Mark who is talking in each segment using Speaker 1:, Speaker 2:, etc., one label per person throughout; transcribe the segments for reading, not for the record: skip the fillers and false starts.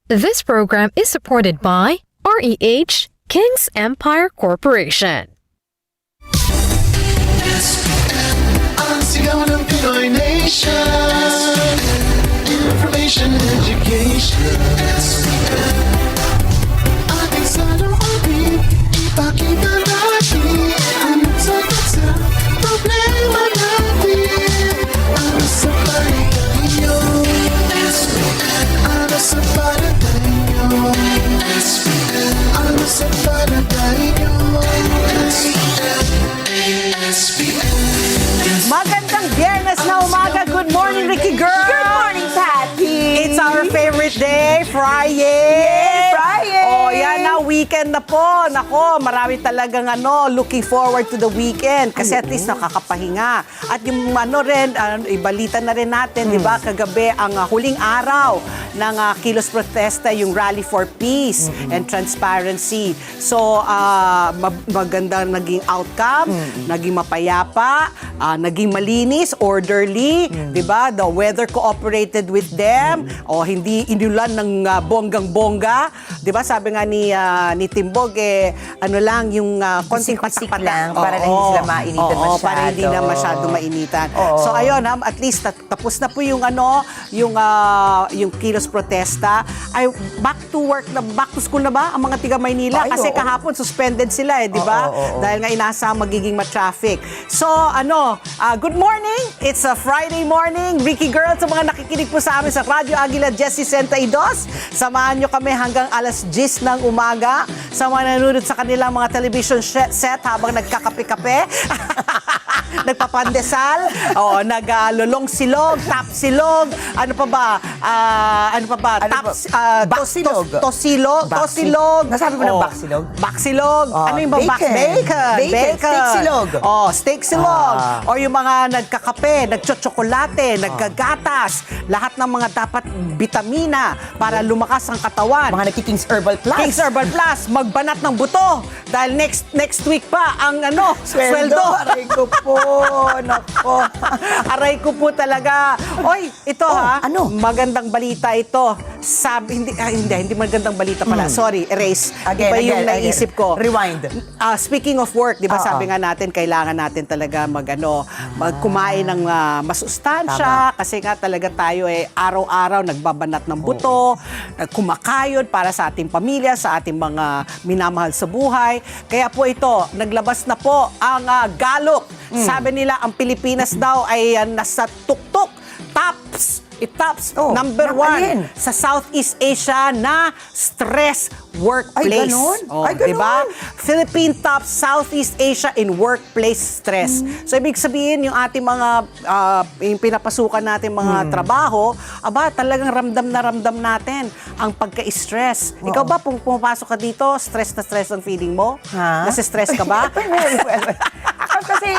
Speaker 1: This program is supported by REH King's Empire Corporation.
Speaker 2: Ang sigaw ng Pinoy Nation, information and education. Ating salamin, ipakita natin ang sagot sa problema natin. Ano sa Palagay, ano sa Palagay, ano sa Palagay.
Speaker 3: Magandang Biyernes na umaga. Good morning, Ricky Girl.
Speaker 4: Good morning, Patty.
Speaker 3: It's our favorite day, Friday.
Speaker 4: Yay, Friday.
Speaker 3: Oh, yan na, weekend na po. Nako, marami talagang looking forward to the weekend kasi at least nakakapahinga. At yung rin, ibalita na rin natin, di ba, kagabi ang huling araw ng kilos protesta, yung Rally for Peace and Transparency. So, magandang naging outcome, naging mapayapa, naging malinis, orderly, di ba? The weather cooperated with them, o hindi inulan ng bonggang-bongga. Di ba? Sabi nga ni Timbog, ano lang, yung konting patak-patak
Speaker 4: lang, para hindi sila mainitan masyado.
Speaker 3: Para hindi na masyado mainitan. So, ayun, at least tapos na po yung yung kilos protesta. Ay, back to work na, back to school na ba ang mga tiga Maynila? Kasi kahapon suspended sila di ba? Dahil nga inasa magiging ma-traffic. So, good morning. It's a Friday morning. Ricky Girl, sa mga nakikinig po sa amin sa Radyo Aguila Jesse 62. Samahan nyo kami hanggang alas 10 ng umaga. Sa mga nanonood sa kanilang mga television set habang nagkakape-kape. Nagpapandesal. Naglulong silog, tap silog. Ano pa ba?
Speaker 4: Baksilog.
Speaker 3: Tosilog.
Speaker 4: Nasabi mo ng baksilog?
Speaker 3: Baksilog. Ano yung bang bacon?
Speaker 4: Steak silog.
Speaker 3: Steak silog. O yung mga nagkakape, nagtsotsokolate, nagkagatas. Lahat ng mga dapat bitamina para lumakas ang katawan.
Speaker 4: Mga nagki-King's Herbal Plus.
Speaker 3: King's Herbal Plus, magbanat ng buto. Dahil next week pa ang sweldo.
Speaker 4: Aray ko po. Nako.
Speaker 3: Aray ko po talaga. Oy, ito magandang balita ito. Hindi magandang balita pala. Sorry, erase. Iba yung naisip ko.
Speaker 4: Rewind.
Speaker 3: Speaking of work, di ba sabi nga natin, kailangan natin talaga kumain ng masustansya. Kasi nga talaga tayo araw-araw nagbabanat ng buto, kumakayod para sa ating pamilya, sa ating mga minamahal sa buhay. Kaya po ito, naglabas na po ang Gallup. Sabi nila, ang Pilipinas daw ay nasa tuktok, tops number 1 sa Southeast Asia na stress workplace.
Speaker 4: Ay, ganun?
Speaker 3: Diba? Philippine top Southeast Asia in workplace stress. So, ibig sabihin, yung ating mga yung pinapasukan natin mga trabaho, talagang ramdam natin ang pagka-stress. Ikaw ba, pumapasok ka dito, stress na stress ang feeling mo? Nasi-stress ka ba?
Speaker 4: Kasi,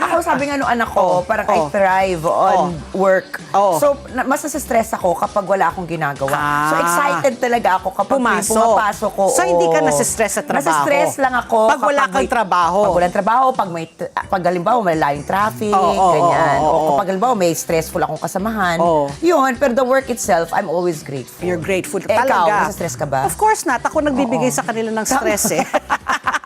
Speaker 4: ako sabi nga nung anak ko, parang I thrive on work. So, mas nasa-stress ako kapag wala akong ginagawa. So, excited talaga ako kapag pumapasok ko.
Speaker 3: So, hindi ka nasa-stress sa trabaho?
Speaker 4: Nasa-stress lang ako.
Speaker 3: Pag wala kang trabaho?
Speaker 4: Pag walang trabaho, pag halimbawa malayong traffic, ganyan. O kapag halimbawa may stressful akong kasamahan. Yun, pero the work itself, I'm always grateful.
Speaker 3: You're grateful.
Speaker 4: Ikaw,
Speaker 3: Talaga.
Speaker 4: nasa-stress ka ba?
Speaker 3: Of course not. Ako nagbibigay sa kanila ng stress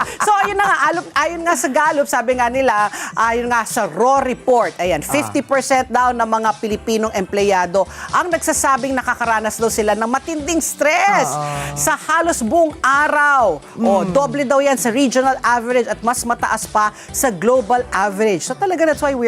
Speaker 3: So, ayun na nga, ayon nga sa Gallup, sabi nga nila, ayon nga sa raw report, 50% daw ng mga Pilipinong empleyado ang nagsasabing nakakaranas daw sila ng matinding stress sa halos buong araw. Doble daw yan sa regional average at mas mataas pa sa global average. So, talaga that's why we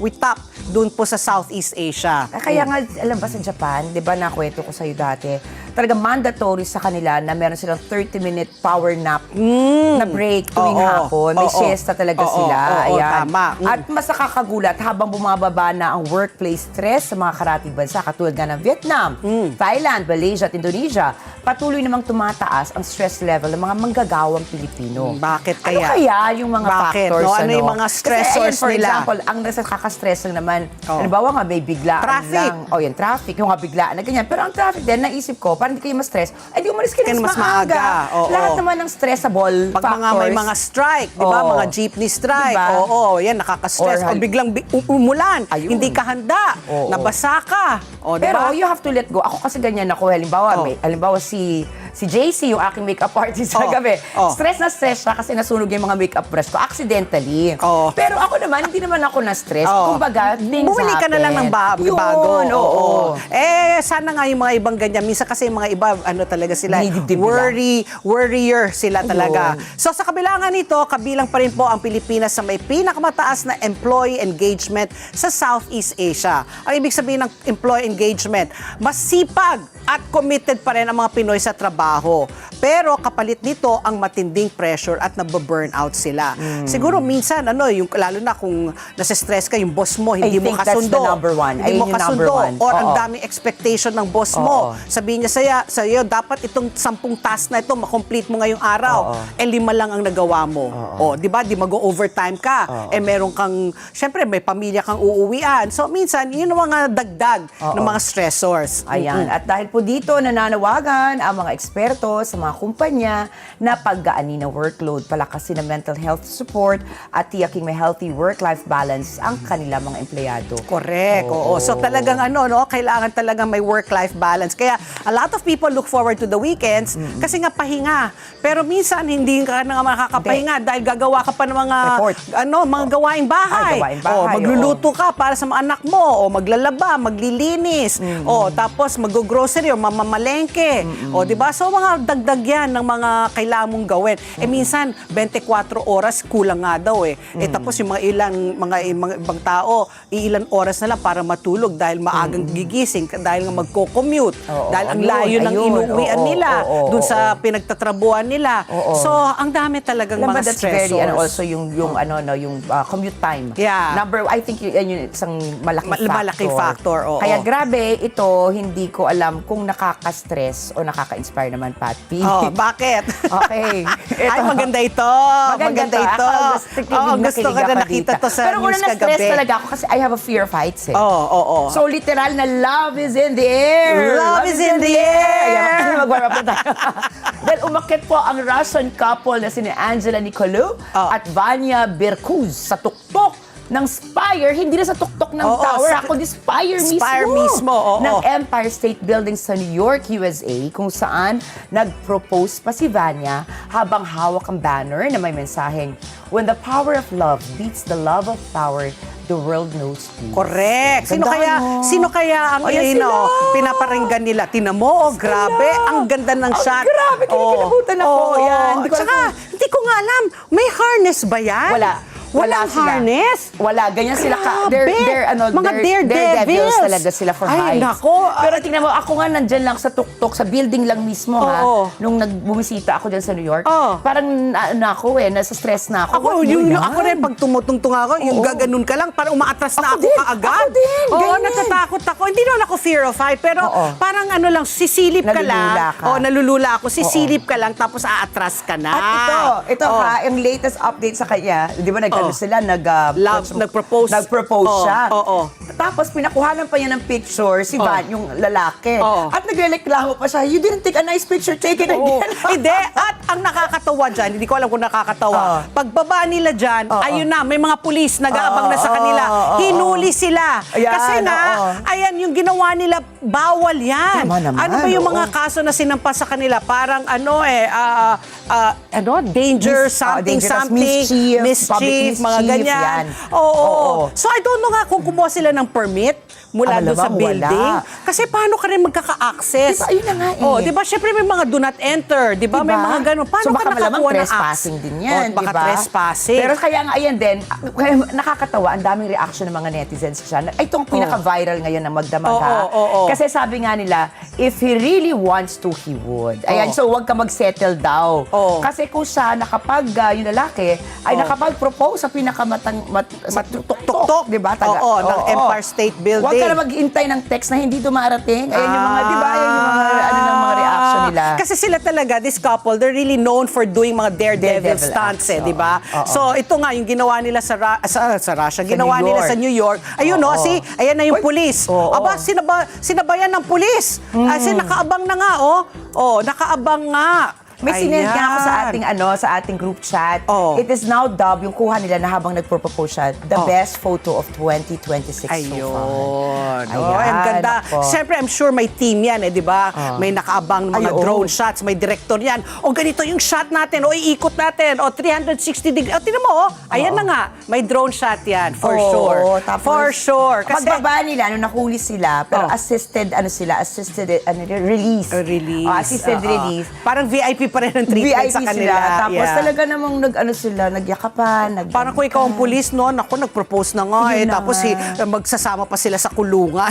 Speaker 3: top doon po sa Southeast Asia.
Speaker 4: Kaya nga, alam ba sa Japan, di ba nakwento ko sa'yo dati, talaga mandatory sa kanila na meron silang 30-minute power nap na break tuwing hapon. May siesta talaga sila. Ayan.
Speaker 3: Tama.
Speaker 4: At mas nakakagulat habang bumababa na ang workplace stress sa mga karating bansa katulad nga ng Vietnam, Thailand, Malaysia at Indonesia, patuloy namang tumataas ang stress level ng mga manggagawang Pilipino.
Speaker 3: Bakit kaya?
Speaker 4: Ano kaya yung mga factors?
Speaker 3: Ano yung mga stressors
Speaker 4: for
Speaker 3: nila?
Speaker 4: example, ang nakaka-stress lang naman, halimbawa nga may biglaan
Speaker 3: traffic.
Speaker 4: lang. Yan, traffic. Yung nga biglaan na ganyan. Pero ang traffic din, naisip ko, parang para hindi kayo ma-stress, ay di umalis kayo
Speaker 3: Mas
Speaker 4: mas maaga.
Speaker 3: maaga. Oo.
Speaker 4: Lahat naman ng stressable
Speaker 3: Pag
Speaker 4: factors.
Speaker 3: may mga strike, di ba?
Speaker 4: Oo.
Speaker 3: Mga jeepney strike.
Speaker 4: Diba?
Speaker 3: Oo, yan, nakaka-stress.
Speaker 4: Or
Speaker 3: O biglang umulan,
Speaker 4: Ayun.
Speaker 3: hindi ka handa,
Speaker 4: Oo.
Speaker 3: nabasa ka. O, di
Speaker 4: Pero
Speaker 3: ba?
Speaker 4: you have to let go. Ako kasi ganyan ako. Halimbawa, halimbawa si JC, yung aking makeup artist sa gabi. Stress na stress siya kasi nasunog yung mga makeup brush ko accidentally. Pero ako naman, hindi naman ako na-stress. Kumbaga, things
Speaker 3: Bumili ka na lang ng bago.
Speaker 4: Yun, oo.
Speaker 3: Sana nga yung mga ibang ganyan. Minsan kasi yung mga iba, ano talaga sila,
Speaker 4: Dinidibdib
Speaker 3: worrier sila talaga. So sa kabilangan nito, kabilang pa rin po ang Pilipinas sa may pinakamataas na employee engagement sa Southeast Asia. Ang ibig sabihin ng employee engagement, masipag at committed pa rin ang mga Pinoy sa trabaho. Pero kapalit nito ang matinding pressure at nababurnout sila. Siguro minsan, yung, lalo na kung nasa-stress ka, yung boss mo, hindi mo
Speaker 4: think that's
Speaker 3: kasundo.
Speaker 4: the number one.
Speaker 3: Hindi
Speaker 4: Ayun
Speaker 3: mo
Speaker 4: yung number
Speaker 3: kasundo.
Speaker 4: one.
Speaker 3: Or ang
Speaker 4: Oo.
Speaker 3: daming expectation ng boss mo. Sabihin niya sa'yo, dapat itong 10 task na ito, makomplete mo ngayong araw. 5 lang ang nagawa mo. Di ba? Di mag-overtime ka. Meron kang, syempre, may pamilya kang uuwian. So, minsan, yun ang mga dagdag ng mga stressors.
Speaker 4: Ayan. At dahil po dito, nananawagan ang mga eksperto sa mga kumpanya na paggaanin ng workload, palakasin ng mental health support at tiyaking may healthy work-life balance ang kanilang mga empleyado.
Speaker 3: Correct. Oo. So talagang kailangan talagang may work-life balance. Kaya a lot of people look forward to the weekends kasi nga pahinga. Pero minsan hindi ka na makakapahinga dahil gagawa ka pa ng mga mga gawaing bahay. Magluluto ka para sa mga anak mo, o maglalaba, maglilinis, o tapos mag-grocery o mamamalengke. O di ba? So mga dagdag yan ng mga kailangan mong gawin. Minsan 24 oras kulang nga daw tapos yung mga ibang tao, ilan oras na lang para matulog dahil maagang gigising dahil nga magko-commute. Dahil ang layo ng inuuwian nila dun sa pinagtatrabuhan nila. So, ang dami talagang mga
Speaker 4: that's
Speaker 3: stressors.
Speaker 4: very, and also yung commute time.
Speaker 3: Yeah.
Speaker 4: I think yun isang malaking
Speaker 3: factor, oo.
Speaker 4: Kaya grabe, ito, hindi ko alam kung nakaka-stress o nakaka-inspire naman, Patty.
Speaker 3: Bakit?
Speaker 4: Okay.
Speaker 3: Ay, maganda ito. Maganda ito. Gusto ko na nakita to sa
Speaker 4: Pero
Speaker 3: news
Speaker 4: una na-stress
Speaker 3: kagabi.
Speaker 4: talaga ako kasi I have a fear of heights
Speaker 3: Oo.
Speaker 4: So literal na love is in the air.
Speaker 3: Love is in the air.
Speaker 4: Ayan, mag-warm up na tayo. Dahil umakyat po ang Russian couple na sina Angela Nicolou at Vanya Berkuz sa tuktok ng spire, hindi na sa tuktok ng tower, kundi spire mismo ng Empire State Building sa New York, USA, kung saan nag-propose pa si Vanya habang hawak ang banner na may mensaheng, "When the power of love beats the love of power, the world knows peace."
Speaker 3: Correct. Sino kaya ang pinaparinggan nila? Tinamo, grabe, ang ganda ng shot.
Speaker 4: Grabe, kinikilabutan ako. Yan.
Speaker 3: Hindi ko nga alam, may harness ba yan? Walang
Speaker 4: sila.
Speaker 3: harness?
Speaker 4: Wala, ganyan sila ka.
Speaker 3: Grabe. Mga daredevils
Speaker 4: talaga sila for heights.
Speaker 3: Nako.
Speaker 4: Pero tingnan mo, ako nga nandyan lang sa tuktok, sa building lang mismo nung bumisita ako dyan sa New York. Parang nasa stress na ako.
Speaker 3: Ako rin, pag tumutungtung ako, yung gaganon ka lang, parang umaatras na ako kaagad.
Speaker 4: Ako din, ganyan.
Speaker 3: Natatakot ako. Hindi naman ako fear of height, pero parang lang, sisilip ka lang. Nalulula ako. Sisilip ka lang, tapos aatras ka na.
Speaker 4: At ito ha, yung latest update sa kanya, di ba nag-propose siya. Tapos pinakuhanan pa niya ng picture si Van, yung lalaki. At nagreklamo pa siya, "You didn't take a nice picture, take it again."
Speaker 3: Hindi. At ang nakakatawa dyan, hindi ko alam kung nakakatawa, pagbaba nila dyan, ayun na, may mga pulis nag-aabang na sa kanila. Hinuli sila. Kasi nga, ayan, yung ginawa nila, bawal yan.
Speaker 4: Tama naman,
Speaker 3: Ano ba yung mga kaso na sinampa sa kanila? Parang danger, something, mischief, mga ganyan. Oo. So I don't know nga kung kumuha sila ng permit mula doon sa building. Kasi paano ka rin magkaka-access?
Speaker 4: Diba, yun na nga eh.
Speaker 3: Diba, syempre may mga do not enter. Diba, may mga ganun. Paano
Speaker 4: so,
Speaker 3: ka
Speaker 4: baka malamang
Speaker 3: nakakuha ng
Speaker 4: trespassing din yan,
Speaker 3: baka
Speaker 4: diba?
Speaker 3: trespassing.
Speaker 4: Pero kaya nga, ayan din, nakakatawa, ang daming reaction ng mga netizens siya. Itong pinaka-viral ngayon na magdamaga. Kasi sabi nga nila, if he really wants to, he would. Ayan, so huwag ka mag-settle daw. Kasi kung siya, yung lalaki, ay nakapag-propose sa sa tuktok, diba?
Speaker 3: Ng Empire State Building.
Speaker 4: Huwag ka na mag-intay ng text na hindi dumarating. Ayan yung mga, di ba? Ayan yung mga, ng mga reaction nila.
Speaker 3: Kasi sila talaga, this couple, they're really known for doing mga daredevil stunts,
Speaker 4: acts,
Speaker 3: di ba? So, ito nga, yung ginawa nila sa Russia, ginawa
Speaker 4: New
Speaker 3: nila
Speaker 4: York.
Speaker 3: sa New York. Ayun, no, ayan na yung pulis. Aba, sinabayan ng pulis. Kasi nakaabang na nga, nakaabang nga.
Speaker 4: May sinend nga ako sa ating group chat. It is now dubbed, yung kuha nila na habang nagpropose siya, the best photo of 2026 so far.
Speaker 3: Ayun.
Speaker 4: Ayan,
Speaker 3: Ang ganda.
Speaker 4: ako.
Speaker 3: Siyempre, I'm sure may team yan, di ba? May nakaabang mga drone shots, may director yan. O ganito yung shot natin, o iikot natin, o 360 degree. O tinan mo, ayan na nga, may drone shot yan, for sure.
Speaker 4: Tapos,
Speaker 3: For sure. Kasi,
Speaker 4: pagbaba nila, nahuli sila, pero assisted release.
Speaker 3: Release.
Speaker 4: Assisted release.
Speaker 3: Parang VIP pa rin ang treatment
Speaker 4: VIP
Speaker 3: sa kanila.
Speaker 4: sila. Tapos talaga namang nagyakapan.
Speaker 3: Parang kung ikaw ang pulis noon, ako nag-propose na nga
Speaker 4: Yun na
Speaker 3: tapos
Speaker 4: nga.
Speaker 3: magsasama pa sila sa kulungan.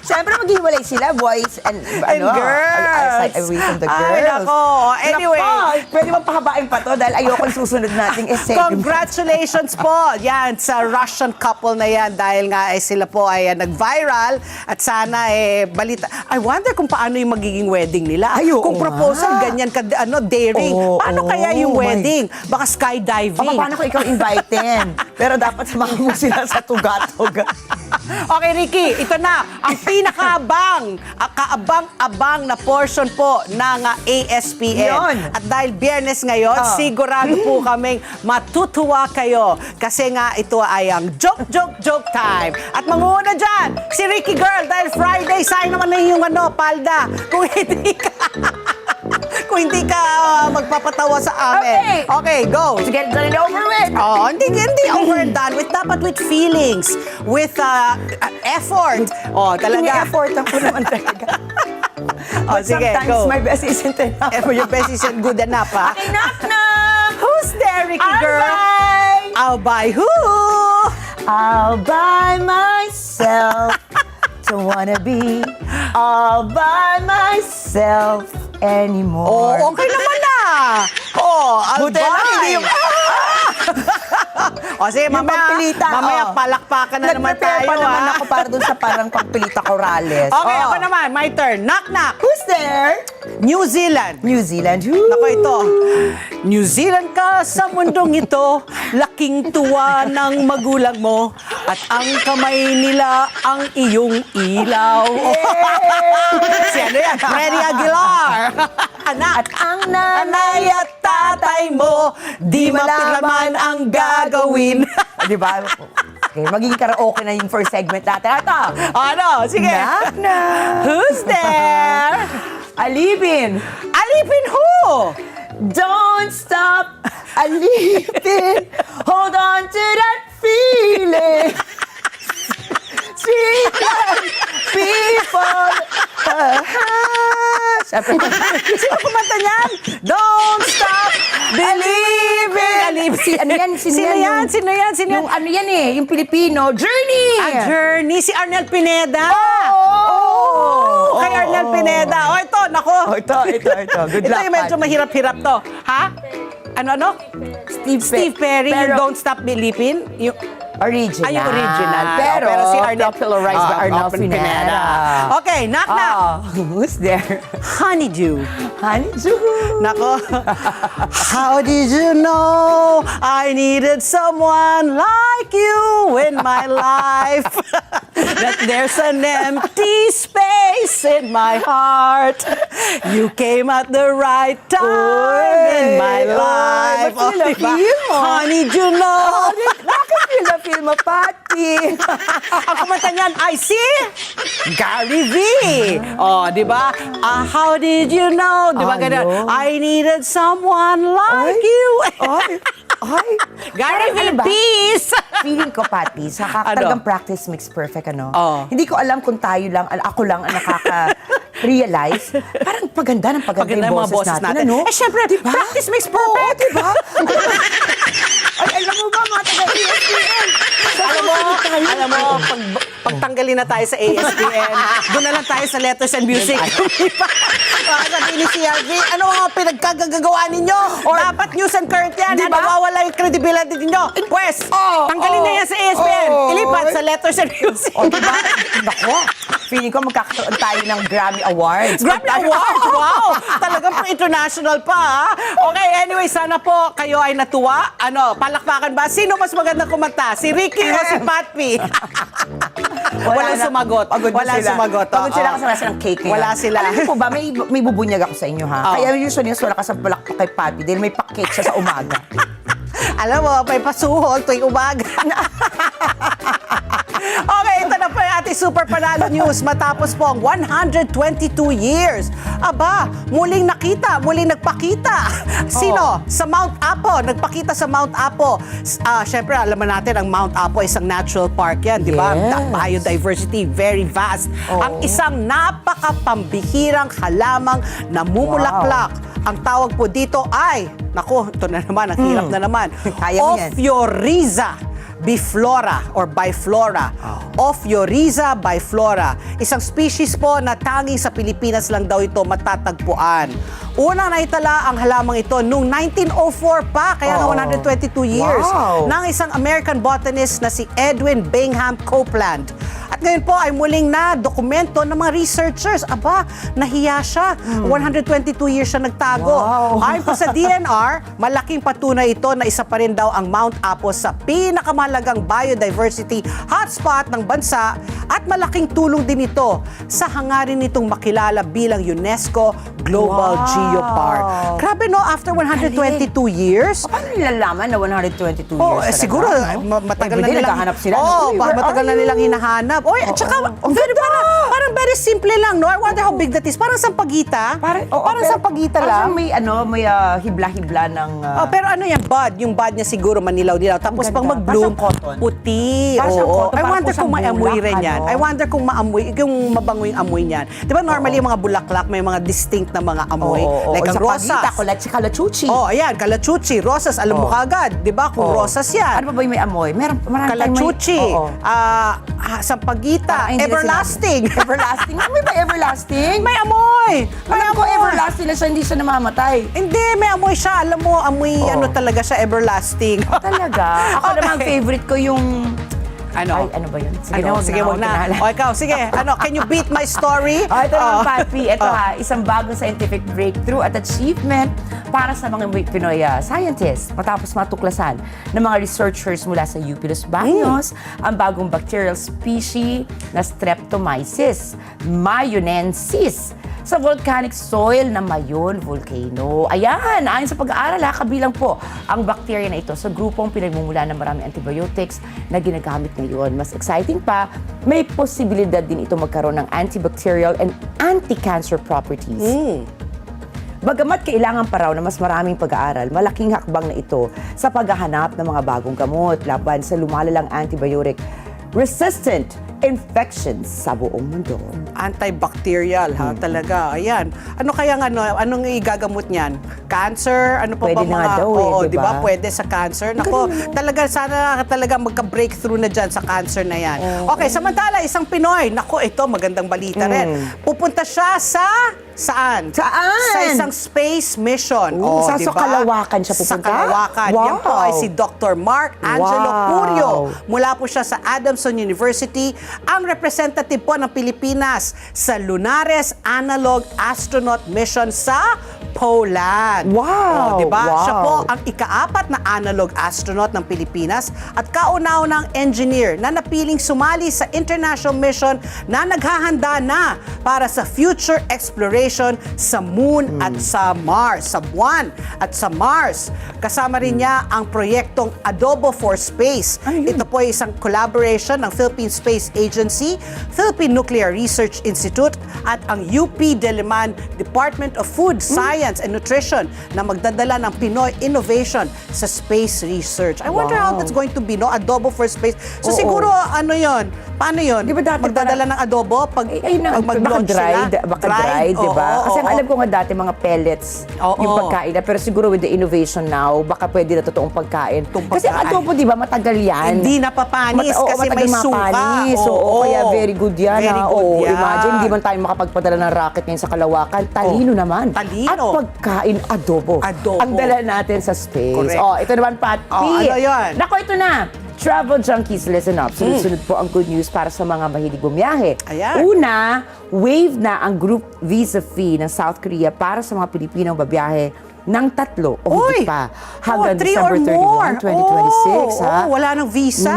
Speaker 4: Siyempre maghiwalay sila, boys and
Speaker 3: girls.
Speaker 4: away from the
Speaker 3: Ay,
Speaker 4: girls.
Speaker 3: nako. Anyway.
Speaker 4: Nako, pwede bang pahabain pa to dahil ayoko susunod nating segment.
Speaker 3: Congratulations po yan sa Russian couple na yan dahil nga sila po ay nag-viral at sana balita. I wonder kung paano yung magiging wedding nila.
Speaker 4: Ay, oo
Speaker 3: kung proposal
Speaker 4: nga.
Speaker 3: ganyan daring. Paano kaya yung wedding? Baka skydiving.
Speaker 4: Paano kung ikaw invite-in? Pero dapat samahan mo sila sa tugatog.
Speaker 3: Okay, Ricky, ito na ang kaabang-abang na portion po ng ASPN.
Speaker 4: Yun.
Speaker 3: At dahil Biyernes ngayon, sigurado po kaming matutuwa kayo. Kasi nga ito ay ang joke time. At manguna dyan, si Ricky Girl, dahil Friday, sayang naman na yung palda. Kung hindi ka magpapatawa sa amin. Okay, go.
Speaker 4: To get done and over with.
Speaker 3: Hindi over and done with. Dapat with feelings, with effort. Talaga.
Speaker 4: Yung effort ako naman talaga. But
Speaker 3: sige,
Speaker 4: sometimes
Speaker 3: go.
Speaker 4: my best isn't enough.
Speaker 3: Your best isn't good enough, ha?
Speaker 4: Okay, knock.
Speaker 3: Who's there, Ricky
Speaker 4: I'll
Speaker 3: girl?
Speaker 4: buy.
Speaker 3: I'll buy who?
Speaker 4: I'll buy myself. Don't wanna be all by myself anymore.
Speaker 3: Okay naman na. I'll
Speaker 4: Buti lang,
Speaker 3: buy.
Speaker 4: hindi yung...
Speaker 3: Sige,
Speaker 4: Yung pagpilita,
Speaker 3: mamaya palakpakan na naman
Speaker 4: Nag-prepare
Speaker 3: tayo,
Speaker 4: pa naman ako para dun sa parang pagpilita corales.
Speaker 3: Okay, ako naman. My turn. Knock, knock.
Speaker 4: Who's there?
Speaker 3: New Zealand.
Speaker 4: New Zealand. Who?
Speaker 3: Ako ito. New Zealand ka sa mundong ito, laking tuwa ng magulang mo, at ang kamay nila ang iyong ilaw. Si ano yan? Freddy Aguilar. Anak.
Speaker 4: At ang nanay at
Speaker 3: tatay mo, di mapirlaman ang gagawin.
Speaker 4: Di ba? Okay, magiging karaoke na yung first segment natin. Ito.
Speaker 3: Ano? Sige.
Speaker 4: Knock, knock.
Speaker 3: Who's there?
Speaker 4: Alipin.
Speaker 3: Alipin who?
Speaker 4: Don't stop alipin. Hold on to that feeling. Sweet like people.
Speaker 3: Sino kumanta niyan? Don't stop believing.
Speaker 4: Ano yan?
Speaker 3: Sino yan? Sino yan?
Speaker 4: Yung ano yan yung Pilipino. Journey!
Speaker 3: Journey. Si Arnel Pineda.
Speaker 4: Oh!
Speaker 3: Kay Arnel Pineda. Ito, nako.
Speaker 4: Ito. Good
Speaker 3: Ito
Speaker 4: luck.
Speaker 3: yung medyo mahirap-hirap to. Ha? Ano? Steve Perry, yung Don't Stop Believing. Yung
Speaker 4: Original.
Speaker 3: yung original.
Speaker 4: Pero
Speaker 3: si Arnel
Speaker 4: popularized by Arnel Pineda.
Speaker 3: Okay, knock, knock.
Speaker 4: Who's there?
Speaker 3: Honeydew.
Speaker 4: Honeydew.
Speaker 3: Nako. How did you know I needed someone like you in my life? That there's an empty space in my heart. You came at the right time in my life.
Speaker 4: Ba't sila feel mo?
Speaker 3: Honeydew, know.
Speaker 4: Bakit nila feel mo, Pati?
Speaker 3: Ang kumanta niyan, I see Gary V. Di ba? How did you know? Di ba ganun?
Speaker 4: Ayun.
Speaker 3: I needed someone like you.
Speaker 4: Ay.
Speaker 3: Gary V,
Speaker 4: Ano ba?
Speaker 3: peace.
Speaker 4: Feeling ko, Pati, talagang practice makes perfect, Hindi ko alam kung ako lang ang nakaka-realize. Parang paganda ng
Speaker 3: Paganda yung mga boses natin. Syempre,
Speaker 4: Diba?
Speaker 3: practice makes perfect.
Speaker 4: Diba? Ay, alam mo ba, mga taga-ASPN?
Speaker 3: Alam mo, pagtanggalin na tayo sa ASPN, doon na lang tayo sa letters and music. Baka sabihin ni CRV, ano mga pinagkagagawa ninyo? Dapat news and current yan.
Speaker 4: Diba?
Speaker 3: Nawawala yung credibility ninyo. Pwes, tanggalin na yan sa ASPN. Ilipat sa letters and music.
Speaker 4: Diba? Nako. Feeling ko magkakaroon tayo ng Grammy Awards.
Speaker 3: Grammy Awards! Wow! Talagang pang international pa, ha? Okay, anyway, sana po kayo ay natuwa. Palakpakan ba? Sino mas magandang kumanta? Si Ricky o si Patpi? Walang sumagot. Walang sumagot.
Speaker 4: Pagod sila kasi wala silang cake.
Speaker 3: Wala sila.
Speaker 4: Alam niyo po ba, may bubunyag ako sa inyo, ha? Kaya usually, wala ka sa palakpak kay Patpi dahil may pa-cake siya sa umaga.
Speaker 3: Alam mo, may pasuhol tuwing umaga. Okay, ito na po yung ating Super Panalo News. Matapos po ang 122 years. Aba, muling nakita, muling nagpakita. Sino? Sa Mount Apo. Nagpakita sa Mount Apo. Siyempre, alam natin, ang Mount Apo isang natural park yan, di ba?
Speaker 4: Yes.
Speaker 3: Biodiversity, very vast. Ang isang napakapambihirang halamang namumulaklak. Ang tawag po dito ay, naku, ito na naman, ang hirap na naman.
Speaker 4: Kaya mo yan.
Speaker 3: Ophiorrhiza biflora or biflora. Ophiorrhiza biflora. Isang species po na tanging sa Pilipinas lang daw ito matatagpuan. Una naitala ang halamang ito noong 1904 pa, kaya na 122 years, ng isang American botanist na si Edwin Bingham Copeland. At ngayon po ay muling na dokumento ng mga researchers. Aba, nahiya siya. 122 years siya nagtago. Ayon po sa DNR, malaking patunay ito na isa pa rin daw ang Mount Apo sa pinakamahalagang biodiversity hotspot ng bansa at malaking tulong din ito sa hangarin nitong makilala bilang UNESCO Global Geopark. Grabe no, after 122 years.
Speaker 4: Paano nilalaman na 122 years?
Speaker 3: Siguro matagal na nilang
Speaker 4: naghahanap sila.
Speaker 3: Matagal na nilang hinahanap. At saka parang very simple lang, no? I wonder how big that is. Parang sampagita. Parang sampagita lang.
Speaker 4: Parang may hibla-hibla ng...
Speaker 3: pero ano yan, bud? Yung bud niya siguro manilaw-dilaw. Tapos pang mag-bloom, puti. I wonder kung maamoy rin yan. I wonder kung mabango yung amoy niyan. Di ba normally yung mga bulaklak may mga distinct na mga amoy. Like ang rosas.
Speaker 4: Kalachuchi.
Speaker 3: Ayan, kalachuchi. Rosas, alam mo kagad. Di ba? Kung rosas yan.
Speaker 4: Ano ba yung may amoy?
Speaker 3: Kalachuchi. Sampagita. Everlasting.
Speaker 4: Everlasting? May ba everlasting?
Speaker 3: May amoy.
Speaker 4: Alam ko everlasting na siya, hindi siya namamatay.
Speaker 3: Hindi, may amoy siya. Alam mo, amoy ano talaga siya, everlasting.
Speaker 4: Talaga? Ako naman favorite ko yung...
Speaker 3: Ano?
Speaker 4: Ay, ano ba yun?
Speaker 3: Sige, wag na. O, ikaw, sige. Can you beat my story?
Speaker 4: Ito naman, Patpi. Ito isang bagong scientific breakthrough at achievement para sa mga Pinoy scientists matapos matuklasan ng mga researchers mula sa UP Los Baños ang bagong bacterial species na Streptomyces mayonensis sa volcanic soil na Mayon Volcano. Ayan, ayon sa pag-aaral, kabilang po ang bacteria na ito sa grupong pinagmumula ng maraming antibiotics na ginagamit ngayon. Mas exciting pa, may posibilidad din ito magkaroon ng antibacterial and anti-cancer properties. Bagamat kailangan pa raw na mas maraming pag-aaral, malaking hakbang na ito sa paghahanap ng mga bagong gamot laban sa lumalalang antibiotic resistant infections sa buong mundo.
Speaker 3: Antibacterial, talaga. Ayan. Ano kaya anong igagamot niyan? Cancer? Ano pa
Speaker 4: Pwede
Speaker 3: ba mga...
Speaker 4: na daw
Speaker 3: di ba? Pwede sa cancer. Nako, talaga sana talaga magka-breakthrough na dyan sa cancer na yan. Okay, samantala, isang Pinoy. Nako, ito, magandang balita rin. Pupunta siya sa... Saan? Sa isang space mission.
Speaker 4: Sa
Speaker 3: diba?
Speaker 4: Kalawakan siya pupunta?
Speaker 3: Sa Kalawakan.
Speaker 4: Wow.
Speaker 3: Yan po ay si Dr. Mark Angelo Curio. Mula po siya sa Adamson University, ang representative po ng Pilipinas sa Lunares Analog Astronaut Mission sa Poland.
Speaker 4: Wow!
Speaker 3: Diba?
Speaker 4: Wow.
Speaker 3: Siya po ang ika-4 na analog astronaut ng Pilipinas at kauna-unang engineer na napiling sumali sa international mission na naghahanda na para sa future exploration sa Moon at sa Mars, sa Buwan at sa Mars. Kasama rin niya ang proyektong Adobo for Space. Ito po ay isang collaboration ng Philippine Space Agency, Philippine Nuclear Research Institute at ang UP Diliman Department of Food, Science and Nutrition na magdadala ng Pinoy innovation sa space research. I wonder how that's going to be, no? Adobo for space. So siguro, ano yon? Paano yon?
Speaker 4: Di ba dati
Speaker 3: magdadala ng adobo pag mag-launch sila?
Speaker 4: Baka dried, di ba? Kasi ang alam ko nga dati mga pellets yung pagkain na, pero siguro with the innovation now, baka pwede na totoong pagkain. Kasi ang adobo, di ba, matagal yan.
Speaker 3: Hindi napapanis kasi may suka.
Speaker 4: Kaya very good yan.
Speaker 3: Very good yan.
Speaker 4: Imagine, hindi man tayo makapagpadala ng rocket ngayon sa Kalawakan. Talino naman.
Speaker 3: Talino.
Speaker 4: At pagkain, adobo. Ang dala natin sa space.
Speaker 3: Correct.
Speaker 4: Ito naman, Patpi.
Speaker 3: Ano yun?
Speaker 4: Nako, ito na. Travel junkies, listen up. Sunod-sunod po ang good news para sa mga mahilig bumiyahe.
Speaker 3: Ayan.
Speaker 4: Una, waive na ang group visa fee ng South Korea para sa mga Pilipinong babiyahe ng 3 o higit pa hanggang
Speaker 3: 3
Speaker 4: December
Speaker 3: or
Speaker 4: 31, 2026. ha?
Speaker 3: Wala nang visa.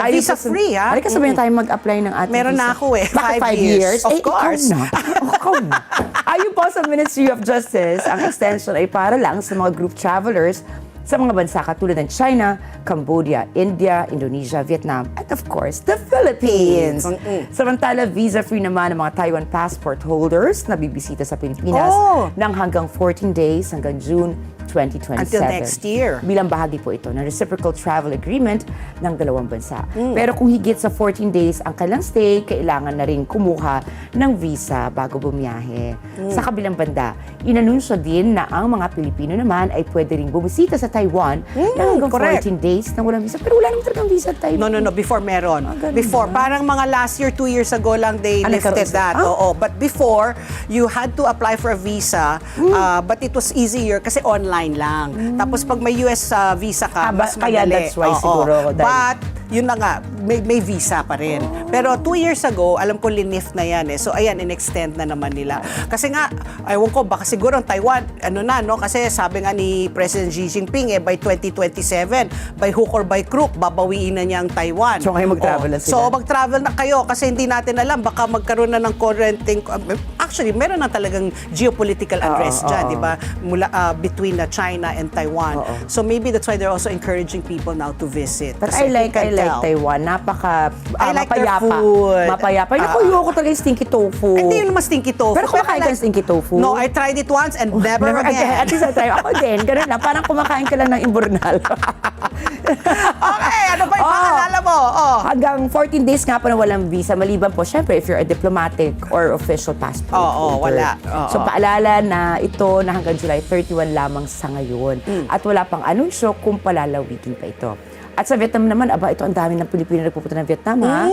Speaker 4: Ayun
Speaker 3: Visa
Speaker 4: po,
Speaker 3: free, ha?
Speaker 4: Halika sabihin tayo mag-apply ng ating
Speaker 3: Meron
Speaker 4: visa.
Speaker 3: na ako eh.
Speaker 4: Bakit
Speaker 3: 5
Speaker 4: 5 years?
Speaker 3: Of course.
Speaker 4: Ikaw na. Ikaw na. Ayon po sa Ministry of Justice, ang extension ay para lang sa mga group travelers sa mga bansa katulad ng China, Cambodia, India, Indonesia, Vietnam, at of course, the Philippines. Samantala, visa-free naman ang mga Taiwan passport holders na bibisita sa Pilipinas ng hanggang 14 days hanggang June 2027.
Speaker 3: Until next year.
Speaker 4: Bilang bahagi po ito ng reciprocal travel agreement ng dalawang bansa. Pero kung higit sa 14 days ang kailang stay, kailangan na rin kumuha ng visa bago bumiyahe. Sa kabilang banda, inanunsyo din na ang mga Pilipino naman ay pwede rin bumisita sa Taiwan ng hanggang 14 days na walang visa. Pero wala naman talagang visa at Taiwan.
Speaker 3: No. Before meron.
Speaker 4: ganun
Speaker 3: Before.
Speaker 4: ba?
Speaker 3: Parang mga last year, 2 years ago lang they lifted
Speaker 4: nagkaroon
Speaker 3: that.
Speaker 4: sila?
Speaker 3: Oo. But before, you had to apply for a visa, but it was easier kasi online lang. Tapos pag may US visa ka, mas
Speaker 4: kaya
Speaker 3: madali.
Speaker 4: that's why
Speaker 3: Oo.
Speaker 4: siguro.
Speaker 3: But, yun na nga, may visa pa rin. Pero 2 years ago, alam ko linift na yan eh. So ayan, in-extend na naman nila. Kasi nga, ewan ko, baka siguro ang Taiwan, kasi sabi nga ni President Xi Jinping by 2027, by hook or by crook, babawiin na niya ang Taiwan.
Speaker 4: So ngayon mag-travel na sila.
Speaker 3: So mag-travel na kayo kasi hindi natin alam, baka magkaroon na ng currenting, actually, meron na talagang geopolitical unrest dyan, di ba? Between China and Taiwan. So maybe that's why they're also encouraging people now to visit.
Speaker 4: But
Speaker 3: Kasi
Speaker 4: I like
Speaker 3: tell.
Speaker 4: Taiwan. Napaka
Speaker 3: I like their
Speaker 4: mapayapa.
Speaker 3: food.
Speaker 4: Mapayapa. Naku, ayoko talaga yung stinky tofu.
Speaker 3: Hindi yun mas stinky tofu.
Speaker 4: Pero kumakain ka ng stinky tofu?
Speaker 3: No, I tried it once and never again.
Speaker 4: At least I try. Ako din. Ganun na. Parang kumakain ka lang ng imburnal.
Speaker 3: Okay, ano pa yung paalala mo?
Speaker 4: Hanggang 14 days nga po na walang visa. Maliban po, syempre, if you're a diplomatic or official passport holder.
Speaker 3: Wala.
Speaker 4: So, paalala na ito na hanggang July 31 lamang sa ngayon. At wala pang anunsyo kung palalawigin pa ito. At sa Vietnam naman, ito ang dami ng Pilipino na nagpupunta ng Vietnam, ha?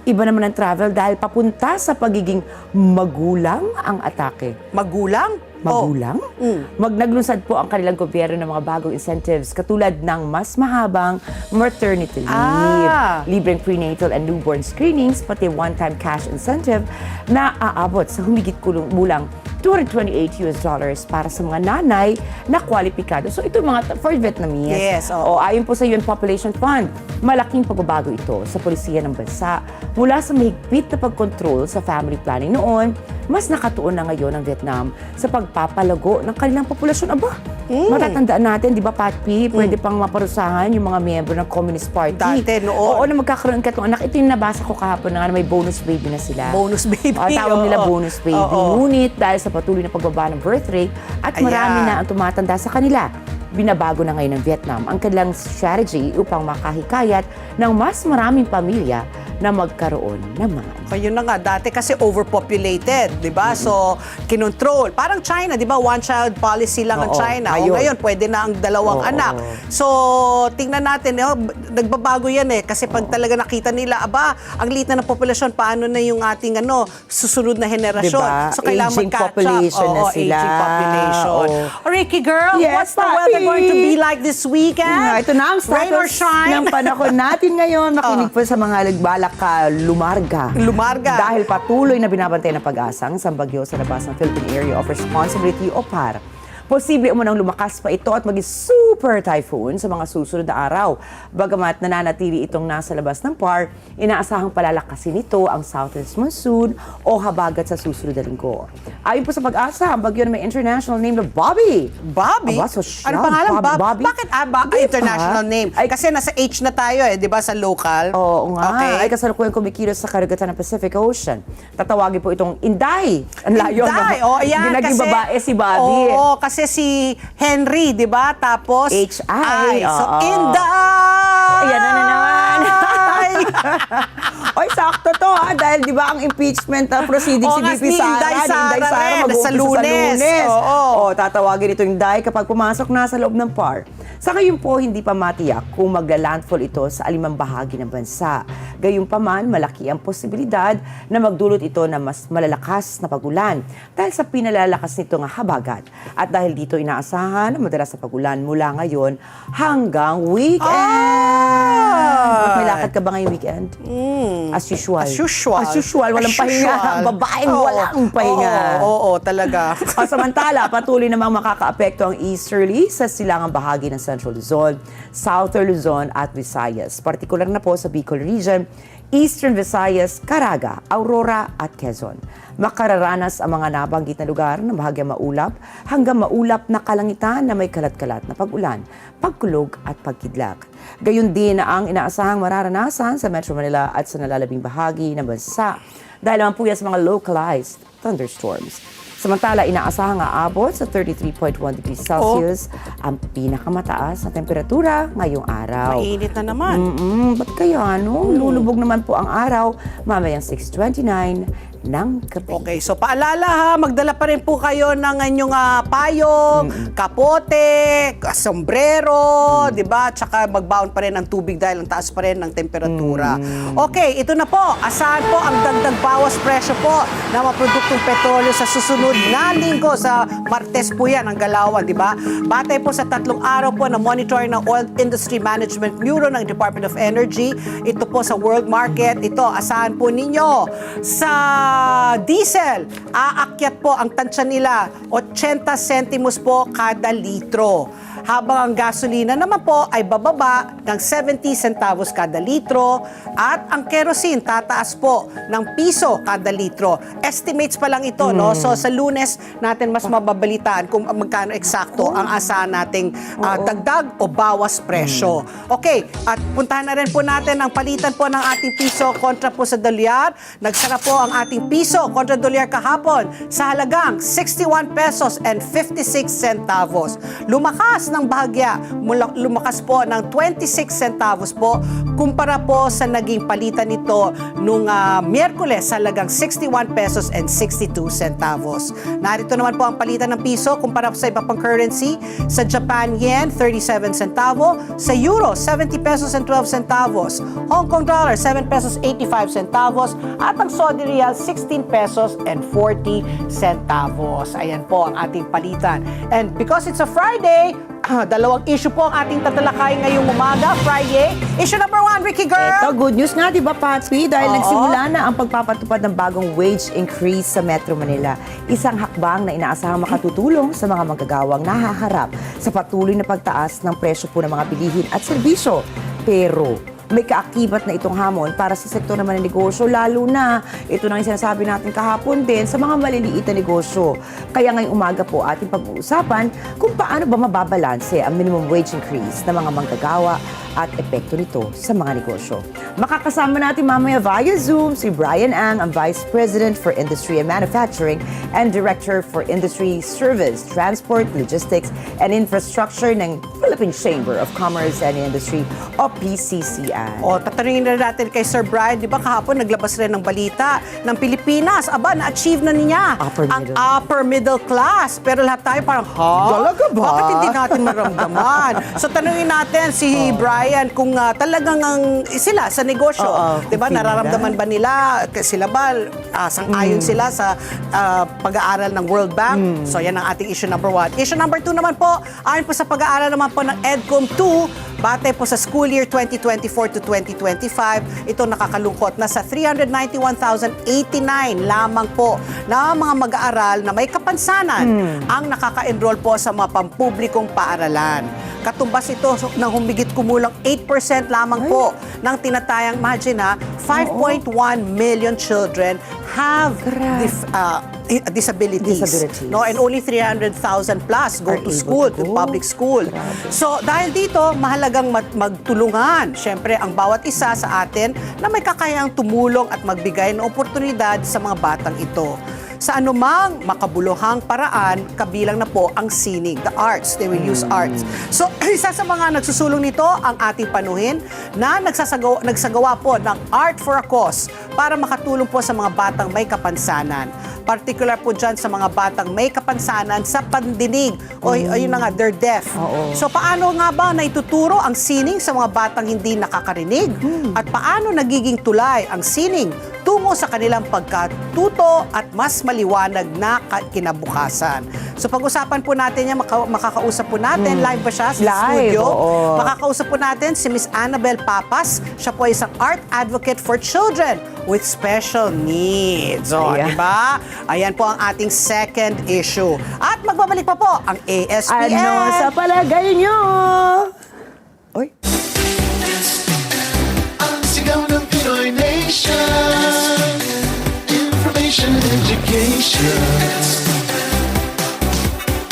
Speaker 4: Iba naman ang travel dahil papunta sa pagiging magulang ang atake.
Speaker 3: Magulang?
Speaker 4: Magulang? Naglunsad po ang kanilang gobyerno ng mga bagong incentives katulad ng mas mahabang maternity leave, libreng prenatal and newborn screenings, pati one-time cash incentive na aabot sa humigit kulang $228 para sa mga nanay na kwalipikado. So ito mga for Vietnamese.
Speaker 3: Yes,
Speaker 4: Ayon po sa UN Population Fund, malaking pagbabago ito sa polisiya ng bansa. Mula sa mahigpit na pagkontrol sa family planning noon, mas nakatuon na ngayon ang Vietnam sa pagpapalago ng kanilang populasyon. Matatandaan natin, di ba, Patpi, pwede pang maparusahan yung mga miyembro ng Communist Party.
Speaker 3: Dati, noon.
Speaker 4: Oo, na magkakaroon ka itong anak. Ito yung nabasa ko kahapon na may bonus baby na sila.
Speaker 3: Bonus baby.
Speaker 4: Tawag nila bonus baby. Ngunit dahil sa patuloy na pagbaba ng birth rate at marami na ang tumatanda sa kanila, binabago na ngayon ng Vietnam ang kanilang strategy upang makahikayat ng mas maraming pamilya na magkaroon ng mga anak.
Speaker 3: Yun na nga, dati kasi overpopulated, di ba? So, kinontrol. Parang China, di ba? One-child policy lang ang China. Ngayon, pwede na ang 2 anak. So, tingnan natin, nagbabago yan eh. Kasi pag talaga nakita nila, ang liit na ng populasyon, paano na yung ating susunod na henerasyon?
Speaker 4: Diba?
Speaker 3: So, kailangan
Speaker 4: Aging
Speaker 3: mag-catch up.
Speaker 4: population na sila.
Speaker 3: Aging population. Ricky girl,
Speaker 4: Yes,
Speaker 3: what's the weather
Speaker 4: Papi?
Speaker 3: going to be like this weekend?
Speaker 4: Ito na ang
Speaker 3: Rain or
Speaker 4: status
Speaker 3: shine?
Speaker 4: ng panahon natin ngayon. Makinig po sa mga balak lumarga. Dahil patuloy na binabantay ng pag-asa ang isang bagyo sa labas ng Philippine Area of Responsibility o PAR. Posible umunang lumakas pa ito at maging super typhoon sa mga susunod na araw. Bagamat nananatili itong nasa labas ng PAR, inaasahang palalakasin ito ang southeast monsoon o habagat sa susunod na linggo. Ayon po sa pag-asa, ang bagyo na may international name na Bobby.
Speaker 3: Bobby?
Speaker 4: Aba, sosyal.
Speaker 3: Ano pangalan?
Speaker 4: Bobby?
Speaker 3: Bakit
Speaker 4: Di
Speaker 3: international
Speaker 4: ba?
Speaker 3: name? Kasi nasa H na tayo di ba, sa local?
Speaker 4: Oo nga.
Speaker 3: Okay.
Speaker 4: Ay kasalukuyang kumikilos sa karagatan ng Pacific Ocean. Tatawagin po itong Inday. Ang layo.
Speaker 3: Inday. Ayan.
Speaker 4: Ginaging
Speaker 3: Kasi,
Speaker 4: babae si Bobby.
Speaker 3: kasi si Henry, di ba? Tapos,
Speaker 4: H.I.
Speaker 3: So,
Speaker 4: Oo.
Speaker 3: Inday!
Speaker 4: Ayan na naman. Oy, sakto to ha, dahil di ba ang impeachment proceeding
Speaker 3: Oo
Speaker 4: si
Speaker 3: nga,
Speaker 4: VP
Speaker 3: ni
Speaker 4: Sara,
Speaker 3: Inday Sara rin,
Speaker 4: mag-uumpisa
Speaker 3: sa Lunes. Oo.
Speaker 4: Tatawagin ito Inday kapag pumasok na sa loob ng PAR. Sa ngayon po, hindi pa matiyak kung magla-landfall ito sa alimang bahagi ng bansa. Gayunpaman, malaki ang posibilidad na magdulot ito ng mas malalakas na pagulan dahil sa pinalalakas nito nga habagat. At dahil dito inaasahan na madalas na pagulan mula ngayon hanggang weekend. At may lakad ka ba ngayong weekend? As usual.
Speaker 3: As usual.
Speaker 4: As usual, walang
Speaker 3: As
Speaker 4: pahinga.
Speaker 3: usual.
Speaker 4: Babaeng
Speaker 3: Oo.
Speaker 4: walang pahinga.
Speaker 3: Oo, talaga.
Speaker 4: Samantala, patuloy namang makakaapekto ang easterly sa silangang bahagi ng Central Luzon, Southern Luzon at Visayas. Partikular na po sa Bicol Region, Eastern Visayas, Caraga, Aurora at Quezon. Makararanas ang mga nabanggit na lugar na bahagyang maulap hanggang maulap na kalangitan na may kalat-kalat na pag-ulan, pagkulog at pagkidlak. Gayun din ang inaasahang mararanasan sa Metro Manila at sa nalalabing bahagi ng bansa dahil naman po yan sa mga localized thunderstorms. Samantala, inaasahang aabot sa 33.1 degrees Celsius ang pinakamataas na temperatura ngayong araw.
Speaker 3: Mainit na naman.
Speaker 4: Ba't kaya, no? Lulubog naman po ang araw mamayang 6:29 ng gabi.
Speaker 3: Okay, so paalala ha, magdala pa rin po kayo ng inyong payong, kapote, sombrero, di ba? Tsaka magbaon pa rin ng tubig dahil ang taas pa rin ng temperatura. Okay, ito na po. Asahan po ang dagdag bawas presyo po ng mga produktong petrolyo sa susunod na linggo. Sa Martes po yan, ang galawan, di ba? Batay po sa 3 araw po na monitoring ng Oil Industry Management Bureau ng Department of Energy. Ito po sa world market. Ito, asahan po ninyo sa diesel, aakyat po ang tansya nila 80 centimos po kada litro. Habang ang gasolina naman po ay bababa ng 70 centavos kada litro at ang kerosene tataas po ng piso kada litro. Estimates pa lang ito, no? So sa Lunes natin mas mababalitaan kung magkano eksakto ang asahan nating dagdag o bawas presyo. Okay, at puntahan na rin po natin ang palitan po ng ating piso kontra po sa dolyar. Nagsara po ang ating piso kontra dolyar kahapon sa halagang 61 pesos and 56 centavos. Lumakas ng bahagya, lumakas po ng 26 centavos po kumpara po sa naging palitan nito nung Miyerkules sa halagang 61 pesos and 62 centavos. Narito naman po ang palitan ng piso kumpara sa iba pang currency. Sa Japan yen, 37 centavo. Sa euro, 70 pesos and 12 centavos. Hong Kong dollar, 7 pesos 85 centavos. At ang Saudi Riyal, 16 pesos and 40 centavos. Ayan po ang ating palitan. And because it's a Friday, dalawang issue po ang ating tatalakayin ngayong umaga, Friday. Issue number 1, Ricky Girl.
Speaker 4: Ito, good news nga, di ba, Patsy? Dahil nagsimula na ang pagpapatupad ng bagong wage increase sa Metro Manila. Isang hakbang na inaasahang makatutulong sa mga manggagawang nahaharap sa patuloy na pagtaas ng presyo po ng mga bilihin at serbisyo. Pero may kaakibat na itong hamon para sa sektor naman ng negosyo, lalo na ito na yung sinasabi natin kahapon din sa mga maliliit na negosyo. Kaya ngayong umaga po ating pag-uusapan kung paano ba mababalanse ang minimum wage increase ng mga manggagawa at epekto nito sa mga negosyo. Makakasama natin mamaya via Zoom si Brian Ang, ang Vice President for Industry and Manufacturing and Director for Industry Service, Transport, Logistics, and Infrastructure ng Philippine Chamber of Commerce and Industry o PCCI.
Speaker 3: Tatanungin na natin kay Sir Brian, di ba kahapon naglabas rin ng balita ng Pilipinas. Aba, na-achieve na niya ang upper middle class. Pero lahat tayo parang,
Speaker 4: Talaga ba?
Speaker 3: Bakit hindi natin maramdaman? So tanungin natin si Brian kung talagang sila sa negosyo. Di ba, nararamdaman ba nila? Sila ba, sang-ayon sila sa pag-aaral ng World Bank? So yan ang ating issue number 1. Issue number 2 naman po, ayon po sa pag-aaral naman po ng EDCOM 2, batay po sa school year 2024 to 2025, ito nakakalungkot na sa 391,089 lamang po na mga mag-aaral na may kapansanan ang nakaka-enroll po sa mga pampublikong paaralan. Katumbas ito ng humigit kumulang 8% lamang po ng tinatayang, imagine 5.1 million children have disabilities. No, and only 300,000 plus go to school, to public school. So dahil dito, mahalagang magtulungan. Siyempre, ang bawat isa sa atin na may kakayahang tumulong at magbigay ng oportunidad sa mga batang ito. sa anumang makabuluhang paraan, kabilang na po ang sining, the arts. They will use arts. So, isa sa mga nagsusulong nito ang ating panuhin na nagsagawa po ng Art for a Cause para makatulong po sa mga batang may kapansanan. Particular po dyan sa mga batang may kapansanan sa pandinig o yun na nga, they're deaf. So paano nga ba naituturo ang sining sa mga batang hindi nakakarinig? At paano nagiging tulay ang sining tungo sa kanilang pagkatuto at mas maliwanag na kinabukasan? So pag-usapan po natin yan, makakausap po natin, live ba siya sa
Speaker 4: Live,
Speaker 3: studio?
Speaker 4: oo.
Speaker 3: Makakausap po natin si Miss Annabel Papas. Siya po ay isang art advocate for children with special needs. O,
Speaker 4: Ayan.
Speaker 3: di ba? Ayan po ang ating second issue. At magbabalik pa po ang ASPN.
Speaker 4: Ano sa palagay nyo? Oy.
Speaker 2: Ang sigaw ng Pinoy Nation, information and education.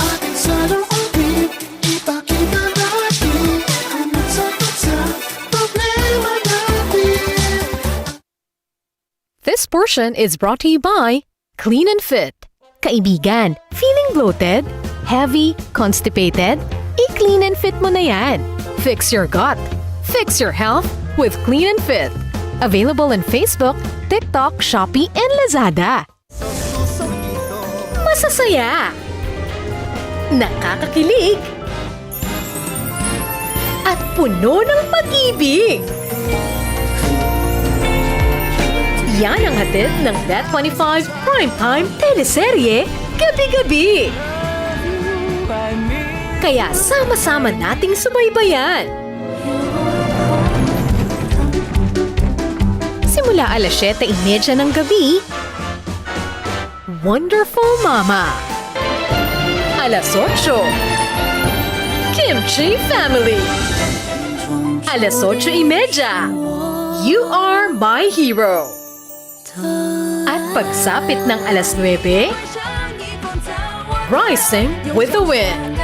Speaker 2: Ating saloobin, ipakita natin ang sagot sa problema natin.
Speaker 1: This portion is brought to you by Clean and Fit. Kaibigan, feeling bloated? Heavy? Constipated? I-Clean and Fit mo na yan. Fix your gut. Fix your health with Clean and Fit. Available on Facebook, TikTok, Shopee, and Lazada. Masasaya. Nakakakilig. At puno ng pag-ibig. Yan ang hatid ng Net25 Primetime Teleserye gabi-gabi. Kaya sama-sama nating subaybayan. Simula 7:30 ng gabi, Wonderful Mama. 8:00, Kimchi Family. 8:30, You Are My Hero. At pagsapit ng 9:00, Rising with the Wind.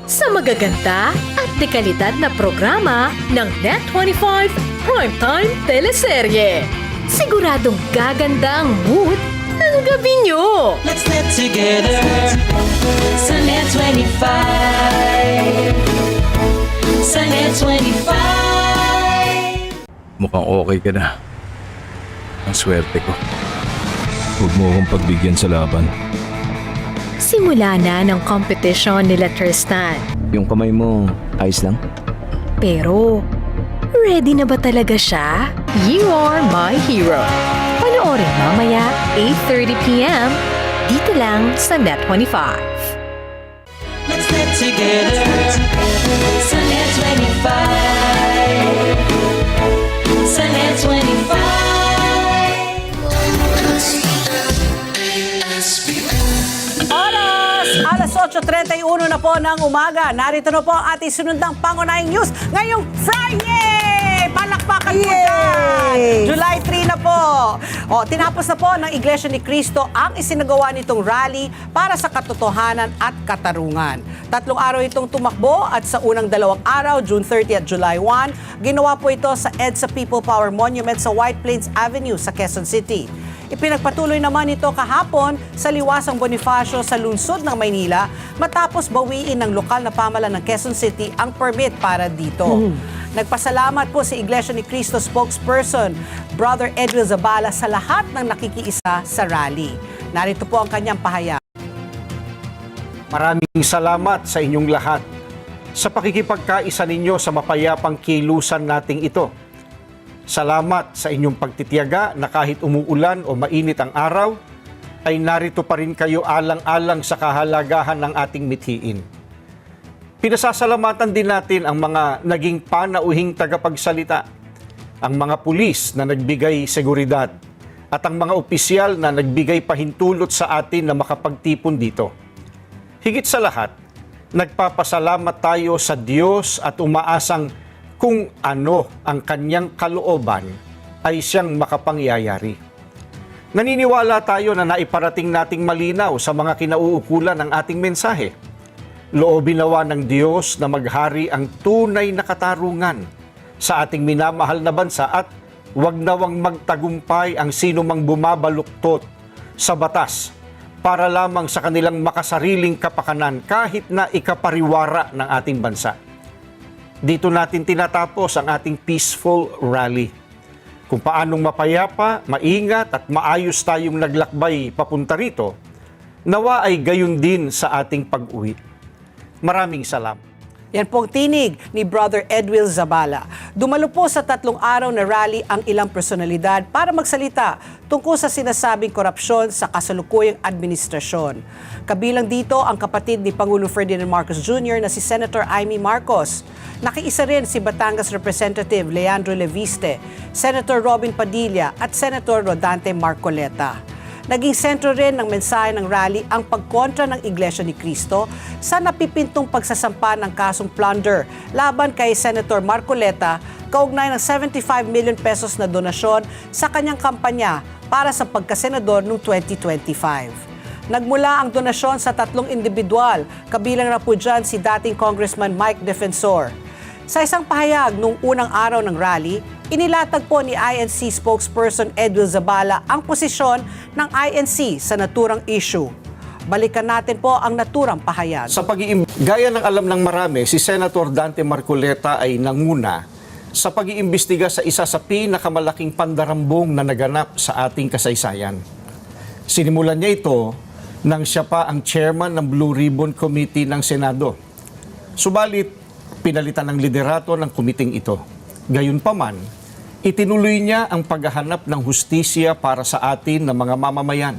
Speaker 1: Sa magaganda at dekalidad na programa ng Net25 Primetime Teleserye. Siguradong gaganda ang mood ng gabi nyo.
Speaker 5: Let's get together sa Net 25. Sa Net 25.
Speaker 6: Mukhang okay ka na. Ang swerte ko. Huwag mo akong pagbigyan sa laban.
Speaker 1: Simula na ng competition nila Tristan.
Speaker 7: Yung kamay mo, ayos lang?
Speaker 1: Pero, ready na ba talaga siya? You Are My Hero. Panoorin mamaya, 8:30 p.m. Dito lang sa Net25.
Speaker 5: Let's get together sa Net 25. Sa Net 25.
Speaker 3: Oras! 8:31 na po ng umaga. Narito na po ang ating sunundang pangunahing news ngayong Friday! Palakpakan po dyan! July 3 na po. Tinapos na po ng Iglesia ni Cristo ang isinagawa nitong rally para sa katotohanan at katarungan. 3 araw itong tumakbo at sa unang 2 araw, June 30 at July 1, ginawa po ito sa EDSA People Power Monument sa White Plains Avenue sa Quezon City. Ipinagpatuloy naman ito kahapon sa Liwasang Bonifacio sa lungsod ng Maynila matapos bawiin ng lokal na pamahalaan ng Quezon City ang permit para dito. Nagpasalamat po si Iglesia ni Cristo spokesperson, Brother Edwin Zabala, sa lahat ng nakikiisa sa rally. Narito po ang kanyang pahayag.
Speaker 8: Maraming salamat sa inyong lahat sa pakikipagkaisa ninyo sa mapayapang kilusan nating ito. Salamat sa inyong pagtitiyaga na kahit umuulan o mainit ang araw, ay narito pa rin kayo alang-alang sa kahalagahan ng ating mithiin. Pinasasalamatan din natin ang mga naging panauhing tagapagsalita, ang mga pulis na nagbigay seguridad, at ang mga opisyal na nagbigay pahintulot sa atin na makapagtipon dito. Higit sa lahat, nagpapasalamat tayo sa Diyos at umaasang kung ano ang kanyang kalooban ay siyang makapangyayari. Naniniwala tayo na naiparating nating malinaw sa mga kinauukulan ng ating mensahe. Loobin nawa ng Diyos na maghari ang tunay na katarungan sa ating minamahal na bansa at wag nawang magtagumpay ang sino mang bumabaluktot sa batas para lamang sa kanilang makasariling kapakanan kahit na ikapariwara ng ating bansa. Dito natin tinatapos ang ating peaceful rally. Kung paanong mapayapa, maingat at maayos tayong naglakbay papunta rito, nawa ay gayon din sa ating pag-uwi. Maraming salamat.
Speaker 3: Yan po ang tinig ni Brother Edwil Zabala. Dumalo po sa 3 araw na rally ang ilang personalidad para magsalita tungkol sa sinasabing korupsyon sa kasalukuyang administrasyon. Kabilang dito ang kapatid ni Pangulo Ferdinand Marcos Jr. na si Senator Amy Marcos. Nakiisa rin si Batangas Representative Leandro Leviste, Senator Robin Padilla at Senator Rodante Marcoleta. Naging sentro rin ng mensahe ng rally ang pagkontra ng Iglesia ni Cristo sa napipintong pagsasampa ng kasong plunder laban kay Senator Marcoleta kaugnay ng 75 million pesos na donasyon sa kanyang kampanya para sa pagkasenador noong 2025. Nagmula ang donasyon sa 3 individual, kabilang na po dyan si dating Congressman Mike Defensor. Sa isang pahayag noong unang araw ng rally, inilatag po ni INC spokesperson Edwil Zabala ang posisyon ng INC sa naturang issue. Balikan natin po ang naturang pahayag.
Speaker 8: Gaya ng alam ng marami, si Senator Dante Marcoleta ay nanguna sa pag-iimbestiga sa isa sa pinakamalaking pandarambong na naganap sa ating kasaysayan. Sinimulan niya ito nang siya pa ang chairman ng Blue Ribbon Committee ng Senado. Subalit, pinalitan ng liderato ng kumiting ito. Gayunpaman, itinuloy niya ang paghahanap ng hustisya para sa atin na mga mamamayan.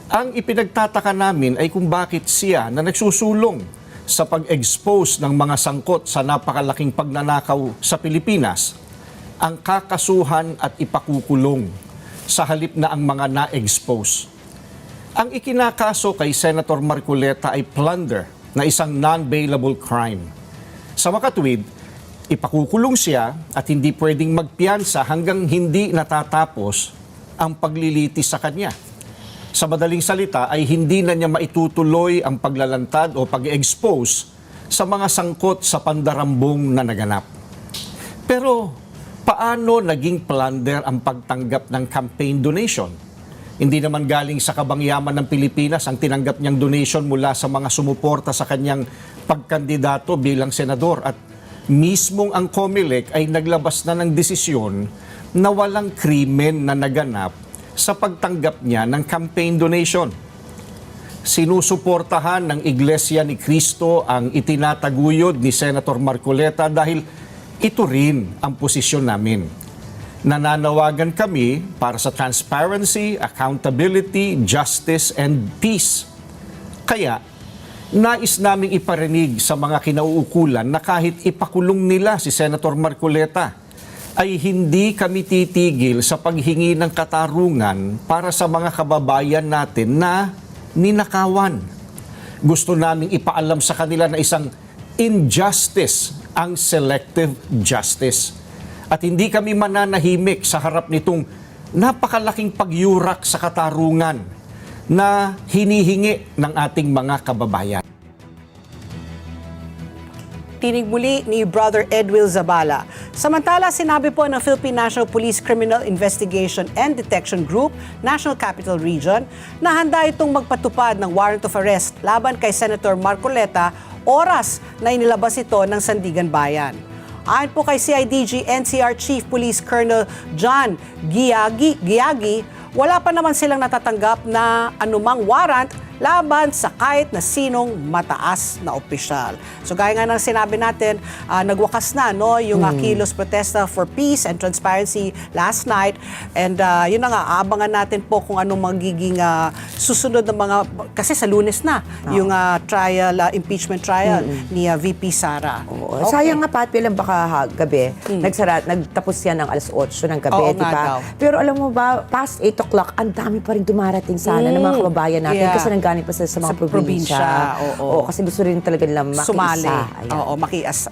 Speaker 8: Ang ipinagtataka namin ay kung bakit siya na nagsusulong sa pag-expose ng mga sangkot sa napakalaking pagnanakaw sa Pilipinas ang kakasuhan at ipakukulong sa halip na ang mga na-expose. Ang ikinakaso kay Senator Marcoleta ay plunder na isang non-bailable crime. Sa makatuwid, ipakukulong siya at hindi pwedeng magpiyansa hanggang hindi natatapos ang paglilitis sa kanya. Sa madaling salita ay hindi na niya maitutuloy ang paglalantad o pag-expose sa mga sangkot sa pandarambong na naganap. Pero paano naging plunder ang pagtanggap ng campaign donation? Hindi naman galing sa kabangyaman ng Pilipinas ang tinanggap niyang donation mula sa mga sumuporta sa kanyang pagkandidato bilang senador at mismong ang COMELEC ay naglabas na ng desisyon na walang krimen na naganap sa pagtanggap niya ng campaign donation. Sinusuportahan ng Iglesia ni Cristo ang itinataguyod ni Senator Marcoleta dahil ito rin ang posisyon namin. Nananawagan kami para sa transparency, accountability, justice, and peace. Kaya, nais naming iparinig sa mga kinauukulan na kahit ipakulong nila si Senator Marcoleta, ay hindi kami titigil sa paghingi ng katarungan para sa mga kababayan natin na ninakawan. Gusto naming ipaalam sa kanila na isang injustice ang selective justice. At hindi kami mananahimik sa harap nitong napakalaking pagyurak sa katarungan na hinihingi ng ating mga kababayan.
Speaker 3: Tinig muli ni Brother Edwil Zabala. Samantala, sinabi po ng Philippine National Police Criminal Investigation and Detection Group, National Capital Region, na handa itong magpatupad ng warrant of arrest laban kay Senator Marcoleta oras na inilabas ito ng Sandigan Bayan. Ayon po kay CIDG NCR Chief Police Colonel John Giagi, wala pa naman silang natatanggap na anumang warrant laban sa kahit na sinong mataas na opisyal. So gaya nga ng sinabi natin, nagwakas na yung kilos protesta for peace and transparency last night. And yun na nga, aabangan natin po kung anong magiging susunod ng mga, kasi sa Lunes na, yung trial, impeachment trial ni VP Sara.
Speaker 4: Okay. Sayang nga, Pat, bilang baka gabi, nagtapos yan ng alas 8 ng gabi, di ba? Pero alam mo ba, past 8 o'clock, ang dami pa rin dumarating sana ng mga kababayan natin kasi nanggaling pa sa mga probinsya. Oo, kasi gusto rin talaga nilang makiisa.
Speaker 3: Sumali. Oo,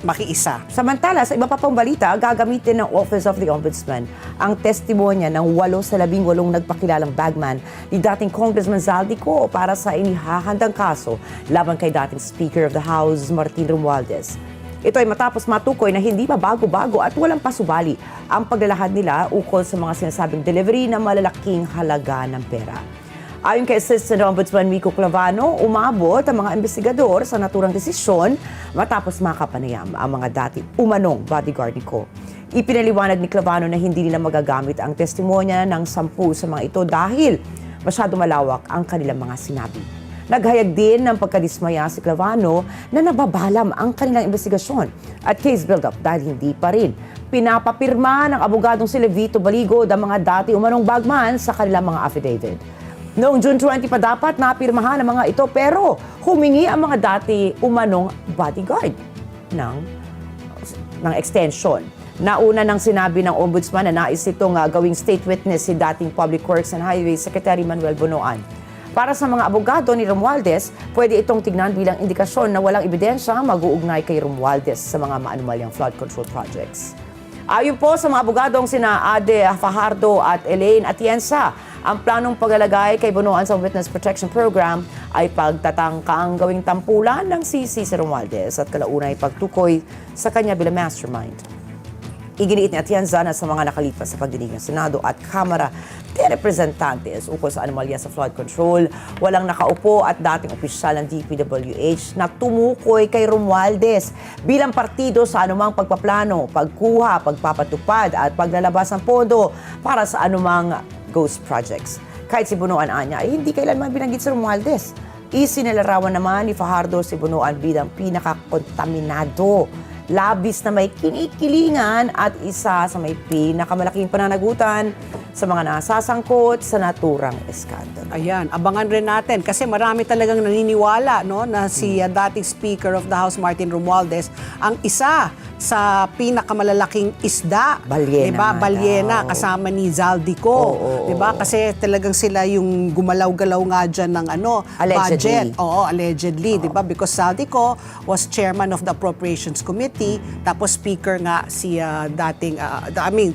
Speaker 3: makiisa.
Speaker 4: Samantala, sa iba pa pang balita, gagamitin ng Office of the Ombudsman ang testimonya ng 8 sa 18 nagpakilalang bagman ni dating Congressman Zaldico para sa inihahandang kaso laban kay dating Speaker of the House, Martin Romualdez. Ito ay matapos matukoy na hindi pa bago-bago at walang pasubali ang paglalahad nila ukol sa mga sinasabing delivery ng malalaking halaga ng pera. Ayon kay Assistant Ombudsman Mico Clavano, umabot ang mga investigador sa naturang desisyon matapos makapanayam ang mga dati umanong bodyguard ni Ko. Ipinaliwanag ni Clavano na hindi nila magagamit ang testimonya ng 10 sa mga ito dahil masyado malawak ang kanilang mga sinabi. Naghayag din ng pagkadismaya si Clavano na nababalam ang kanilang investigasyon at case build-up dahil hindi pa rin pinapapirma ng abogadong si Levito Baligod ang mga dati umanong bagman sa kanilang mga affidavit. Noong June 20 pa dapat napirmahan ang mga ito pero humingi ang mga dati umanong bodyguard ng extension. Nauna nang sinabi ng ombudsman na nais itong gawing state witness si dating Public Works and Highways Secretary Manuel Bonoan. Para sa mga abogado ni Romualdez, pwede itong tignan bilang indikasyon na walang ebidensya mag-uugnay kay Romualdez sa mga maanumalyang flood control projects. Ayon po sa mga abogadong sina Ade Fajardo at Elaine Atienza, ang planong paglalagay kay Bonoan sa Witness Protection Program ay pagtatangkaang gawing tampulan ng sisi si Romualdez at kalaunay pagtukoy sa kanya bilang mastermind. Iginiit ni Atienza na sa mga nakalipas sa pagdinig ng Senado at Kamara de Representantes ukol sa anomalya sa flood control, walang nakaupo at dating opisyal ng DPWH na tumukoy kay Romualdez bilang partido sa anumang pagpaplano, pagkuha, pagpapatupad at paglalabas ng pondo para sa anumang ghost projects. Kahit si Bonoan anya ay hindi kailanman binanggit si Romualdez. Isinilarawan naman ni Fajardo si Bonoan bilang pinakakontaminado, labis na may kinikilingan at isa sa may pinakamalaking pananagutan sa mga nasasangkot sa naturang eskandalo.
Speaker 3: Ayan, abangan rin natin kasi marami talagang naniniwala no, na si dating Speaker of the House Martin Romualdez ang isa sa pinakamalalaking isda.
Speaker 4: Balyena.
Speaker 3: Diba? Balyena kasama ni Zaldico. Diba? Kasi talagang sila yung gumalaw-galaw nga dyan ng budget. Oo, allegedly. Diba? Because Zaldico was chairman of the Appropriations Committee tapos speaker nga si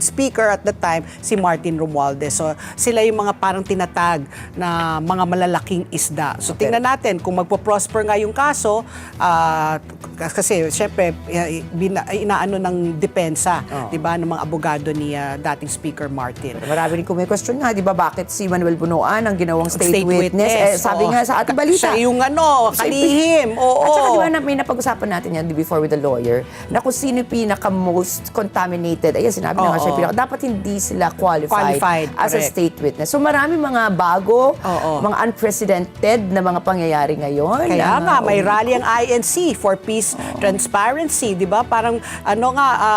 Speaker 3: speaker at the time si Martin Romualdez. So sila yung mga parang tinatag na mga malalaking isda. So tingnan natin kung magpo-prosper nga yung kaso kasi syempre inaano ng depensa, 'di ba, ng mga abogado ni dating Speaker Martin.
Speaker 4: Marami rin kung may question nga, 'di ba, bakit si Manuel Bonoan ang ginawang state witness? Sabi nga sa ating balita.
Speaker 3: Siya yung kalihim. Oo.
Speaker 4: At saka, di ba, may napag-usapan natin yan before with the lawyer, na kung sino yung pinaka-most contaminated, ayan, sinabi na nga siya, dapat hindi sila qualified as a state witness. So marami mga bago, mga unprecedented na mga pangyayari ngayon.
Speaker 3: Kaya nga, may rally ang INC for peace, transparency, di ba? Parang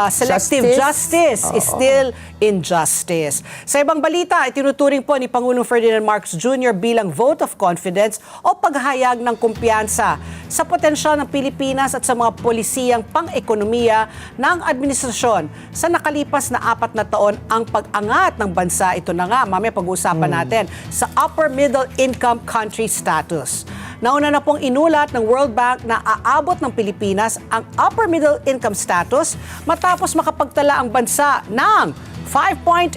Speaker 3: selective justice is still injustice. Sa ibang balita, itinuturing po ni Pangulong Ferdinand Marcos Jr. bilang vote of confidence o paghahayag ng kumpiyansa sa potensyal ng Pilipinas at sa mga polisiyang pang-ekonomiya ng administrasyon. Sa nakalipas na 4 na taon ang pag-angat ng bansa, ito na nga, mamaya pag-uusapan natin, sa upper middle income country status. Nauna na pong inulat ng World Bank na aabot ng Pilipinas ang upper middle income status matapos makapagtala ang bansa ng 5.8%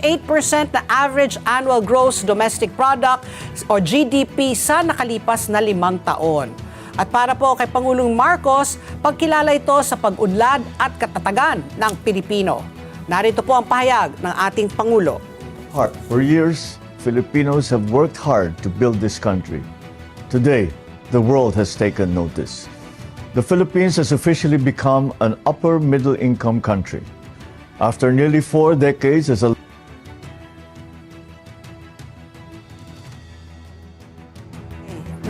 Speaker 3: na average annual gross domestic product o GDP sa nakalipas na 5 taon. At para po kay Pangulong Marcos, pagkilala ito sa pag-unlad at katatagan ng Pilipino. Narito po ang pahayag ng ating Pangulo.
Speaker 9: For years, Filipinos have worked hard to build this country. Today, the world has taken notice. The Philippines has officially become an upper middle income country. After nearly 4 decades as a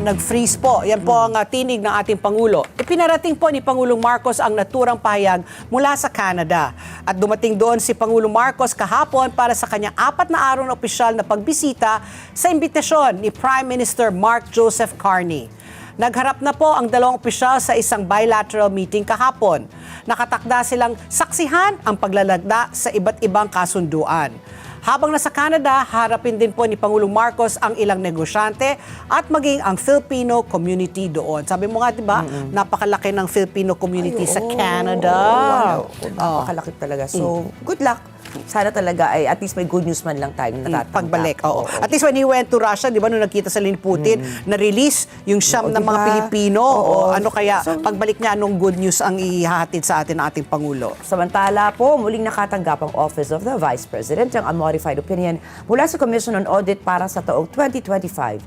Speaker 3: Nag-freeze po. Yan po ang tinig ng ating Pangulo. Ipinarating po ni Pangulong Marcos ang naturang pahayag mula sa Canada. At dumating doon si Pangulong Marcos kahapon para sa kanyang 4 na araw na opisyal na pagbisita sa imbitasyon ni Prime Minister Mark Joseph Carney. Nagharap na po ang 2 opisyal sa isang bilateral meeting kahapon. Nakatakda silang saksihan ang paglalagda sa iba't ibang kasunduan. Habang nasa Canada, harapin din po ni Pangulong Marcos ang ilang negosyante at maging ang Filipino community doon. Sabi mo nga, di ba, napakalaki ng Filipino community sa Canada.
Speaker 4: Wow, napakalaki talaga. So, good luck. Sana talaga ay at least may good news man lang tayong natatanggap.
Speaker 3: Pagbalik, oo. At least when he went to Russia, di ba, nung nagkita sa Putin, na-release yung siyam ng mga Pilipino. Ano kaya, pagbalik niya, anong good news ang ihahatid sa atin ng ating Pangulo?
Speaker 4: Samantala po, muling nakatanggap ang Office of the Vice President ng unmodified opinion mula sa Commission on Audit para sa taong 2025.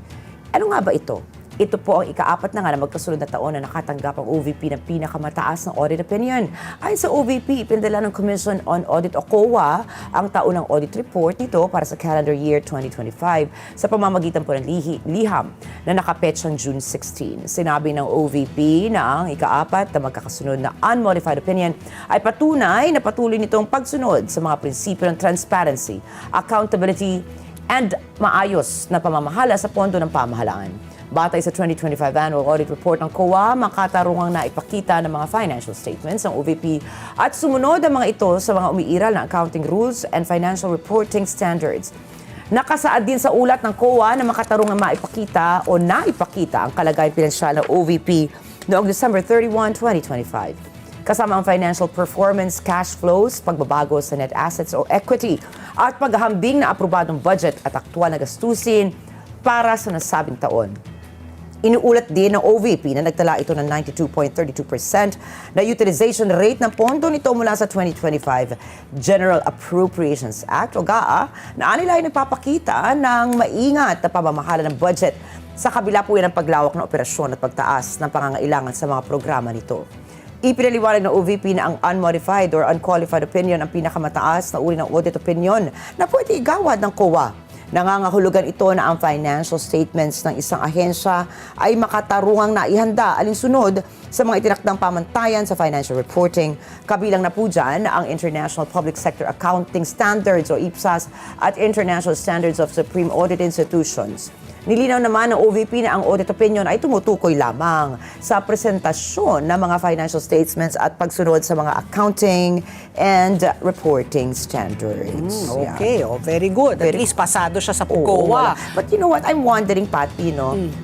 Speaker 4: Ano nga ba ito? Ito po ang ika-4 na nga na magkasunod na taon na nakatanggap ang OVP ng pinakamataas na audit opinion. Ayon sa OVP, ipinadala ng Commission on Audit o COA ang taunang audit report nito para sa calendar year 2025 sa pamamagitan po ng liham na nakapetsang June 16. Sinabi ng OVP na ang ika-4 na magkakasunod na unmodified opinion ay patunay na patuloy nitong pagsunod sa mga prinsipyo ng transparency, accountability, and maayos na pamamahala sa pondo ng pamahalaan. Batay sa 2025 Annual Audit Report ng COA, makatarungang naipakita ng mga financial statements ng OVP at sumunod ang mga ito sa mga umiiral na accounting rules and financial reporting standards. Nakasaad din sa ulat ng COA na makatarungang maipakita o naipakita ang kalagayan pinansyal ng OVP noong December 31, 2025. Kasama ang financial performance, cash flows, pagbabago sa net assets o equity at paghahambing na aprobadong budget at aktwal na gastusin para sa nasabing taon. Inuulat din ng OVP na nagtala ito ng 92.32% na utilization rate ng pondo nito mula sa 2025 General Appropriations Act o GAA na anila ay nagpapakita ng maingat na pamamahala ng budget sa kabila po yan ng paglawak ng operasyon at pagtaas ng pangangailangan sa mga programa nito. Ipinaliwanag ng OVP na ang unmodified or unqualified opinion ang pinakamataas na uri ng audit opinion na pwede igawad ng COA. Nangangahulugan ito na ang financial statements ng isang ahensya ay makatarungang naihanda alinsunod sa mga itinakdang pamantayan sa financial reporting. Kabilang na po dyan ang International Public Sector Accounting Standards o IPSAS at International Standards of Supreme Audit Institutions. Nilinaw naman ng OVP na ang audit opinion ay tumutukoy lamang sa presentasyon ng mga financial statements at pagsunod sa mga accounting and reporting standards.
Speaker 3: Okay, very good. At least pasado siya sa COA.
Speaker 4: But you know what, I'm wondering, Patty,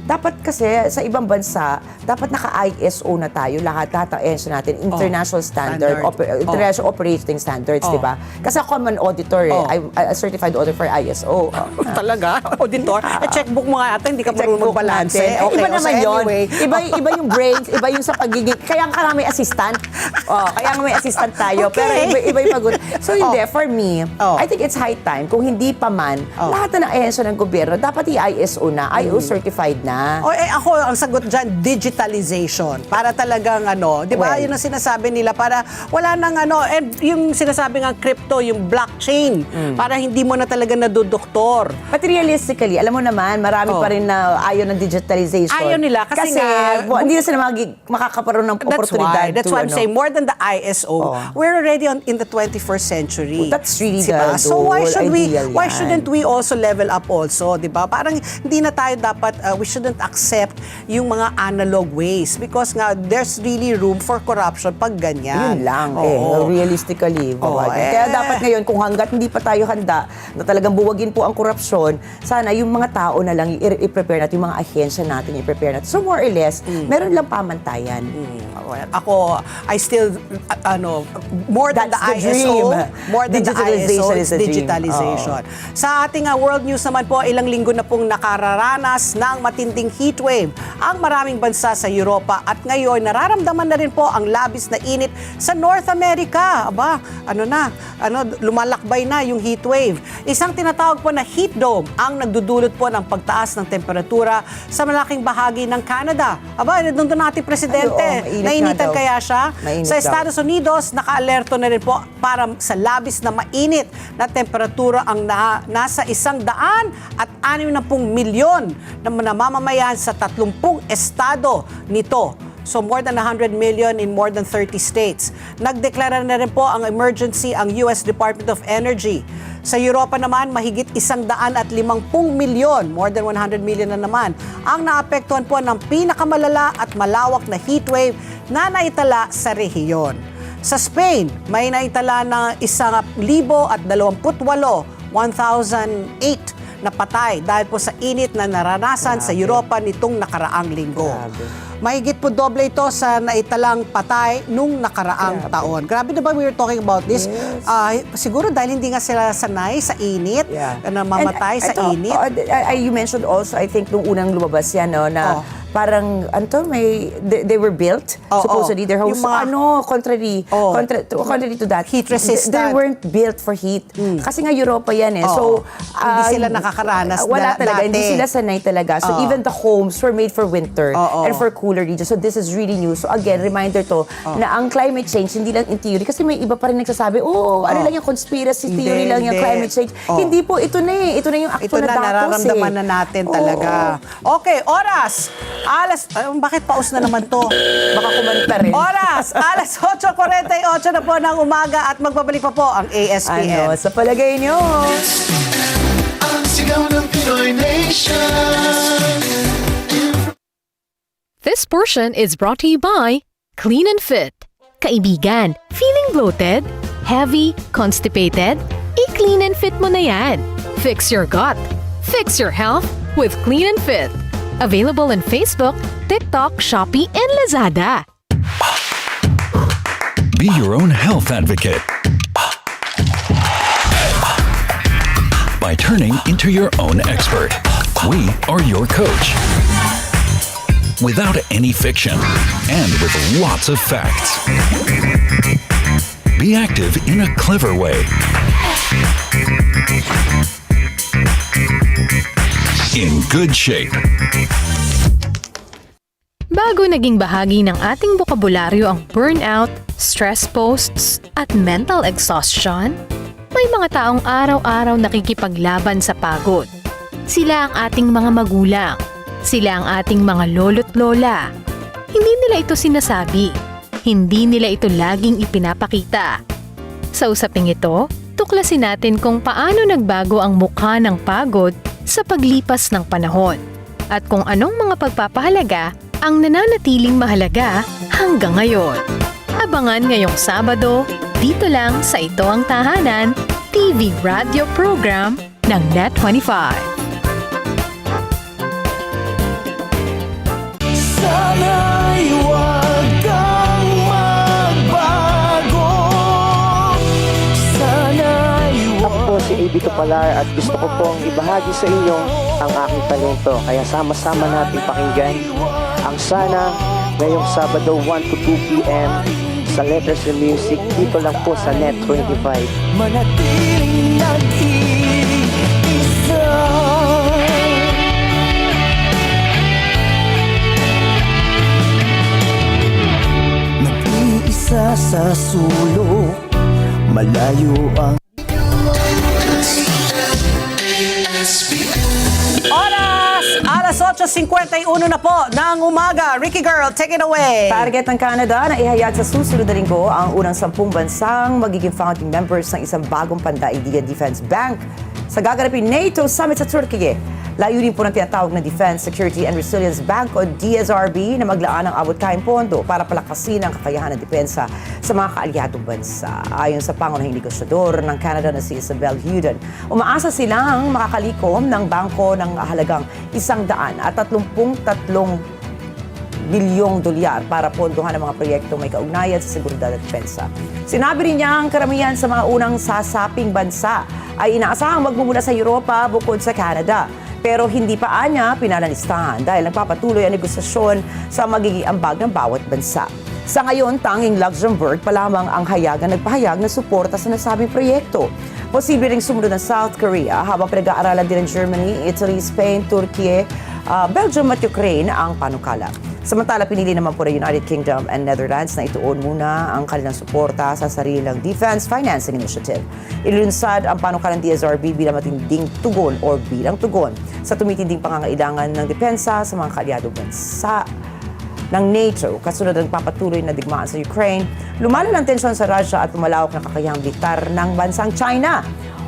Speaker 4: dapat kasi sa ibang bansa, dapat naka-ISO na tayo, lahat ng ensya natin, international standard, international operating standards, di ba? Kasi ako man auditor, I'm a certified auditor for ISO.
Speaker 3: Talaga? Auditor? Checkbook mo nga ata, hindi ka marunong magbalanse. Okay,
Speaker 4: iba naman yun.
Speaker 3: anyway.
Speaker 4: Iba yung brains, iba yung sa pagiging, kaya nga may assistant. Kaya nga may assistant tayo.
Speaker 3: Okay.
Speaker 4: Pero iba yung pag. So hindi, for me, I think it's high time, kung hindi pa man, lahat na ng ahensya ng gobyerno, dapat i-ISO na, ISO certified na.
Speaker 3: Ako, ang sagot dyan, digitalization. Para talagang di ba, yun ang sinasabi nila, para wala nang and yung sinasabi nga crypto, yung blockchain, para hindi mo na talaga nadudoktor.
Speaker 4: But realistically, alam mo naman, marami pa rin na ayaw ng digitalization.
Speaker 3: Ayaw nila kasi nga,
Speaker 4: hindi na sila makakaparoon ng oportunidad.
Speaker 3: That's why I'm saying more than the ISO, we're already in the 21st century.
Speaker 4: That's really
Speaker 3: diba?
Speaker 4: the
Speaker 3: So why
Speaker 4: ideal
Speaker 3: shouldn't we also level up also, 'di ba? Parang hindi na tayo dapat we shouldn't accept yung mga analog ways because nga there's really room for corruption pag ganyan.
Speaker 4: Yun lang realistically. Kaya dapat ngayon kung hanggat hindi pa tayo handa na talagang buwagin po ang korupsyon, sana yung mga tao na lang i-prepare natin, yung mga ahensya natin i-prepare natin. So more or less, meron lang pamantayan.
Speaker 3: Ako, I still, more than the ISO, more than the ISO, is digitalization. Sa ating world news naman po, ilang linggo na pong nakararanas ng matinding heatwave ang maraming bansa sa Europa at ngayon nararamdaman na rin po ang labis na init sa North America. Lumalakbay na yung heatwave. Isang tinatawag po na heat dome ang nagdudulot po ng pagtaas ng temperatura sa malaking bahagi ng Canada. Nandun natin presidente. Nainitan kaya siya? Sa Estados Unidos, naka-alerto na rin po para sa labis na mainit na temperatura ang nasa 160 milyon na namamayan sa 30 estado nito. So more than 100 million in more than 30 states. Nagdeklara na rin po ang emergency ang US Department of Energy. Sa Europa naman, mahigit 150 milyon, more than 100 million na naman, ang naapektuhan po ng pinakamalala at malawak na heatwave na naitala sa rehiyon. Sa Spain, may naitala na 1,028, 1,008 na patay dahil po sa init na naranasan sa Europa nitong nakaraang linggo. Mahigit po doble ito sa naitalang patay nung nakaraang taon. Grabe na ba we were talking about this? Yes. Siguro dahil hindi nga sila sanay sa init, na mamatay sa init.
Speaker 4: You mentioned also, I think, nung unang lumabas yan, na parang, they were built, supposedly, their homes,
Speaker 3: Yung mga-
Speaker 4: contrary to that.
Speaker 3: Heat resistant.
Speaker 4: They weren't built for heat. Kasi nga Europa yan eh. So,
Speaker 3: Hindi sila nakakaranas
Speaker 4: wala talaga,
Speaker 3: dati.
Speaker 4: hindi sila sanay talaga. So, even the homes were made for winter and for cooler regions. So, this is really new. So, again, reminder to, na ang climate change, hindi lang in theory, kasi may iba pa rin nagsasabi, ano lang yung conspiracy theory lang yung climate change. Hindi po, ito na eh. Ito na yung
Speaker 3: Ito
Speaker 4: actual
Speaker 3: na,
Speaker 4: datos
Speaker 3: nararamdaman na natin talaga. Okay, oras. Bakit paus na naman to?
Speaker 4: Baka kumanta rin.
Speaker 3: Oras, alas 8:48 na po ng umaga at magbabalik pa po ang ASPN.
Speaker 4: Sa palagay nyo?
Speaker 2: Ang sigaw ng Pinoy Nation.
Speaker 1: This portion is brought to you by Clean and Fit. Kaibigan, feeling bloated? Heavy? Constipated? I-Clean and Fit mo na yan. Fix your gut. Fix your health with Clean and Fit. Available on Facebook, TikTok, Shopee, and Lazada.
Speaker 6: Be your own health advocate. By turning into your own expert. We are your coach. Without any fiction and with lots of facts. Be active in a clever way. In good shape.
Speaker 1: Bago naging bahagi ng ating bokabularyo ang burnout, stress posts, at mental exhaustion, may mga taong araw-araw nakikipaglaban sa pagod. Sila ang ating mga magulang. Sila ang ating mga lolo't lola. Hindi nila ito sinasabi. Hindi nila ito laging ipinapakita. Sa usaping ito, tuklasin natin kung paano nagbago ang mukha ng pagod sa paglipas ng panahon at kung anong mga pagpapahalaga ang nananatiling mahalaga hanggang ngayon. Abangan ngayong Sabado, dito lang sa Ito Ang Tahanan, TV radio program ng Net25.
Speaker 2: Sana'y huwag kang magbago. Sana'y
Speaker 10: Ako po si AB Tupalar at gusto ko pong ibahagi sa inyo ang aking talento. Kaya sama-sama natin pakinggan ang Sana ngayong Sabado 1 to 2 p.m. sa Letters and Music dito lang po sa Net25.
Speaker 2: manatiling nag-iisa. Nag-iisa sa sulok, malayo ang
Speaker 3: Oras, alas 8:51 na po ng umaga. Ricky Girl, take it away.
Speaker 4: Target ng Canada na ihayag sa susunod na linggo ang unang 10 bansang magiging founding members ng isang bagong pandaigdigan defense bank sa gaganapin NATO Summit sa Turkey. Layunin po ng tinatawag na Defense, Security and Resilience Bank o DSRB na maglaan ng abot-kayang pondo para palakasin ang kakayahan ng depensa sa mga kaalyadong bansa. Ayon sa pangunahing negosyador ng Canada na si Isabel Huden, umaasa silang makakalikom ng bangko ng halagang $133 bilyong dolyar para pondohan ang mga proyektong may kaugnayan sa seguridad at depensa. Sinabi rin niya ang karamihan sa mga unang sasaping bansa ay inaasahang magmumula sa Europa bukod sa Canada. Pero hindi pa anya pinalalistahan dahil nagpapatuloy ang negosasyon sa magiging ambag ng bawat bansa. Sa ngayon, tanging Luxembourg pa lamang ang hayagan nagpahayag na suporta sa nasabing proyekto. Posible ring sumunod ng South Korea habang pinag-aaralan din ng Germany, Italy, Spain, Turkey, Belgium at Ukraine ang panukala. Samantala, pinili naman po ng United Kingdom and Netherlands na ituon muna ang kanilang suporta sa sarilang Defense Financing Initiative. Ililunsad ang panukalang DSRB bilang matinding tugon o bilang tugon sa tumitinding pangangailangan ng depensa sa mga kaalyadong bansa ng NATO. Kasunod ng papatuloy na digmaan sa Ukraine, lumalang ang tensyon sa Russia at lumalawak na kakayahang militar ng bansang China.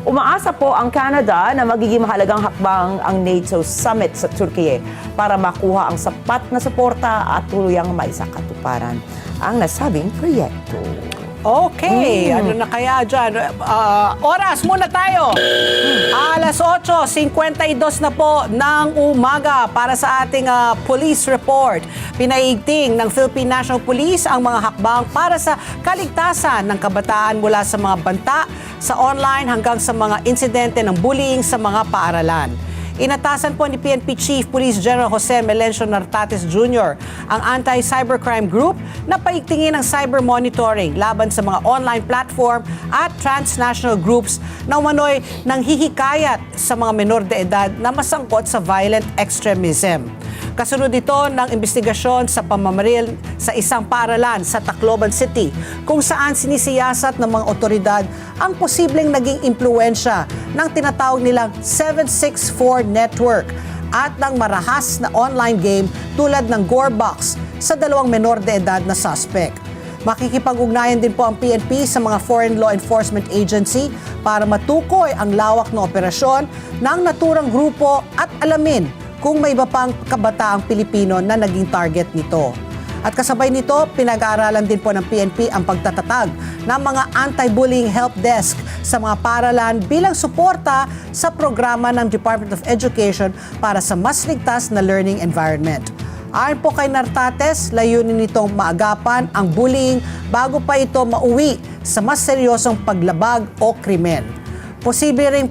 Speaker 4: Umaasa po ang Canada na magiging mahalagang hakbang ang NATO Summit sa Turkey para makuha ang sapat na suporta at tuluyang maisakatuparan ang nasabing proyekto.
Speaker 3: Okay, ano na kaya dyan? Oras muna tayo. Alas 8:52 na po ng umaga para sa ating police report. Pinaigting ng Philippine National Police ang mga hakbang para sa kaligtasan ng kabataan mula sa mga banta sa online hanggang sa mga insidente ng bullying sa mga paaralan. Inatasan po ni PNP Chief Police General Jose Melencio Nartates Jr. ang Anti-Cybercrime Group na paigtingin ang cyber monitoring laban sa mga online platform at transnational groups na umano'y nang hihikayat sa mga menor de edad na masangkot sa violent extremism. Kasunod ito ng investigasyon sa pamamaril sa isang paaralan sa Tacloban City kung saan sinisiyasat ng mga otoridad ang posibleng naging impluensya ng tinatawag nilang 764 network at ng marahas na online game tulad ng Gorebox sa dalawang menor de edad na suspect. Makikipag-ugnayan din po ang PNP sa mga Foreign Law Enforcement Agency para matukoy ang lawak ng operasyon ng naturang grupo at alamin kung may iba pang kabataang Pilipino na naging target nito. At kasabay nito, pinag-aaralan din po ng PNP ang pagtatatag ng mga anti-bullying help desk sa mga paaralan bilang suporta sa programa ng Department of Education para sa mas ligtas na learning environment. Ayon po kay Nartates, layunin nitong maagapan ang bullying bago pa ito mauwi sa mas seryosong paglabag o krimen. Posible ring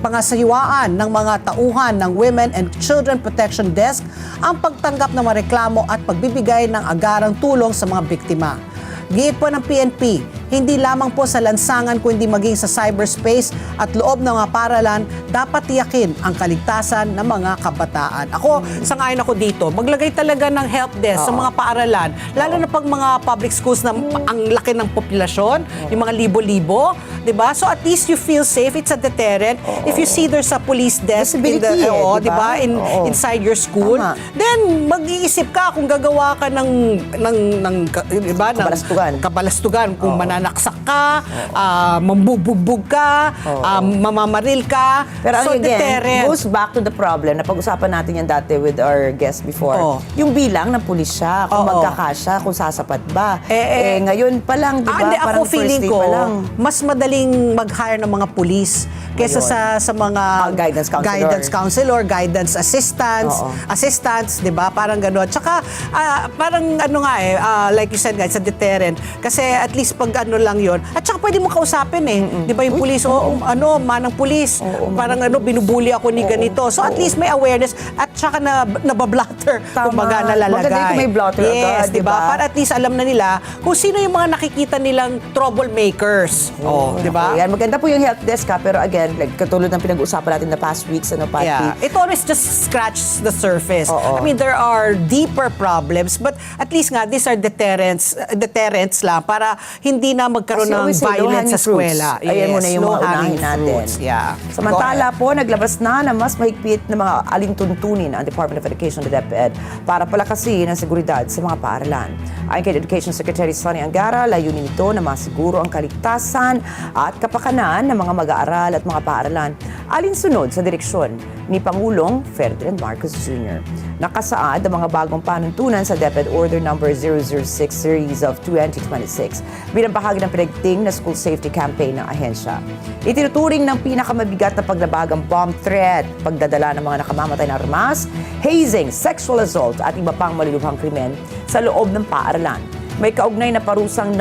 Speaker 3: pangasaliwaan ng mga tauhan ng Women and Children Protection Desk ang pagtanggap ng mga reklamo at pagbibigay ng agarang tulong sa mga biktima. Giit po ng PNP, hindi lamang po sa lansangan kundi maging sa cyberspace at loob ng mga paaralan, dapat tiyakin ang kaligtasan ng mga kabataan. Ako, sangayon ako dito, maglagay talaga ng help desk sa mga paaralan, lalo na pag mga public schools na ang laki ng populasyon, yung mga libo-libo, di ba? So at least you feel safe, it's a deterrent. If you see there's a police desk in the, di ba? Inside your school, then mag-iisip ka kung gagawa ka ng di ba? Kabalastugan kung mananaksak ka, mambubugbog ka, mamamaril ka.
Speaker 4: Pero
Speaker 3: so,
Speaker 4: again,
Speaker 3: deterrent.
Speaker 4: goes back to the problem na pag-usapan natin yan dati with our guest before. Yung bilang ng pulisya, kung magkakasya, kung sasapat ba. Ngayon pa lang, di ba?
Speaker 3: Ako
Speaker 4: Parang
Speaker 3: feeling
Speaker 4: first day
Speaker 3: ko,
Speaker 4: pa lang.
Speaker 3: mas madaling mag-hire ng mga pulis kesa sa mga guidance counselor, guidance assistants, di ba? Parang gano'n. Tsaka, parang like you said guys, sa deterrent. Kasi at least pag ano lang yon. At saka pwede mo kausapin di ba yung pulis, manang pulis, parang binubuli ako ni ganito. So at least may awareness at saka nabablatter, kumbaga nalalagay.
Speaker 4: Maganda yung may blotter
Speaker 3: yes,
Speaker 4: agad,
Speaker 3: di ba? Para at least alam na nila kung sino yung mga nakikita nilang troublemakers. Di ba?
Speaker 4: Yan, maganda po yung help desk pero again, like, katulad ng pinag-uusapan natin the past weeks, Patty?
Speaker 3: Yeah. It always just scratches the surface. I mean, there are deeper problems, but at least nga, these are deterrents lang para hindi na magkaroon ng violence sa eskwela.
Speaker 4: Ayan muna yung mga unahin natin.
Speaker 3: Yeah.
Speaker 4: Samantala po, naglabas na mas mahigpit na mga alintuntunin ang Department of Education, the DEPED, para palakasin ang seguridad sa mga paaralan. Ayon kay Education Secretary Sonny Angara, layunin ito na masiguro ang kaligtasan at kapakanan ng mga mag-aaral at mga paaralan alinsunod sa direksyon ni Pangulong Ferdinand Marcos Jr. Nakasaad ang mga bagong panuntunan sa DEPED Order No. 006 Series of 2026 bilang bahagi ng pinagting na school safety campaign ng ahensya. Itinuturing ng pinakamabigat na paglabagang bomb threat, pagdadala ng mga nakamamatay na armas, hazing, sexual assault at iba pang maluluhang krimen sa loob ng paaralan. May kaugnay na parusang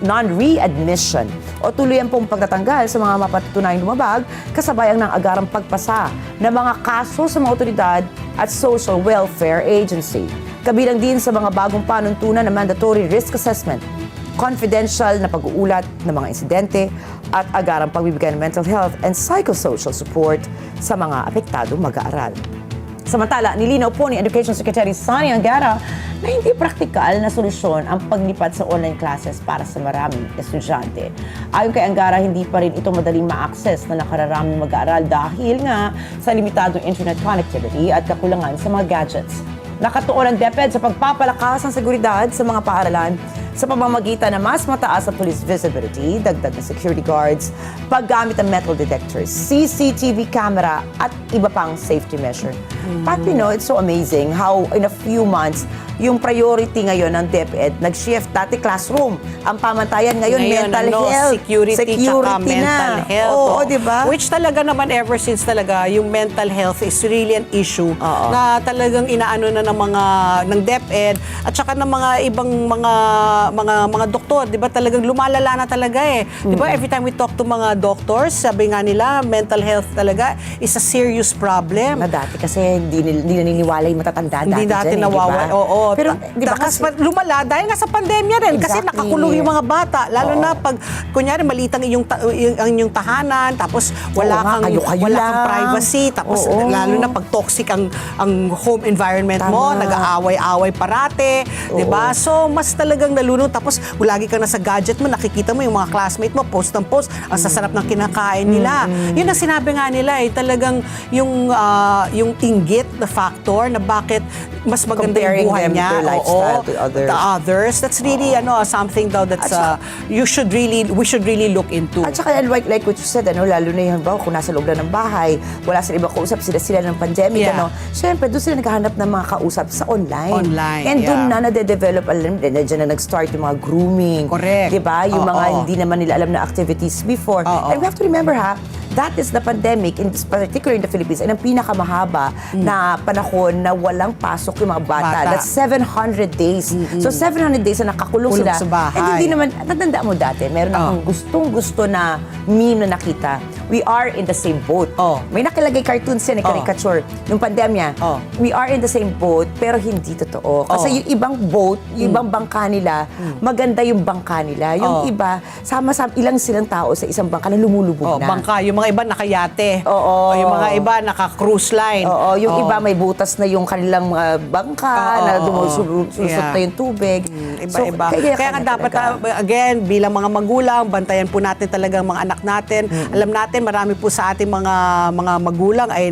Speaker 4: non-readmission o tuluyan pong pagtatanggal sa mga mapatutunayang lumabag kasabayang ng agarang pagpasa ng mga kaso sa mga otoridad at social welfare agency. Kabilang din sa mga bagong panuntunan na mandatory risk assessment, confidential na pag-uulat ng mga insidente at agarang pagbibigay ng mental health and psychosocial support sa mga apektadong mag-aaral. Samantala, nilinaw po ni Education Secretary Sonny Angara na hindi praktikal na solusyon ang paglipat sa online classes para sa maraming estudyante. Ayon kay Angara, hindi pa rin ito madaling ma-access na nakararaming mag-aaral dahil nga sa limitadong internet connectivity at kakulangan sa mga gadgets. Nakatuon ang DEPED sa pagpapalakas ng seguridad sa mga paaralan sa pamamagitan ng mas mataas na police visibility, dagdag na security guards, paggamit ng metal detectors, CCTV camera, at iba pang safety measure. Pat, it's so amazing how in a few months, yung priority ngayon ng DepEd, nag-shift. Dati classroom. Ang pamantayan ngayon mental health.
Speaker 3: Security tsaka mental health.
Speaker 4: Oo, di ba?
Speaker 3: Which talaga naman ever since talaga, yung mental health is really an issue na talagang inaano na ng DepEd at saka ng mga ibang mga mga doktor, 'di ba talagang lumalala na talaga eh. 'Di ba every time we talk to mga doctors, sabi nga nila mental health talaga is a serious problem.
Speaker 4: Na dati kasi hindi naniniwala yung matatanda
Speaker 3: Hindi dati
Speaker 4: dyan,
Speaker 3: nawawala.
Speaker 4: di ba?
Speaker 3: Oo.
Speaker 4: Pero di ba
Speaker 3: Tapos
Speaker 4: kasi
Speaker 3: lumala dahil nga sa pandemya rin kasi
Speaker 4: Exactly.
Speaker 3: nakakulong yung mga bata. Lalo na pag kunyari malitang ang inyong tahanan tapos wala
Speaker 4: Oo nga,
Speaker 3: kang
Speaker 4: kayo-kayo
Speaker 3: wala
Speaker 4: lang.
Speaker 3: kang privacy tapos
Speaker 4: Oo.
Speaker 3: lalo na pag toxic ang home environment mo,
Speaker 4: Tama.
Speaker 3: nag-aaway-away parate, 'di ba? So mas talagang nalulung tapos lagi ka na sa gadget mo, nakikita mo yung mga classmate mo post ng post, ang sasarap ng kinakain nila. Yun ang sinabi nga nila talagang yung inggit na factor na bakit mas maganda
Speaker 4: Comparing
Speaker 3: yung buhay
Speaker 4: them,
Speaker 3: niya.
Speaker 4: their lifestyle to others.
Speaker 3: To others. That's really something daw that's we should really look into.
Speaker 4: At saka like what you said, lalo na yung kung nasa loob na ng bahay, wala sila ibang kausap, sila ng pandemic,
Speaker 3: Yeah.
Speaker 4: Siyempre, doon sila naghahanap ng mga kausap sa online.
Speaker 3: Online,
Speaker 4: And doon
Speaker 3: yeah.
Speaker 4: na nade-develop, dyan na nag-start yung mga grooming.
Speaker 3: Correct.
Speaker 4: Diba? Yung mga
Speaker 3: Oo.
Speaker 4: hindi naman nila alam na activities before.
Speaker 3: Oo.
Speaker 4: And we have to remember, that is the pandemic, particularly in the Philippines, ay ang pinakamahaba na panahon na walang pasok yung mga bata.
Speaker 3: Bata.
Speaker 4: That's 700 days. So 700 days na nakakulong
Speaker 3: Kulong
Speaker 4: sila.
Speaker 3: sa bahay.
Speaker 4: And hindi naman, natanda mo dati, meron akong gustong-gusto na meme na nakita. We are in the same boat. May nakilagay cartoons yan, caricature. Nung pandemya, we are in the same boat, pero hindi totoo. Kasi yung ibang boat, yung ibang bangka nila, maganda yung bangka nila. Yung iba, sama-sama, ilang silang tao sa isang bangka na lumulubog na.
Speaker 3: Bangka, yung mga iba nakayate.
Speaker 4: Oo.
Speaker 3: Yung mga iba naka-cruise line.
Speaker 4: Oo, yung iba may butas na yung kanilang bangka, na sulusot na yung tubig.
Speaker 3: Iba-iba. Kaya nga dapat, again, bilang mga magulang, bantayan po natin talagang mga anak natin. Alam natin, marami po sa ating mga magulang ay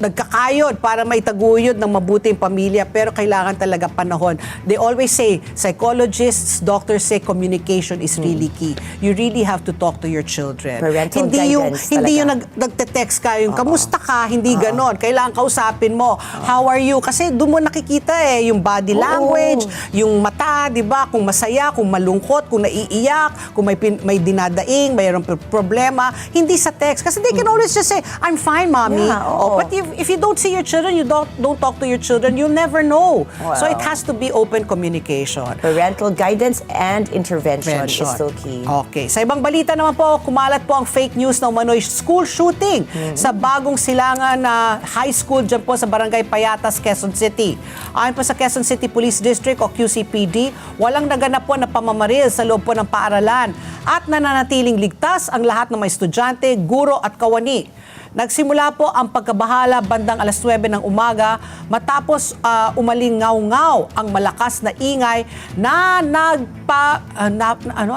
Speaker 3: nagkakayod para maitaguyod ng mabuting pamilya, pero kailangan talaga panahon. They always say, psychologists, doctors say communication is really key. You really have to talk to your children.
Speaker 4: Parental
Speaker 3: Hindi
Speaker 4: guidance
Speaker 3: hindi yung
Speaker 4: talaga.
Speaker 3: nagte-text ka, yung kamusta ka, hindi ganon. Kailangan kausapin mo, how are you? Kasi doon mo nakikita yung body language, yung mata, di ba? Kung masaya, kung malungkot, kung naiiyak, kung may dinadaing, mayroong problema. Hindi sa text. Kasi they can always just say, I'm fine, mommy.
Speaker 4: Yeah, oo.
Speaker 3: But if you don't see your children, you don't talk to your children, you'll never know. So it has to be open communication.
Speaker 4: Parental guidance and intervention is still key.
Speaker 3: Okay. Sa ibang balita naman po, kumalat po ang fake news ng umano'y school shooting sa bagong silangan na high school dyan po sa Barangay Payatas, Quezon City. Ayon po sa Quezon City Police District o QCPD, walang naganap po na pamamaril sa loob po ng paaralan at nananatiling ligtas ang lahat ng mga estudyante, guro at kawani. Nagsimula po ang pagkabahala bandang 9:00 ng umaga matapos umalingaw-ngaw ang malakas na ingay na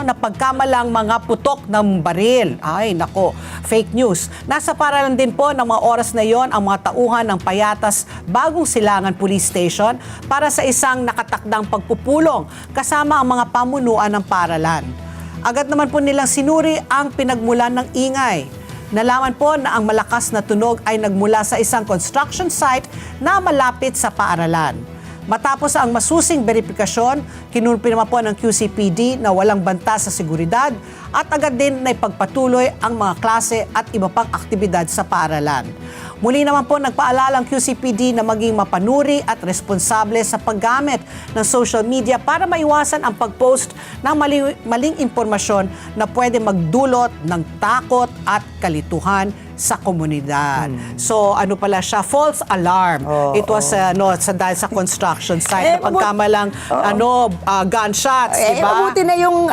Speaker 3: napagkamalang mga putok ng baril. Ay, nako, fake news. Nasa paralan din po ng mga oras na yon ang mga tauhan ng Payatas Bagong Silangan Police Station para sa isang nakatakdang pagpupulong kasama ang mga pamunuan ng paralan. Agad naman po nilang sinuri ang pinagmulan ng ingay. Nalaman po na ang malakas na tunog ay nagmula sa isang construction site na malapit sa paaralan. Matapos ang masusing verifikasyon, kinumpirma po ng QCPD na walang banta sa seguridad at agad din na ipagpatuloy ang mga klase at iba pang aktibidad sa paaralan. Muli naman po nagpaalala ang QCPD na maging mapanuri at responsable sa paggamit ng social media para maiwasan ang pag-post ng maling impormasyon na pwede magdulot ng takot at kalituhan sa komunidad. So ano pala siya, false alarm. It was dahil sa construction site na pagkamalang gunshots, di ba?
Speaker 4: Mabuti na yung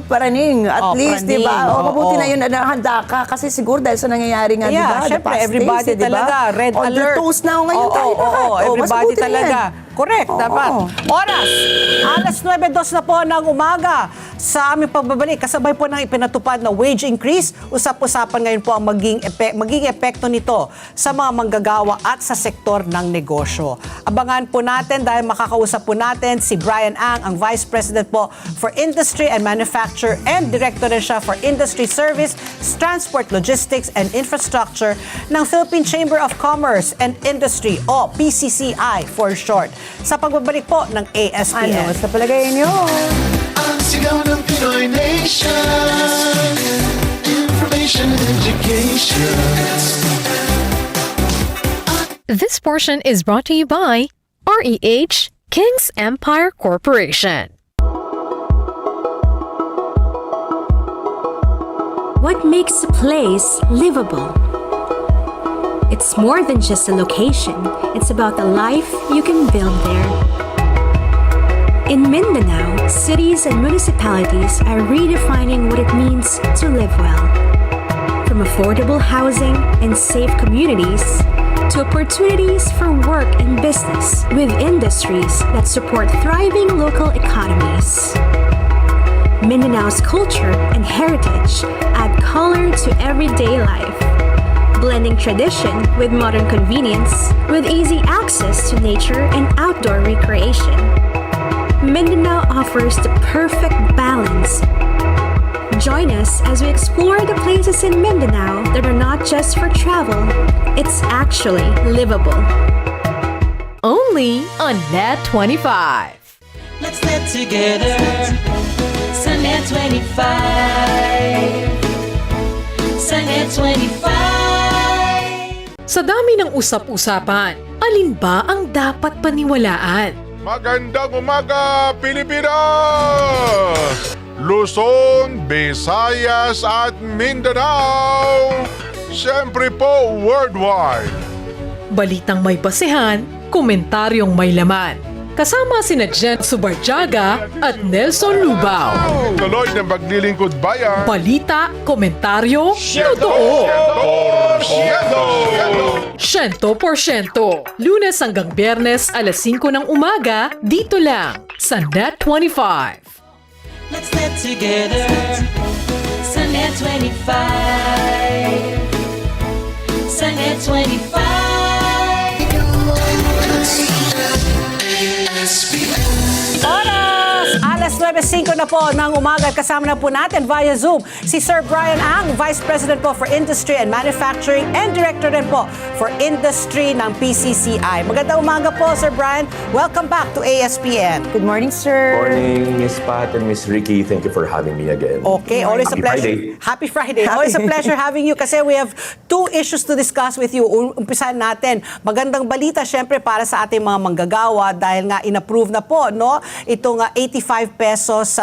Speaker 4: paraning at least, di ba?
Speaker 3: paraning.
Speaker 4: Mabuti na yun na handa ka kasi siguro dahil sa nangyayari nga, di ba? The
Speaker 3: Syempre,
Speaker 4: past
Speaker 3: everybody
Speaker 4: days, di ba?
Speaker 3: talaga, red
Speaker 4: On
Speaker 3: alert.
Speaker 4: their toes na ngayon tayo lahat. Mas
Speaker 3: Everybody
Speaker 4: mabuti na
Speaker 3: talaga.
Speaker 4: yan.
Speaker 3: Correct, dapat. Oras, 9:02 na po ng umaga. Sa aming pagbabalik, kasabay po ng ipinatupad na wage increase, usap-usapan ngayon po ang magiging epekto nito sa mga manggagawa at sa sektor ng negosyo. Abangan po natin dahil makakausap po natin si Brian Ang Vice President po for Industry and Manufacture and Director rin siya for Industry Service, Transport, Logistics and Infrastructure ng Philippine Chamber of Commerce and Industry o PCCI for short. Sa pagbabalik po ng ASPN.
Speaker 4: Sa palagay niyo?
Speaker 2: Ang sigaw ng Pinoy Nation, information and education.
Speaker 1: This portion is brought to you by REH King's Empire Corporation.
Speaker 11: What makes a place livable? It's more than just a location. It's about the life you can build there. In Mindanao, cities and municipalities are redefining what it means to live well. From affordable housing and safe communities to opportunities for work and business with industries that support thriving local economies. Mindanao's culture and heritage add color to everyday life, blending tradition with modern convenience with easy access to nature and outdoor recreation. Mindanao offers the perfect balance. Join us as we explore the places in Mindanao that are not just for travel, it's actually livable.
Speaker 1: Only on Net 25.
Speaker 5: Let's net together sa Net 25. Sa Net 25.
Speaker 1: Sa dami ng usap-usapan, alin ba ang dapat paniwalaan?
Speaker 12: Magandang umaga, Pilipinas! Luzon, Visayas at Mindanao. Siyempre po, worldwide.
Speaker 1: Balitang may basehan, komentaryong may laman. Kasama sina Jen Subarjaga at Nelson Lubao.
Speaker 12: Tuloy ng maglilingkod bayan.
Speaker 1: Balita, komentaryo, totoo. 100%. Lunes hanggang Biyernes, alas 5 ng umaga, dito lang sa Net 25.
Speaker 5: Let's net together sa Net 25. Sa Net 25.
Speaker 3: Oras! Alas 9:05 na po ng umaga. Kasama na po natin via Zoom si Sir Brian Ang, Vice President po for Industry and Manufacturing and Director rin po for Industry ng PCCI. Magandang umaga po, Sir Brian. Welcome back to ASPN.
Speaker 4: Good morning, sir.
Speaker 13: Morning, Miss Pat and Miss Ricky. Thank you for having me again.
Speaker 3: Okay, always a
Speaker 13: Happy
Speaker 3: pleasure.
Speaker 13: Friday.
Speaker 3: Happy Friday. Always a pleasure having you kasi we have two issues to discuss with you. Umpisahan natin. Magandang balita syempre para sa ating mga manggagawa dahil nga inapprove na po no itong 85 pesos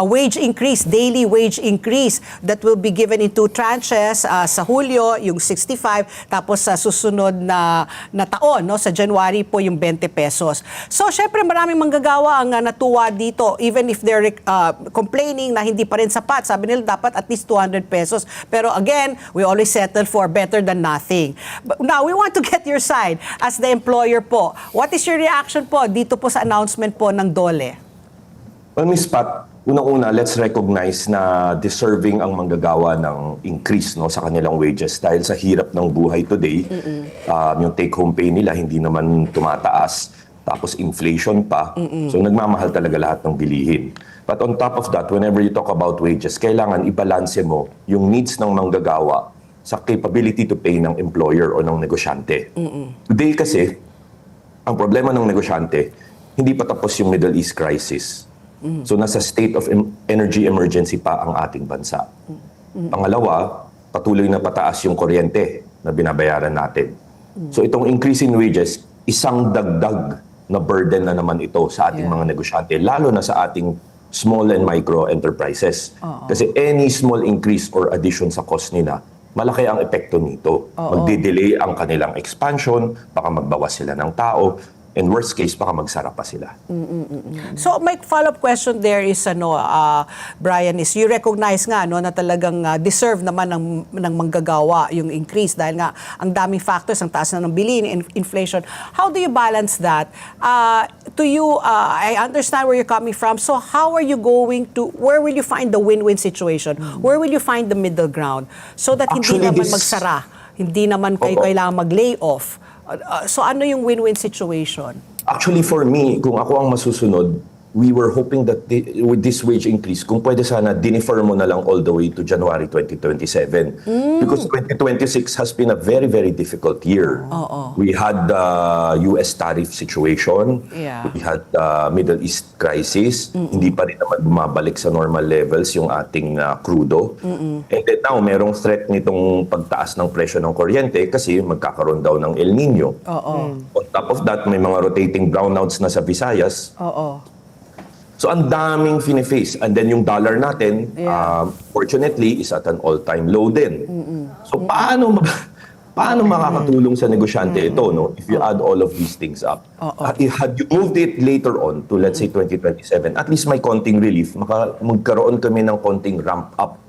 Speaker 3: wage increase, daily wage increase that will be given in two tranches sa Hulyo yung 65 tapos sa susunod na taon no sa January po yung 20 pesos. So syempre maraming manggagawa ang natuwa dito even if they're complaining na hindi pa rin sapat. Sabi nila dapat at least 200 pesos. Pero again, we always settle for better than nothing. But now, we want to get your side as the employer po. What is your reaction po dito po sa announcement po ng DOLE?
Speaker 13: Well, Miss Pat, unang-una, let's recognize na deserving ang manggagawa ng increase no, sa kanilang wages dahil sa hirap ng buhay today. Yung take-home pay nila hindi naman tumataas. Tapos inflation pa. So nagmamahal talaga lahat ng bilihin. But on top of that, whenever you talk about wages, kailangan ibalanse mo yung needs ng manggagawa sa capability to pay ng employer o ng negosyante. Today kasi, ang problema ng negosyante, hindi pa tapos yung Middle East crisis. So nasa state of energy emergency pa ang ating bansa. Pangalawa, patuloy na pataas yung kuryente na binabayaran natin. So itong increase in wages, isang dagdag na burden na naman ito sa ating mga negosyante, lalo na sa ating small and micro enterprises. Kasi any small increase or addition sa cost nila, malaki ang epekto nito. Magdi-delay ang kanilang expansion, baka magbawas sila ng tao, and worst case, baka magsara pa sila.
Speaker 3: So, my follow-up question there is, Brian, is you recognize nga na talagang deserve naman ng manggagawa yung increase dahil nga ang daming factors, ang taas na ng bilihin, inflation. How do you balance that? To you, I understand where you're coming from. So, how are you going to, where will you find the win-win situation? Where will you find the middle ground? So that hindi naman magsara, hindi naman kayo kailangan mag-lay off. So ano yung win-win situation?
Speaker 13: Actually, for me, kung ako ang masusunod, we were hoping that with this wage increase, kung pwede sana, dinifer mo na lang all the way to January 2027. Because 2026 has been a very, very difficult year. We had the US tariff situation. We had the Middle East crisis. Hindi pa rin naman bumabalik sa normal levels yung ating crudo. And then now, merong threat nitong pagtaas ng presyo ng kuryente kasi magkakaroon daw ng El Nino. On top of that, may mga rotating brownouts na sa Visayas. So ang daming fine-face. And then yung dollar natin, fortunately, is at an all-time low din. So paano makakatulong sa negosyante ito, no? If you add all of these things up. Had you moved it later on to, let's say, 2027, at least may konting relief, magkaroon kami ng konting ramp up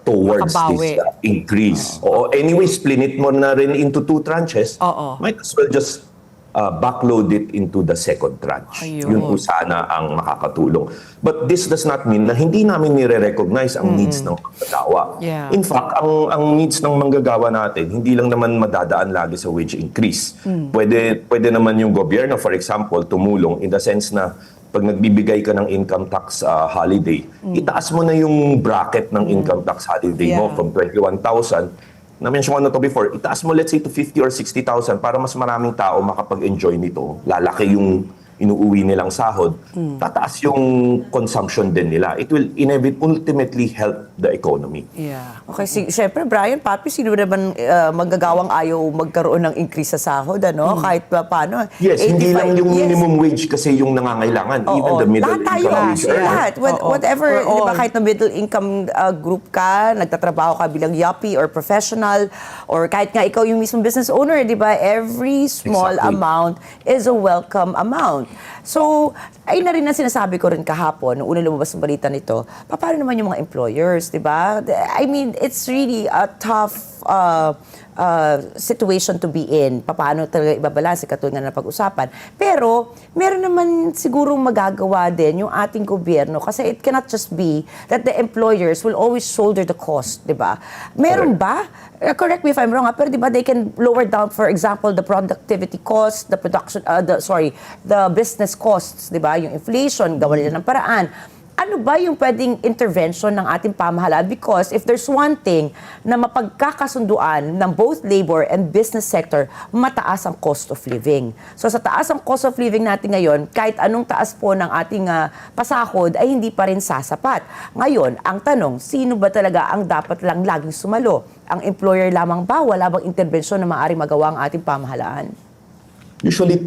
Speaker 13: towards
Speaker 3: Makabawi.
Speaker 13: this increase. Anyway, split mo na rin into 2 tranches. Might as well just backload it into the second tranche. Yun po sana ang makakatulong. But this does not mean na hindi namin nire-recognize ang needs ng manggagawa. In fact, ang needs ng manggagawa natin, hindi lang naman madadaan lagi sa wage increase. Pwede naman yung gobyerno, for example, tumulong in the sense na pag nagbibigay ka ng income tax holiday, itaas mo na yung bracket ng income tax holiday mo from 21,000. Na-mention ko na to before, itaas mo let's say to 50 or 60,000 para mas maraming tao makapag-enjoy nito. Lalaki yung inuuwi nilang sahod, tataas yung consumption din nila. It will ultimately help the economy.
Speaker 4: Okay, syempre Brian, Papi, sino naman manggagawang ayaw magkaroon ng increase sa sahod, ano? Kahit paano.
Speaker 13: Yes, hindi lang yung minimum wage kasi yung nangangailangan. Even the middle income wage earner.
Speaker 4: Whatever, di ba, kahit na middle income group ka, nagtatrabaho ka bilang yuppie or professional, or kahit nga ikaw yung mismong business owner, di ba, every small amount is a welcome amount. So, ay na rin ang sinasabi ko rin kahapon, nung unang lumabas ang balita nito, paano naman yung mga employers, di ba? I mean, it's really a tough situation to be in. Paano talaga ibabalanse, katulad nga na pag-usapan. Pero, meron naman sigurong magagawa din yung ating gobyerno kasi it cannot just be that the employers will always shoulder the cost, di ba? Meron ba? Correct me if I'm wrong, pero di ba they can lower down, for example, the productivity cost, the production, the business costs, di ba? Yung inflation, gawa nila ng paraan. Ano ba yung pwedeng intervention ng ating pamahalaan? Because if there's one thing na mapagkakasunduan ng both labor and business sector, mataas ang cost of living. So sa taas ang cost of living natin ngayon, kahit anong taas po ng ating pasahod ay hindi pa rin sasapat. Ngayon, ang tanong, sino ba talaga ang dapat lang laging sumalo? Ang employer lamang ba? Wala bang intervention na maaaring magawa ang ating pamahalaan?
Speaker 13: Usually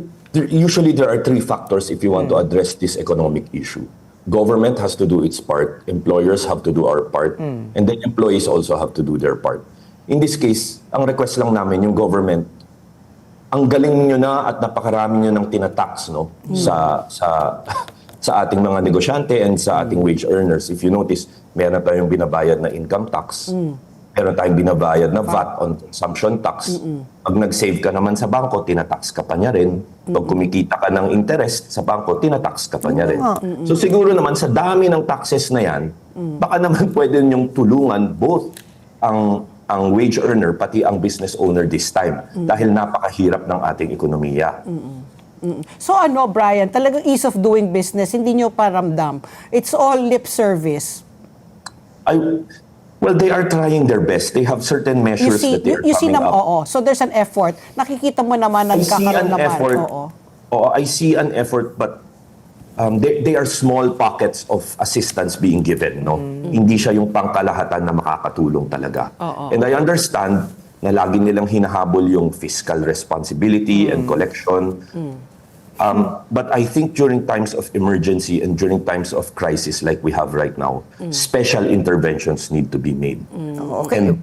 Speaker 13: there are 3 factors if you want to address this economic issue. Government has to do its part, employers have to do our part, and then employees also have to do their part. In this case, ang request lang namin, yung government, ang galing nyo na at napakarami nyo ng tinatax, no? Sa ating mga negosyante and sa ating wage earners. If you notice, meron tayong binabayad na income tax, meron tayong binabayad na VAT on consumption tax. Pag nag-save ka naman sa bangko, tinatax ka pa niya rin. Pag kumikita ka ng interest sa bangko, tinatax ka pa niya rin. So siguro naman sa dami ng taxes na yan, baka naman pwede niyong tulungan both ang wage earner pati ang business owner this time dahil napakahirap ng ating ekonomiya.
Speaker 3: So Brian, talagang ease of doing business, hindi nyo paramdam. It's all lip service.
Speaker 13: Well, they are trying their best. They have certain measures that they are coming up.
Speaker 3: So there's an effort. Nakikita mo naman na nagkakaroon naman.
Speaker 13: I see an effort, but they are small pockets of assistance being given. No, hindi siya yung pangkalahatan na makakatulong talaga. And I understand na lagi nilang hinahabol yung fiscal responsibility and collection. But I think during times of emergency and during times of crisis like we have right now, special interventions need to be made. And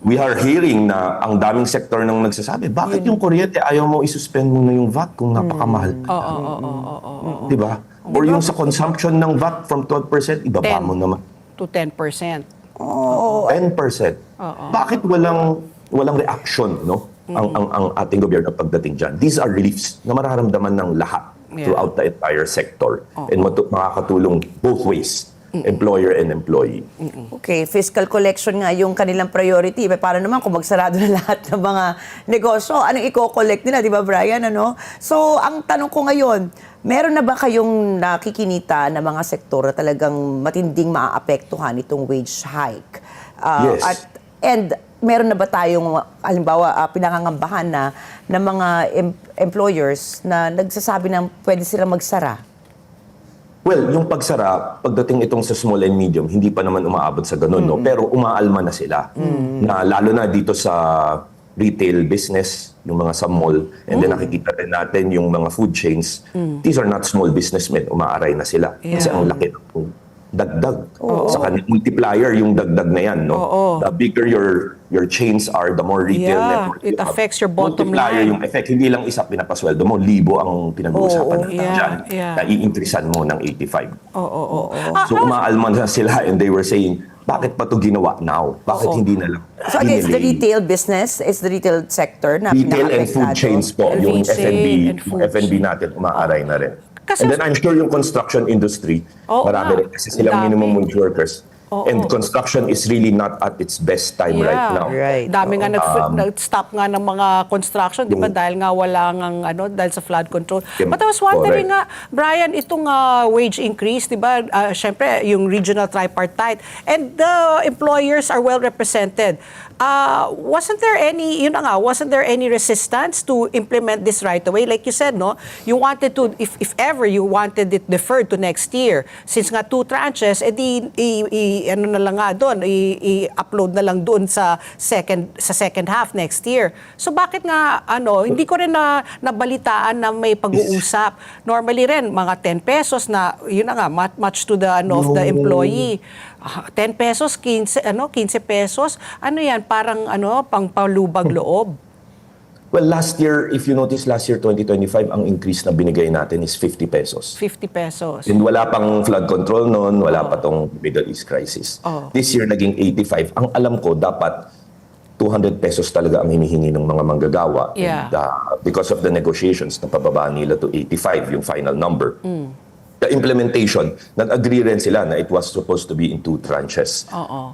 Speaker 13: we are hearing na ang daming sektor nang nagsasabi, bakit yung kuryente ayaw mo isuspend mo na yung VAT kung napakamahal? Diba? Or yung sa consumption ng VAT from 12%, ibaba mo naman.
Speaker 3: To 10%.
Speaker 13: 10%. Bakit walang reaction, no? Ang ating gobyerno pagdating dyan. These are reliefs na mararamdaman ng lahat throughout the entire sector and makakatulong both ways, employer and employee.
Speaker 4: Okay, fiscal collection nga yung kanilang priority. Para naman kung magsarado na lahat ng mga negosyo, anong i-collect nila, di ba Brian? So, ang tanong ko ngayon, meron na ba kayong nakikinita na mga sektor na talagang matinding maaapektuhan itong wage hike?
Speaker 13: Yes.
Speaker 4: And meron na ba tayong, halimbawa, pinangangambahan na mga employers na nagsasabi na pwede silang magsara?
Speaker 13: Well, yung pagsara, pagdating itong sa small and medium, hindi pa naman umaabot sa ganun, no? Pero umaalma na sila. Na lalo na dito sa retail business, yung mga sa mall, and then nakikita rin natin yung mga food chains. These are not small businessmen, umaaray na sila. Kasi ang laki ng dagdag. Sa kanya, multiplier yung dagdag na yan. No? The bigger your chains are, the more retail network
Speaker 3: it
Speaker 13: you have.
Speaker 3: affects your bottom
Speaker 13: Multiplier
Speaker 3: line.
Speaker 13: yung effect. Hindi lang isa pinapasweldo mo, libo ang pinag-uusapan natin dyan. Na iinkrisan mo ng 85. So umaalman na sila and they were saying, bakit pa ito ginawa now? Bakit hindi na lang?
Speaker 4: So again, it's the retail business, it's the retail sector na
Speaker 13: Retail and food
Speaker 4: pinaka-apektado.
Speaker 13: chains po. Yung
Speaker 3: Retail and food
Speaker 13: F&B natin, umaaray na rin.
Speaker 3: Kasi-
Speaker 13: And then I'm sure yung construction industry, marami rin kasi silang minimum wage workers. And construction is really not at its best time right now.
Speaker 4: Right.
Speaker 3: Dami nga nag-stop nga ng mga construction, di ba? Dahil nga wala ngang dahil sa flood control. But I was wondering nga, Brian, itong wage increase, di ba? Syempre, yung regional tripartite. And the employers are well represented. Wasn't there any resistance to implement this right away? Like you said, no? You wanted to, if ever you wanted it deferred to next year, since nga 2 tranches, i-upload na lang doon sa second half next year. So bakit nga hindi ko rin nabalitaan na may pag-uusap. Normally rin mga 10 pesos na yun na nga much to the of the employee. 10 pesos, 15 pesos. Ano yan, parang pangpalubag loob.
Speaker 13: Well, last year, if you notice, last year, 2025, ang increase na binigay natin is 50 pesos.
Speaker 3: 50 pesos.
Speaker 13: And wala pang flood control noon, wala pa tong Middle East crisis. This year, naging 85. Ang alam ko, dapat 200 pesos talaga ang hinihingi ng mga manggagawa.
Speaker 3: Yeah.
Speaker 13: And, because of the negotiations, napababa nila to 85, yung final number. The implementation, nag-agree rin sila na it was supposed to be in 2 tranches.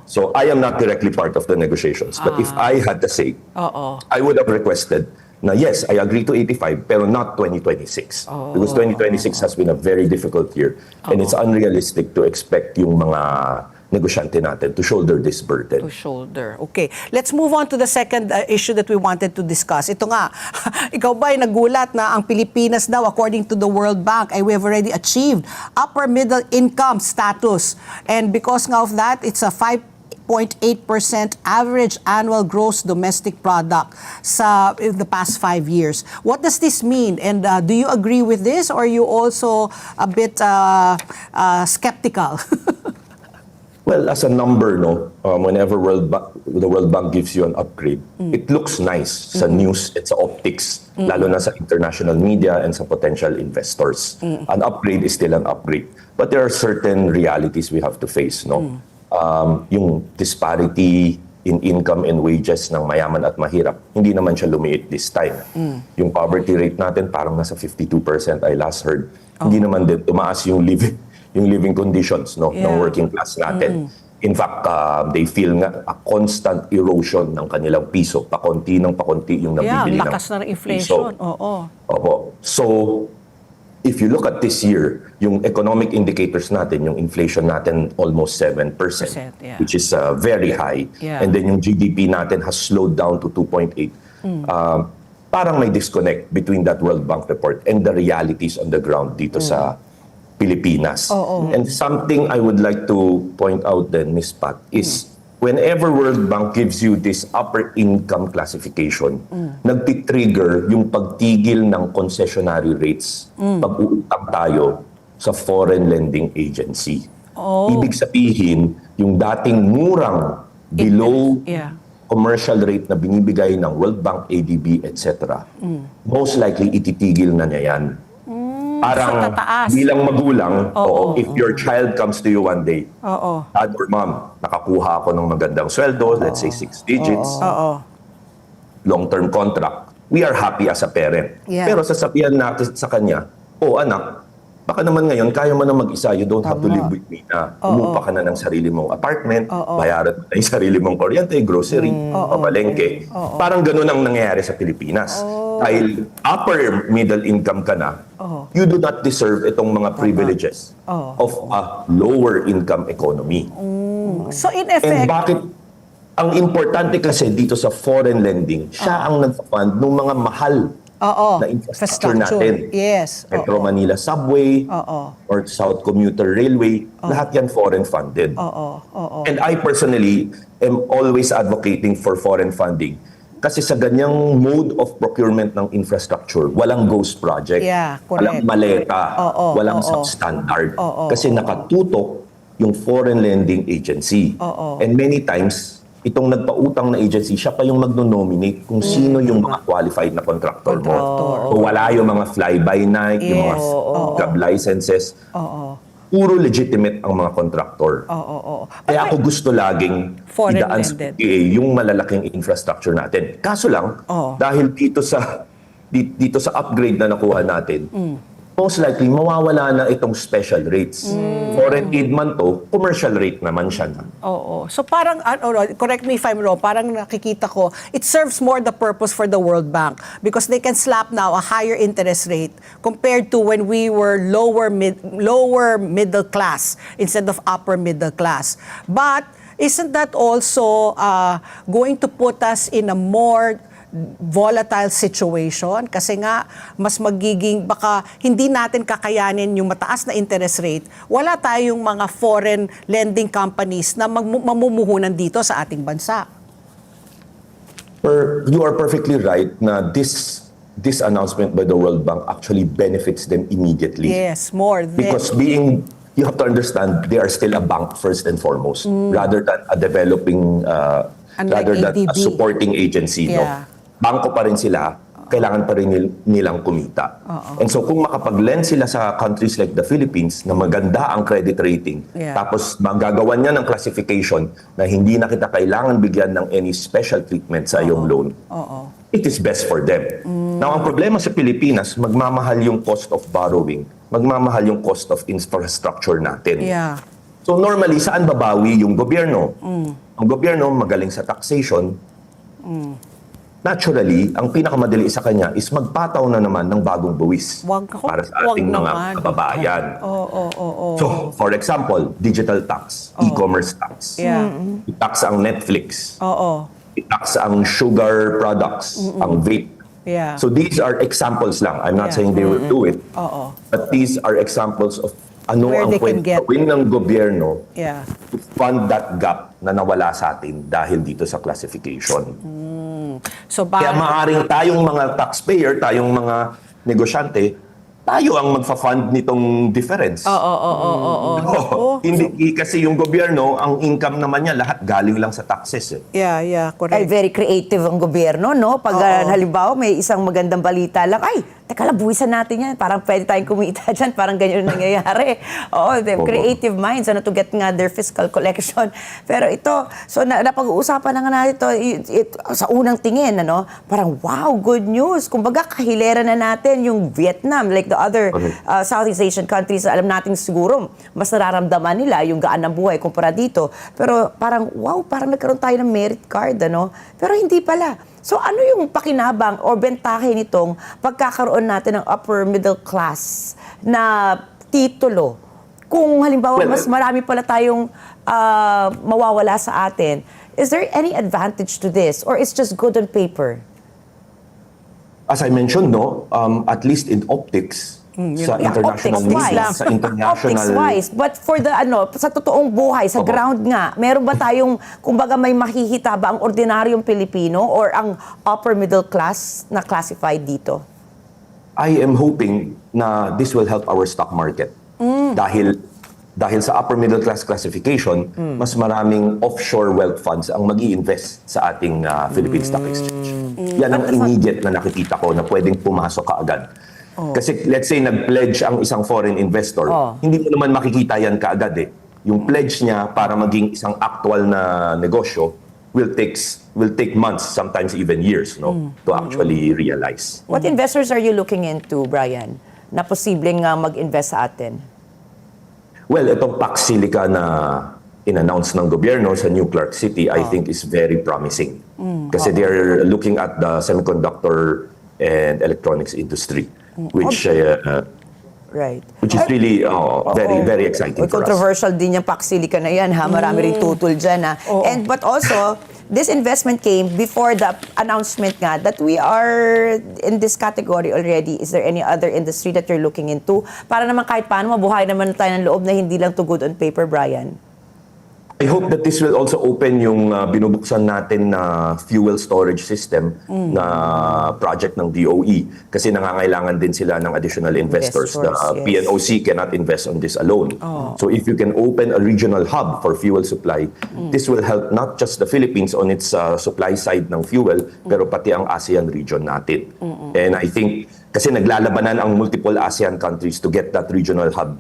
Speaker 13: So I am not directly part of the negotiations. But if I had to say, I would have requested na yes, I agree to 85, pero not 2026. Because 2026 has been a very difficult year. And it's unrealistic to expect yung mga negosyante natin to shoulder this burden.
Speaker 3: To shoulder. Okay. Let's move on to the second issue that we wanted to discuss. Ito nga, ikaw ba ay nagulat na ang Pilipinas daw, according to the World Bank, ay we have already achieved upper middle income status. And because nga of that, it's a 5.8% average annual gross domestic product in the past 5 years. What does this mean? And do you agree with this, or are you also a bit skeptical?
Speaker 13: Well, as a number, whenever the World Bank gives you an upgrade, it looks nice sa news at sa optics, lalo na sa international media and sa potential investors. An upgrade is still an upgrade. But there are certain realities we have to face. Yung disparity in income and wages ng mayaman at mahirap, hindi naman siya lumiit this time. Yung poverty rate natin parang nasa 52%, I last heard. Hindi naman din tumaas yung living conditions ng working class natin. In fact, they feel nga a constant erosion ng kanilang piso. Pakonti ng pakonti yung nabibili ng
Speaker 3: lakas na inflation.
Speaker 13: piso. Opo. So, if you look at this year, yung economic indicators natin, yung inflation natin almost 7%, which is very high. And then yung GDP natin has slowed down to 2.8. Parang may disconnect between that World Bank report and the realities on the ground dito sa Pilipinas. And something I would like to point out then, Ms. Pat, is whenever World Bank gives you this upper income classification, nagtitrigger yung pagtigil ng concessionary rates pag uutang tayo sa foreign lending agency. Ibig sabihin, yung dating murang below commercial rate na binibigay ng World Bank, ADB, etc., most likely ititigil na niya yan. Parang bilang magulang, if your child comes to you one day, dad or mom, nakakuha ako ng magandang sweldo, let's say 6 digits, long-term contract, we are happy as a parent. Pero sasabihan natin sa kanya, anak, baka naman ngayon, kaya mo na mag-isa, you don't have to live with me na umupa ka na ng sarili mong apartment, bayaran mo na yung sarili mong kuryente, grocery, pamalengke. Parang ganun ang nangyayari sa Pilipinas. Dahil upper middle income ka na, you do not deserve itong mga privileges of a lower income economy.
Speaker 3: So in effect,
Speaker 13: and bakit ang importante kasi dito sa foreign lending, siya ang nag-fund ng mga mahal na infrastructure natin. Metro Manila Subway or South Commuter Railway, lahat yan foreign funded. And I personally am always advocating for foreign funding. Kasi sa ganyang mode of procurement ng infrastructure, walang ghost project,
Speaker 3: Yeah, correct.
Speaker 13: walang maleta,
Speaker 3: Oo,
Speaker 13: walang
Speaker 3: oo.
Speaker 13: substandard.
Speaker 3: Oo,
Speaker 13: Kasi nakatutok yung foreign lending agency.
Speaker 3: Oo.
Speaker 13: And many times, itong nagpautang na agency, siya pa yung magno-nominate kung sino yung mga qualified na contractor mo. So wala yung mga fly-by-night, yung mga job licenses. Puro legitimate ang mga contractor. Kaya ako gusto laging
Speaker 3: Foreign
Speaker 13: idaan sa
Speaker 3: lended.
Speaker 13: PA yung malalaking infrastructure natin. Kaso lang, dahil dito sa upgrade na nakuha natin, most likely mawawala na itong special rates. Foreign aid man to, commercial rate naman siya na.
Speaker 3: Oo. So parang, correct me if I'm wrong, parang nakikita ko, it serves more the purpose for the World Bank because they can slap now a higher interest rate compared to when we were lower middle class instead of upper middle class. But isn't that also going to put us in a more volatile situation kasi nga mas magiging baka hindi natin kakayanin yung mataas na interest rate, wala tayong mga foreign lending companies na mamumuhunan dito sa ating bansa.
Speaker 13: You are perfectly right na this announcement by the World Bank actually benefits them immediately.
Speaker 3: Yes, more than
Speaker 13: Because you have to understand, they are still a bank first and foremost, rather than a developing, rather than a
Speaker 3: ADB.
Speaker 13: supporting agency.
Speaker 3: Yeah.
Speaker 13: No? Bangko pa rin sila, kailangan pa rin nilang kumita. And so kung makapag-lend sila sa countries like the Philippines na maganda ang credit rating, tapos magagawan niya ng classification na hindi na kita kailangan bigyan ng any special treatment sa iyong loan, it is best for them. Now, ang problema sa Pilipinas, magmamahal yung cost of borrowing, magmamahal yung cost of infrastructure natin.
Speaker 3: Yeah.
Speaker 13: So normally, saan babawi yung gobyerno? Ang gobyerno magaling sa taxation. Naturally, ang pinakamadali sa kanya is magpataw na naman ng bagong buwis para sa ating mga kababayan. So, for example, digital tax, e-commerce tax. I-tax ang Netflix. I-tax ang sugar products, ang vape. So these are examples lang. I'm not saying they will do it. But these are examples of ano
Speaker 3: Where
Speaker 13: ang
Speaker 3: they can
Speaker 13: pwede gawin ng gobyerno to fund that gap na nawala sa atin dahil dito sa classification.
Speaker 3: So
Speaker 13: Kaya maaaring tayong mga taxpayer, tayong mga negosyante, tayo ang magfa-fund nitong difference. Hindi kasi yung gobyerno, ang income naman niya lahat galing lang sa taxes.
Speaker 3: Correct.
Speaker 4: Ay, very creative ang gobyerno, no? Pag halimbawa may isang magandang balita lang, ay, teka lang, buwisan natin yan. Parang pwede tayong kumita dyan. Parang ganyan yung nangyayari. Creative minds, to get nga their fiscal collection. Pero ito, so napag-uusapan na nga natin ito sa unang tingin, parang wow, good news. Kumbaga, kahilera na natin yung Vietnam, like the other Southeast Asian countries, alam natin siguro, mas nararamdaman nila yung gaan ng buhay kumpara dito. Pero parang, wow, parang nagkaroon tayo ng merit card, Pero hindi pala. So ano yung pakinabang o bentahe nitong pagkakaroon natin ng upper middle class na titulo? Kung halimbawa mas marami pala tayong mawawala sa atin, is there any advantage to this or it's just good on paper?
Speaker 13: As I mentioned, at least in optics, sa international
Speaker 4: optics-wise. But for the sa totoong buhay, sa ground nga, meron ba tayong, kumbaga may mahihita ba ang ordinaryong Pilipino or ang upper middle class na classified dito?
Speaker 13: I am hoping na this will help our stock market. Dahil sa upper middle class classification, mas maraming offshore wealth funds ang mag-i-invest sa ating Philippine Stock Exchange. Yan ang immediate na nakikita ko na pwedeng pumasok kaagad. Kasi let's say nag-pledge ang isang foreign investor, hindi mo naman makikita yan kaagad . Yung pledge niya para maging isang actual na negosyo will take months, sometimes even years, to actually realize.
Speaker 4: What investors are you looking into, Brian, na posibleng mag-invest sa atin?
Speaker 13: Well, itong Pax Silica na in-announce ng gobyerno sa New Clark City, I think is very promising. Kasi they're looking at the semiconductor and electronics industry, which is really very, very exciting for us.
Speaker 4: Controversial din yung Pax Silica na yan, Marami rin tutol dyan, But also, this investment came before the announcement nga that we are in this category already. Is there any other industry that you're looking into? Para naman kahit paano, mabuhay naman tayo ng loob na hindi lang to good on paper, Brian.
Speaker 13: I hope that this will also open yung binubuksan natin na fuel storage system na project ng DOE kasi nangangailangan din sila ng additional investors. The PNOC cannot invest on this alone. So if you can open a regional hub for fuel supply, this will help not just the Philippines on its supply side ng fuel, pero pati ang ASEAN region natin. And I think kasi naglalabanan ang multiple ASEAN countries to get that regional hub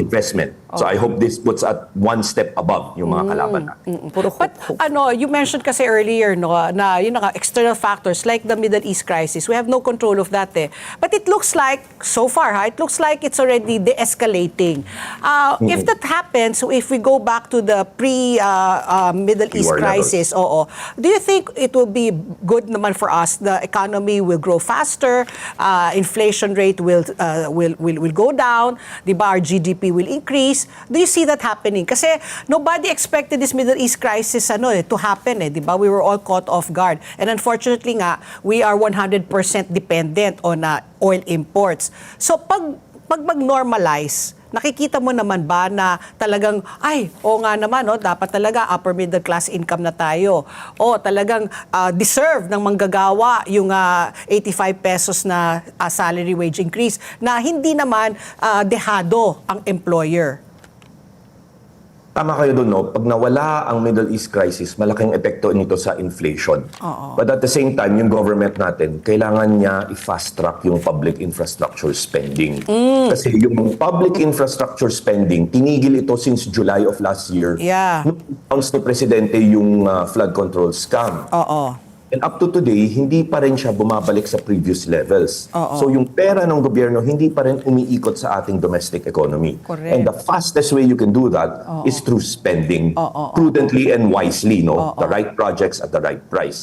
Speaker 13: investment. So I hope this puts at one step above yung mga kalaban natin.
Speaker 3: But you mentioned kasi earlier na yun nga, external factors like the Middle East crisis. We have no control of that eh. But it looks like so far, it looks like it's already de-escalating. If that happens, so if we go back to the pre-Middle East crisis, do you think it will be good naman for us? The economy will grow faster, inflation rate will go down, di ba? Our GDP will increase. Do you see that happening? Kasi nobody expected this Middle East crisis to happen, di ba? We were all caught off guard. And unfortunately nga, we are 100% dependent on oil imports. So pag mag-normalize, nakikita mo naman ba na talagang, nga naman, dapat talaga upper middle class income na tayo. Talagang deserve ng manggagawa yung 85 pesos na salary wage increase na hindi naman dehado ang employer.
Speaker 13: Tama kayo doon, no? Pag nawala ang Middle East crisis, malaking epekto nito sa inflation. But at the same time, yung government natin, kailangan niya i-fast track yung public infrastructure spending. Kasi yung public infrastructure spending, tinigil ito since July of last year. Nung announce ni Presidente yung flood control scam. And up to today, hindi pa rin siya bumabalik sa previous levels. So yung pera ng gobyerno, hindi pa rin umiikot sa ating domestic economy. And the fastest way you can do that is through spending prudently and wisely, the right projects at the right price.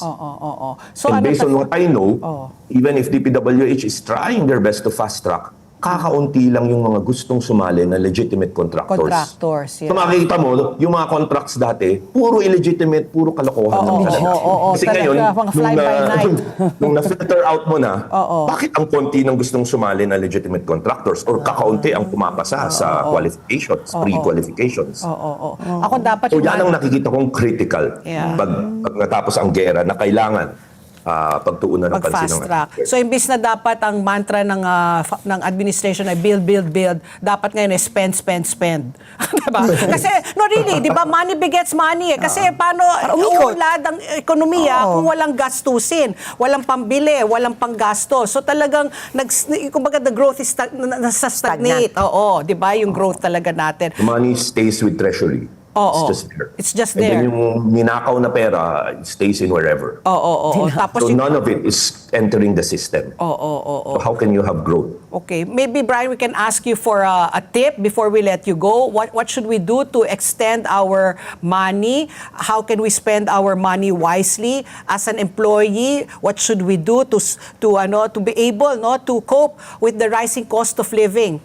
Speaker 3: So
Speaker 13: and based on what I know, even if DPWH is trying their best to fast track, kakaunti lang yung mga gustong sumali na legitimate contractors. So makikita mo, yung mga contracts dati, puro illegitimate, puro kalokohan lang talaga. Kasi ngayon, nung na-filter out mo na, bakit ang konti ng gustong sumali na legitimate contractors or kakaunti ang pumapasa sa qualifications, pre-qualifications?
Speaker 3: Ako dapat
Speaker 13: So yan ang nakikita kong critical pag natapos ang gera na kailangan pagtuunan ng pansin ng
Speaker 3: track. So imbis na dapat ang mantra ng administration ay build, dapat ngayon ay spend. Diba? Kasi really, di ba, money begets money eh. Kasi paano uulad ang ekonomiya kung walang gastusin, walang pambili, walang panggasto. So talagang kumbaga the growth is nasa-stagnate. Di ba, yung growth talaga natin.
Speaker 13: The money stays with Treasury. It's just there. And then yung ninakaw na pera, it stays in wherever.
Speaker 3: Tapos
Speaker 13: so none of it is entering the system. So how can you have growth?
Speaker 3: Okay, maybe Brian, we can ask you for a tip before we let you go. What should we do to extend our money? How can we spend our money wisely as an employee? What should we do to be able to cope with the rising cost of living?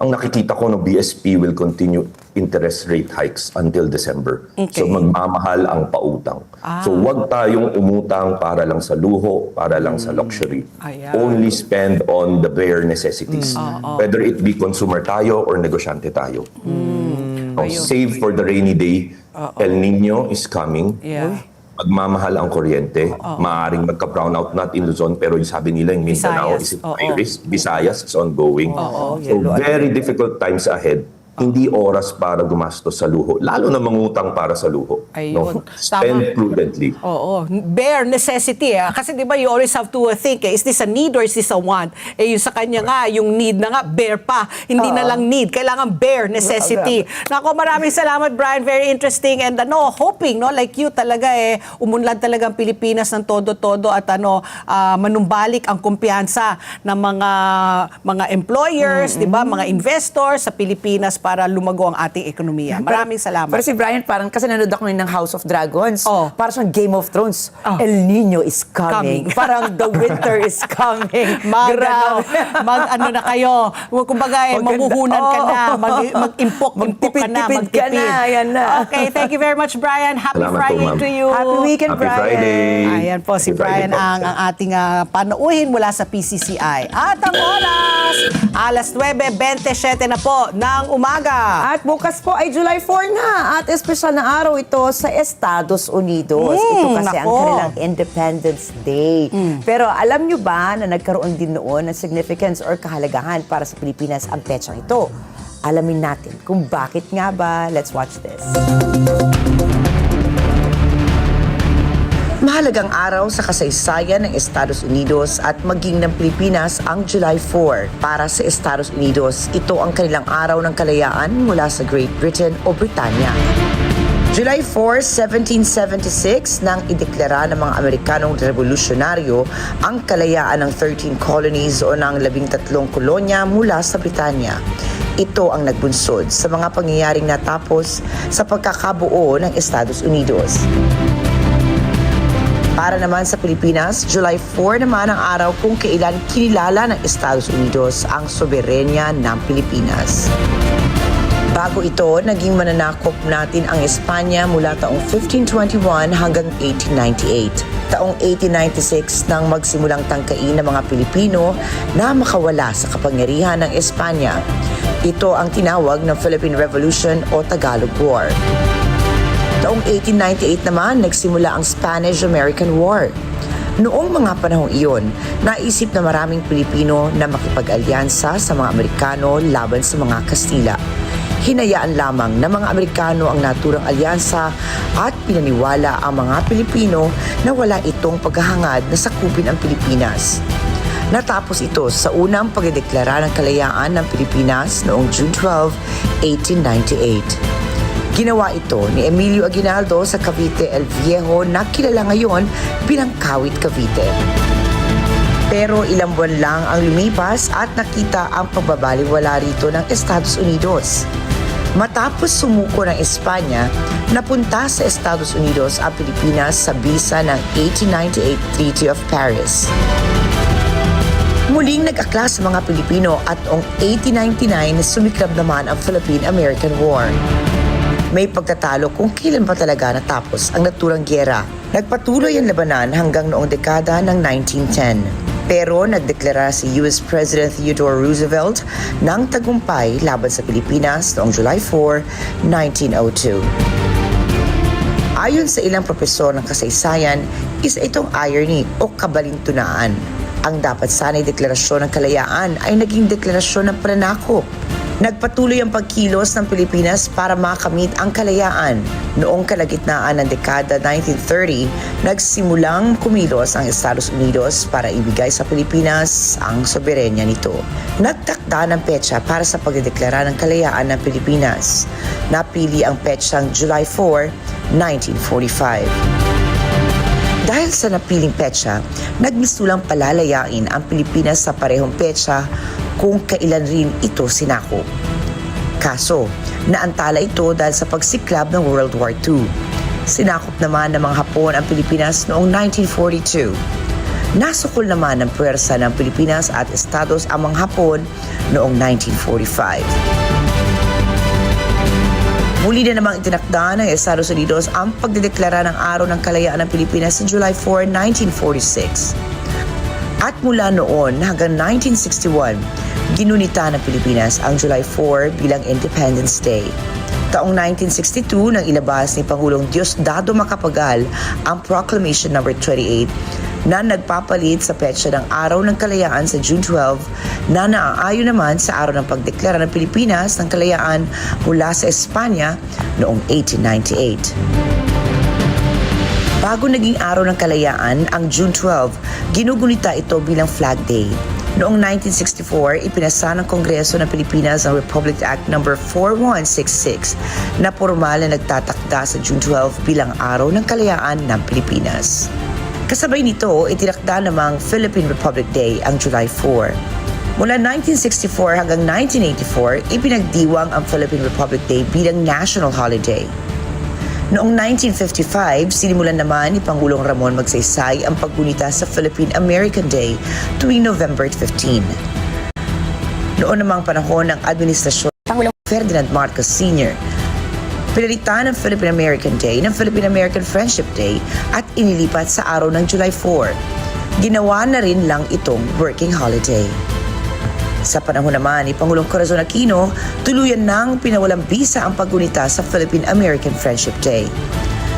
Speaker 13: Ang nakikita ko ng BSP will continue interest rate hikes until December. So magmamahal ang pautang. So wag tayong umutang para lang sa luho, para lang sa luxury. Only spend on the bare necessities. Whether it be consumer tayo or negosyante tayo. Save for the rainy day. El Nino is coming. Magmamahal ang kuryente, maaaring magka-brownout not in Luzon, pero yung sabi nila yung Mindanao is high risk, Visayas is ongoing. So very difficult times ahead. Hindi oras para gumastos sa luho, lalo na mangutang para sa luho. Spend prudently.
Speaker 3: Bare necessity. Kasi di ba you always have to think, is this a need or is this a want? Yung sa kanya nga, yung need na nga, bare pa. Hindi na lang need. Kailangan bare necessity. Nako, maraming salamat, Brian. Very interesting. And hoping, like you talaga umunlad talaga ang Pilipinas ng todo-todo at manumbalik ang kumpiyansa ng mga employers, di ba, mga investors sa Pilipinas para lumago ang ating ekonomiya. Maraming salamat.
Speaker 4: Pero si Brian, parang kasi nanood ako ng House of Dragons. Parang siyang Game of Thrones. El Nino is coming. Parang the winter is coming.
Speaker 3: Ano na kayo. Kumbaga, mamuhunan ka na. Mag-impok ka na.
Speaker 4: Magtipid ka na. Ayan na.
Speaker 3: Okay, thank you very much, Brian. Happy Friday to you.
Speaker 4: Happy weekend,
Speaker 13: Happy
Speaker 4: Brian.
Speaker 13: Friday.
Speaker 3: Ayan po, si Brian ang ating panauhin mula sa PCCI. At ang oras, alas 9:27 na po ng umaga. umaga.
Speaker 4: At bukas po ay July 4 na at espesyal na araw ito sa Estados Unidos. Ito kasi ang
Speaker 3: nako.
Speaker 4: kanilang Independence Day. Pero alam nyo ba na nagkaroon din noon ng significance or kahalagahan para sa Pilipinas ang petsang ito? Alamin natin kung bakit nga ba. Let's watch this. Mahalagang araw sa kasaysayan ng Estados Unidos at maging ng Pilipinas ang July 4. Para sa Estados Unidos, ito ang kanilang araw ng kalayaan mula sa Great Britain o Britanya. July 4, 1776, nang ideklara ng mga Amerikanong revolusyonaryo ang kalayaan ng 13 colonies o ng 13 kolonya mula sa Britanya. Ito ang nagbunsod sa mga pangyayaring natapos sa pagkakabuo ng Estados Unidos. Para naman sa Pilipinas, July 4 naman ang araw kung kailan kinilala ng Estados Unidos ang soberenya ng Pilipinas. Bago ito, naging mananakop natin ang Espanya mula taong 1521 hanggang 1898. Taong 1896 nang magsimulang tangkain ng mga Pilipino na makawala sa kapangyarihan ng Espanya. Ito ang tinawag ng Philippine Revolution o Tagalog War. Taong 1898 naman, nagsimula ang Spanish-American War. Noong mga panahong iyon, naisip na maraming Pilipino na makipag-alyansa sa mga Amerikano laban sa mga Kastila. Hinayaan lamang ng mga Amerikano ang naturang alyansa at pinaniwala ang mga Pilipino na wala itong paghahangad na sakupin ang Pilipinas. Natapos ito sa unang pagdedeklara ng kalayaan ng Pilipinas noong June 12, 1898. Ginawa ito ni Emilio Aguinaldo sa Cavite El Viejo na kilala ngayon bilang Kawit Cavite. Pero ilang buwan lang ang lumipas at nakita ang pagbabaliwala rito ng Estados Unidos. Matapos sumuko ng Espanya, napunta sa Estados Unidos ang Pilipinas sa bisa ng 1898 Treaty of Paris. Muling nag-akla sa mga Pilipino at noong 1899 sumiklab naman ang Philippine-American War. May pagtatalo kung kailan ba talaga natapos ang naturang gyera. Nagpatuloy ang labanan hanggang noong dekada ng 1910. Pero nagdeklara si US President Theodore Roosevelt ng tagumpay laban sa Pilipinas noong July 4, 1902. Ayon sa ilang propesor ng kasaysayan, isa itong irony o kabalintunaan. Ang dapat sana'y deklarasyon ng kalayaan ay naging deklarasyon ng pananakop. Nagpatuloy ang pagkilos ng Pilipinas para makamit ang kalayaan. Noong kalagitnaan ng dekada 1930, nagsimulang kumilos ang Estados Unidos para ibigay sa Pilipinas ang soberenya nito. Nagtakda ng petsa para sa pagdedeklara ng kalayaan ng Pilipinas. Napili ang petsang July 4, 1945. Dahil sa napiling petsa, nagmisulang palalayain ang Pilipinas sa parehong petsa kung kailan rin ito sinakop. Kaso, naantala ito dahil sa pagsiklab ng World War II. Sinakop naman ng mga Hapon ang Pilipinas noong 1942. Nasukol naman ng puwersa ng Pilipinas at Estados ang mga Hapon noong 1945. Muli na namang itinakda ng Estados Unidos ang pagdedeklara ng Araw ng Kalayaan ng Pilipinas sa July 4, 1946. At mula noon hanggang 1961, ginunita ng Pilipinas ang July 4 bilang Independence Day. Taong 1962 nang ilabas ni Pangulong Diosdado Macapagal ang Proclamation No. 28 na nagpapalit sa petsa ng Araw ng Kalayaan sa June 12 na naaayon naman sa araw ng pagdeklara ng Pilipinas ng kalayaan mula sa Espanya noong 1898. Bago naging Araw ng Kalayaan, ang June 12, ginugunita ito bilang Flag Day. Noong 1964, ipinasa ng Kongreso ng Pilipinas ang Republic Act No. 4166 na formal na nagtatakda sa June 12 bilang Araw ng Kalayaan ng Pilipinas. Kasabay nito, itinakda namang Philippine Republic Day ang July 4. Mula 1964 hanggang 1984, ipinagdiwang ang Philippine Republic Day bilang national holiday. Noong 1955, sinimulan naman ni Pangulong Ramon Magsaysay ang paggunita sa Philippine-American Day tuwing November 15. Noon namang panahon ng administrasyon ng Pangulong Ferdinand Marcos Sr., pinalitan ng Philippine-American Day ng Philippine-American Friendship Day at inilipat sa araw ng July 4. Ginawa na rin lang itong working holiday. Sa panahon naman ni Pangulong Corazon Aquino, tuluyan nang pinawalang bisa ang paggunita sa Philippine-American Friendship Day.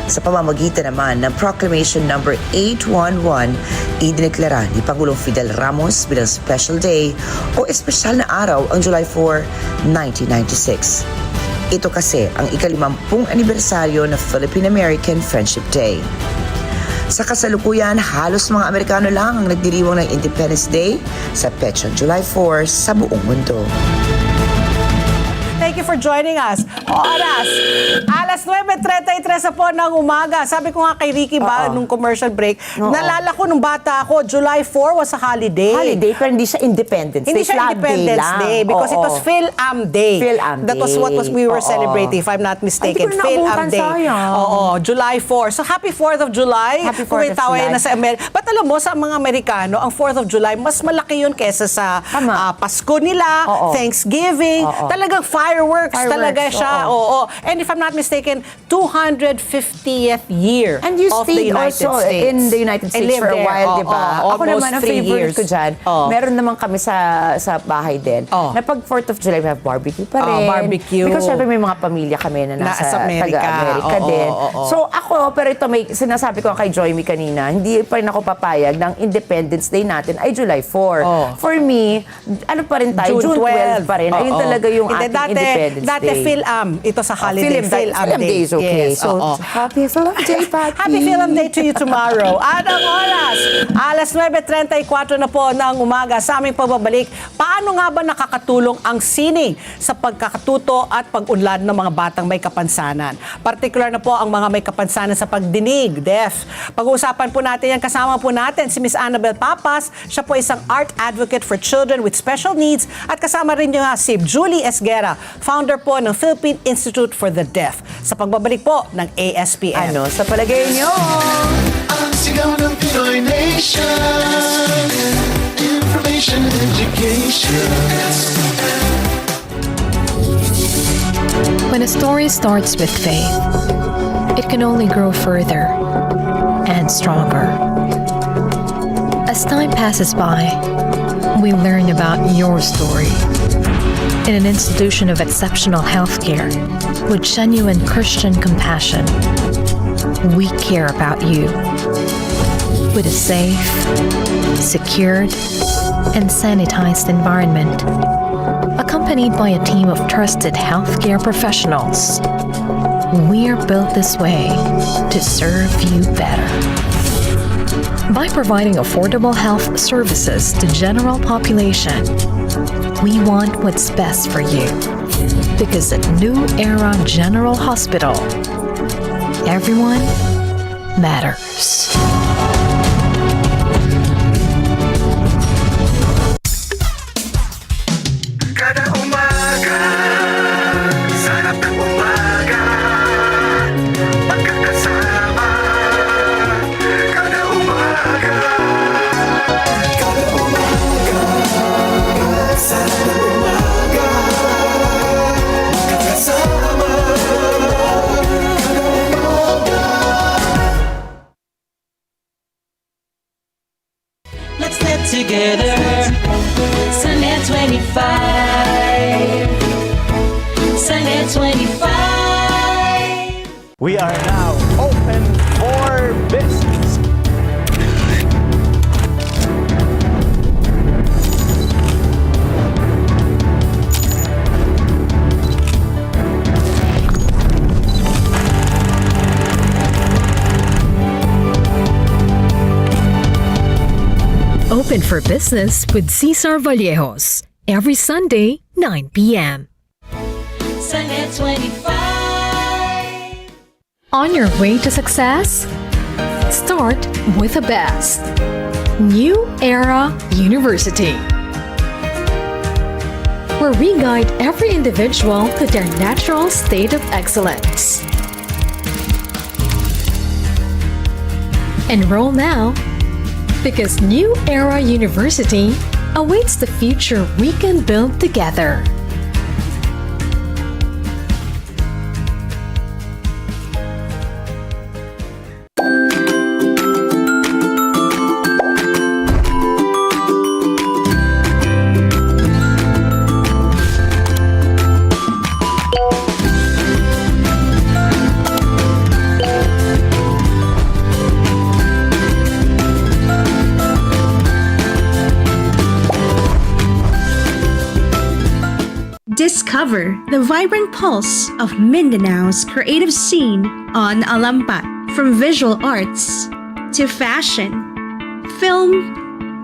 Speaker 4: Sa pamamagitan naman ng Proclamation No. 811, idineklara ni Pangulong Fidel Ramos bilang Special Day o espesyal na araw ang July 4, 1996. Ito kasi ang ika-50 anibersaryo ng Philippine-American Friendship Day. Sa kasalukuyan, halos mga Amerikano lang ang nagdiriwang ng Independence Day sa petsang July 4 sa buong mundo.
Speaker 3: Thank you for joining us. Oras, alas 9:33 na po ng umaga. Sabi ko nga kay Ricky ba, nung commercial break, nalala ko nung bata ako, July 4 was a holiday.
Speaker 4: Holiday, pero hindi siya Independence Day.
Speaker 3: Hindi siya Independence Day because it was Phil-Am Day.
Speaker 4: Phil-Am
Speaker 3: That was what we were celebrating, if I'm not mistaken.
Speaker 4: Ay, di ko na
Speaker 3: Phil-Am
Speaker 4: naabutan,
Speaker 3: Day.
Speaker 4: sayang.
Speaker 3: Oo, July 4. So happy 4th of July.
Speaker 4: Happy 4th of July.
Speaker 3: Na sa Amerika. But alam mo, sa mga Amerikano, ang 4th of July, mas malaki yun kesa sa Pasko nila, Thanksgiving. Talagang fireworks talaga siya. Oo. And if I'm not mistaken, 250th year
Speaker 4: And you
Speaker 3: of the
Speaker 4: stayed
Speaker 3: United
Speaker 4: also
Speaker 3: States.
Speaker 4: in the United
Speaker 3: I
Speaker 4: States
Speaker 3: lived
Speaker 4: for a
Speaker 3: there.
Speaker 4: while, di ba? Ako
Speaker 3: Almost
Speaker 4: naman, ang
Speaker 3: 3
Speaker 4: favorite
Speaker 3: years.
Speaker 4: ko dyan, meron naman kami sa bahay din, na pag 4th of July, we have barbecue pa rin.
Speaker 3: Barbecue.
Speaker 4: Because syempre may mga pamilya kami na nasa
Speaker 3: Amerika.
Speaker 4: taga-Amerika din. So ako, pero ito may sinasabi ko kay Joyme kanina, hindi pa rin ako papayag ng Independence Day natin ay July 4. For me, ano pa rin tayo? June 12 pa rin. Ayun talaga yung ating Independence Day.
Speaker 3: Dati Phil-Am. Ito sa holiday.
Speaker 4: Phil-Am Day is okay.
Speaker 3: Yes,
Speaker 4: So, happy Phil-Am Day, Patty.
Speaker 3: Happy Phil-Am Day to you tomorrow. At ang oras, alas 9:34 na po ng umaga sa aming pagbabalik. Paano nga ba nakakatulong ang sining sa pagkakatuto at pag-unlad ng mga batang may kapansanan? Partikular na po ang mga may kapansanan sa pagdinig, deaf. Pag-uusapan po natin yan, kasama po natin si Miss Annabel Papas. Siya po isang art advocate for children with special needs at kasama rin niya si Julie Esguera, founder po ng Philippine Institute for the Deaf. Sa pagbabalik po ng ASPN.
Speaker 4: Ano sa palagay niyo?
Speaker 2: Ang sigaw ng Pinoy Nation. Information and education.
Speaker 1: When a story starts with faith, it can only grow further and stronger. As time passes by, we learn about your story. In an institution of exceptional healthcare, with genuine Christian compassion, we care about you. With a safe, secured, and sanitized environment, accompanied by a team of trusted healthcare professionals, we're built this way to serve you better. By providing affordable health services to general population, we want what's best for you. Because at New Era General Hospital, everyone matters.
Speaker 2: Kada umaga, sarap ng umaga, magkakasama. Kada umaga, sarap ng umaga, magkakasama.
Speaker 5: Let's get together. Sunday 25. Sunday 25.
Speaker 14: We are now open for business.
Speaker 1: Open for business with Cesar Vallejos. Every Sunday, 9 p.m.
Speaker 5: Sunday 25.
Speaker 1: On your way to success? Start with the best. New Era University, where we guide every individual to their natural state of excellence. Enroll now, because New Era University awaits the future we can build together.
Speaker 11: Discover the vibrant pulse of Mindanao's creative scene on Alampat. From visual arts to fashion, film,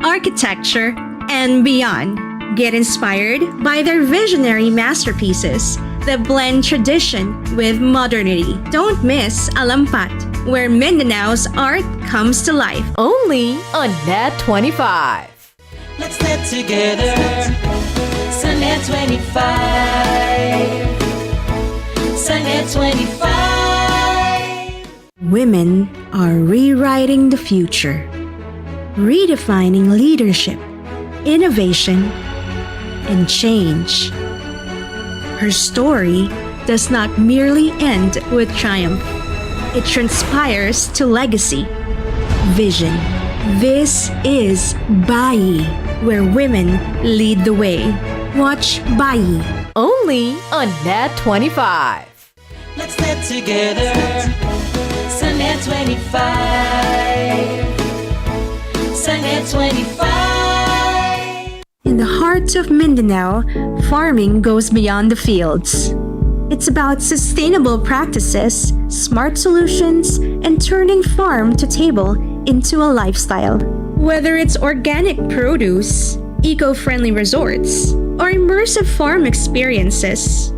Speaker 11: architecture, and beyond. Get inspired by their visionary masterpieces that blend tradition with modernity. Don't miss Alampat, where Mindanao's art comes to life.
Speaker 1: Only on Net 25.
Speaker 5: Let's get together. Sunday 25. Sunday 25.
Speaker 11: Women are rewriting the future, redefining leadership, innovation, and change. Her story does not merely end with triumph. It transpires to legacy, vision. This is Bayi, where women lead the way. Watch Bayi.
Speaker 1: Only on Net 25.
Speaker 5: Let's get together. Sunday 25. Sunday 25.
Speaker 11: In the heart of Mindanao, farming goes beyond the fields. It's about sustainable practices, smart solutions, and turning farm to table into a lifestyle. Whether it's organic produce, eco-friendly resorts, or immersive farm experiences,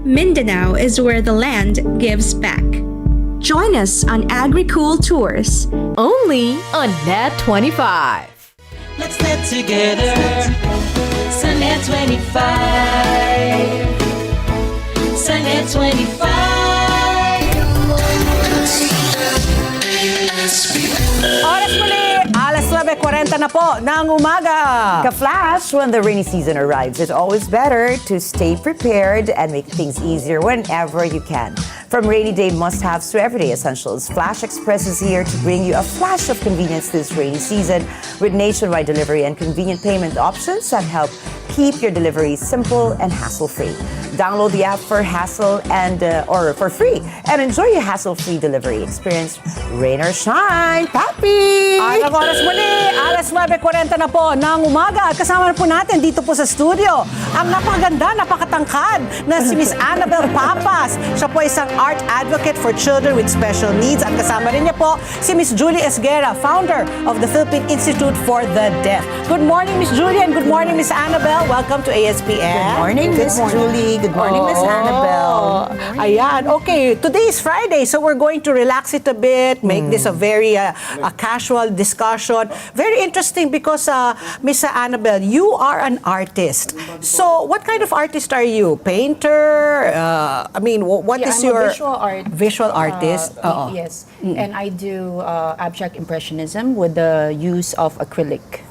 Speaker 11: Mindanao is where the land gives back. Join us on AgriCool Tours.
Speaker 1: Only on Net 25.
Speaker 5: Let's get together. Sunday 25. Sunday 25.
Speaker 3: Oras muli, alas 9:40 na po ng umaga.
Speaker 4: Ka-flash, when the rainy season arrives, it's always better to stay prepared and make things easier whenever you can. From rainy day must-haves to everyday essentials, Flash Express is here to bring you a flash of convenience this rainy season with nationwide delivery and convenient payment options that help keep your delivery simple and hassle-free. Download the app for hassle or for free and enjoy your hassle-free delivery experience. Rain or shine, Papi!
Speaker 3: At ang oras muli, alas 9:40 na po ng umaga. At kasama na po natin dito po sa studio ang napakaganda, napakatangkad na si Miss Annabel Papas. Siya po isang art advocate for children with special needs. At kasama rin niya po si Miss Julie Esguera, founder of the Philippine Institute for the Deaf. Good morning, Miss Julie, and good morning, Miss Annabel. Welcome to ASPN.
Speaker 4: Good morning, Miss Julie. Good morning, Miss Annabel.
Speaker 3: Ayan. Okay, today is Friday, so we're going to relax it a bit, make this a very a casual discussion. Very interesting because, Miss Annabel, you are an artist. So, what kind of artist are you? Painter? I mean, what is
Speaker 15: I'm
Speaker 3: your...
Speaker 15: a
Speaker 3: visual artist?
Speaker 15: Yes. And I do abstract impressionism with the use of acrylic.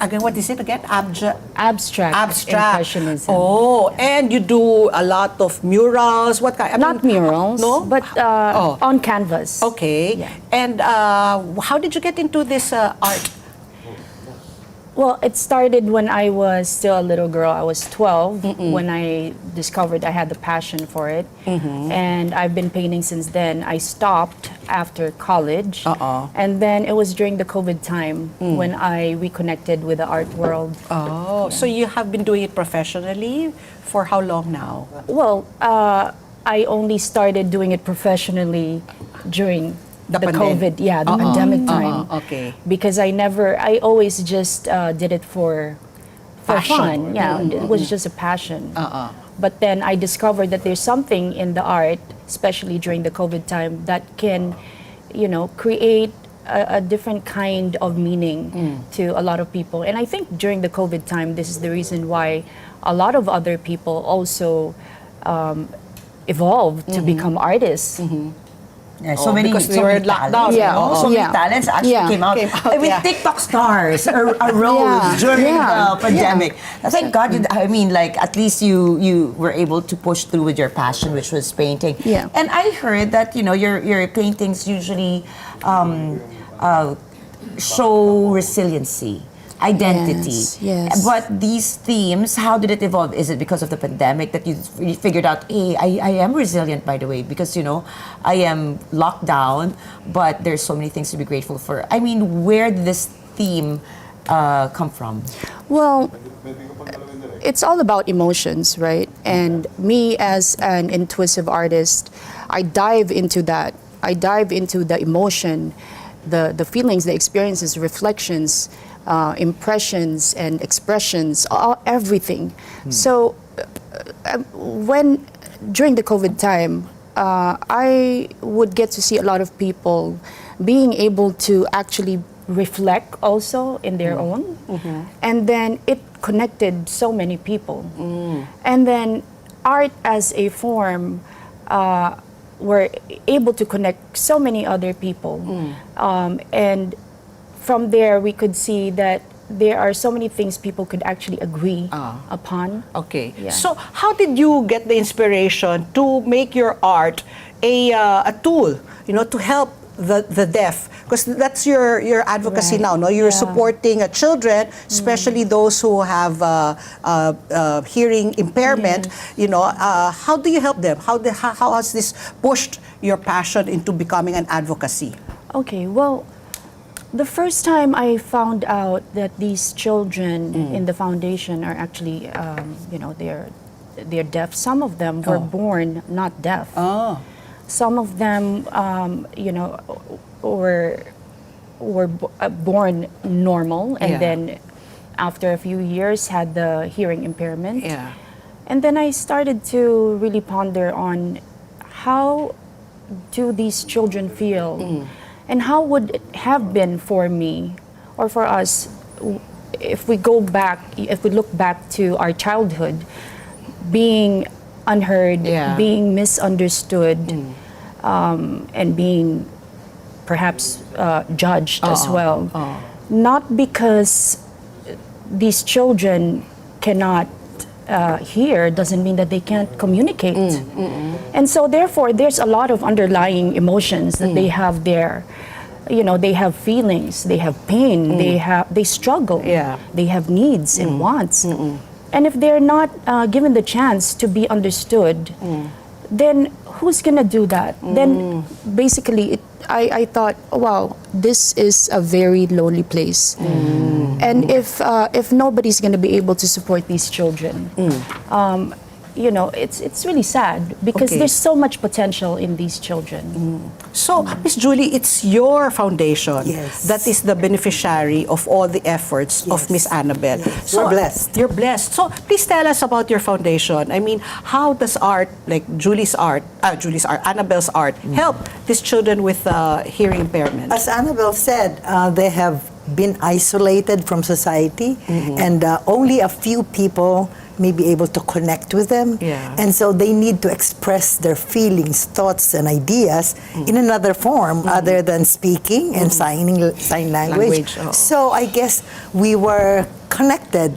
Speaker 3: Again, what is it again?
Speaker 15: Abstract impressionism.
Speaker 3: Oh, and you do a lot of murals. What kind?
Speaker 15: Not murals,
Speaker 3: no?
Speaker 15: but on canvas.
Speaker 3: Okay.
Speaker 15: Yeah.
Speaker 3: And how did you get into this art?
Speaker 15: Well, it started when I was still a little girl. I was 12 when I discovered I had the passion for it. And I've been painting since then. I stopped after college. And then it was during the COVID time when I reconnected with the art world.
Speaker 3: Oh, so you have been doing it professionally for how long now?
Speaker 15: Well, I only started doing it professionally during the COVID, the pandemic time.
Speaker 3: Okay.
Speaker 15: Because I always just did it for fun. Yeah, it was just a passion. But then I discovered that there's something in the art, especially during the COVID time, that can, create a different kind of meaning to a lot of people. And I think during the COVID time, this is the reason why a lot of other people also evolved to become artists.
Speaker 4: Yeah, so many
Speaker 3: because they were locked down.
Speaker 4: So many talents actually came out. I mean, TikTok stars arose during the pandemic. Thank God, at least you were able to push through with your passion, which was painting.
Speaker 15: Yeah.
Speaker 4: And I heard that your paintings usually show resiliency, identity.
Speaker 15: Yes.
Speaker 4: But these themes, how did it evolve? Is it because of the pandemic that you figured out, hey, I am resilient, by the way, because, I am locked down, but there's so many things to be grateful for. I mean, where did this theme come from?
Speaker 15: Well, it's all about emotions, right? And me as an intuitive artist, I dive into that. I dive into the emotion, the feelings, the experiences, reflections, impressions and expressions, everything. So when during the COVID time, I would get to see a lot of people being able to actually reflect also in their own, and then it connected so many people. And then art as a form, we're able to connect so many other people, and from there we could see that there are so many things people could actually agree upon.
Speaker 3: Okay.
Speaker 15: Yeah.
Speaker 3: So how did you get the inspiration to make your art a tool, to help the deaf? Because that's your advocacy now, no? You're supporting children, especially those who have hearing impairment. How do you help them? How has this pushed your passion into becoming an advocacy?
Speaker 15: Okay, well, the first time I found out that these children in the foundation are actually, they're deaf. Some of them were born not deaf. Some of them, were born normal, and then after a few years had the hearing impairment. And then I started to really ponder on how do these children feel, and how would it have been for me or for us if we look back to our childhood, being unheard, being misunderstood, and being perhaps judged as well. Not because these children cannot hear doesn't mean that they can't communicate. And so therefore there's a lot of underlying emotions that they have there. They have feelings, they have pain, they struggle, they have needs and wants. And if they're not given the chance to be understood, then who's gonna do that? Then basically I thought, wow, this is a very lonely place. And if nobody's gonna be able to support these children, it's really sad because there's so much potential in these children.
Speaker 3: So, Miss Julie, it's your foundation that is the beneficiary of all the efforts of Miss Annabelle. So
Speaker 16: You're blessed.
Speaker 3: You're blessed. So please tell us about your foundation. I mean, how does art, like Annabelle's art, help these children with hearing impairment?
Speaker 16: As Annabelle said, they have been isolated from society, and only a few people may be able to connect with them. And so they need to express their feelings, thoughts, and ideas in another form other than speaking and sign language. So I guess we were connected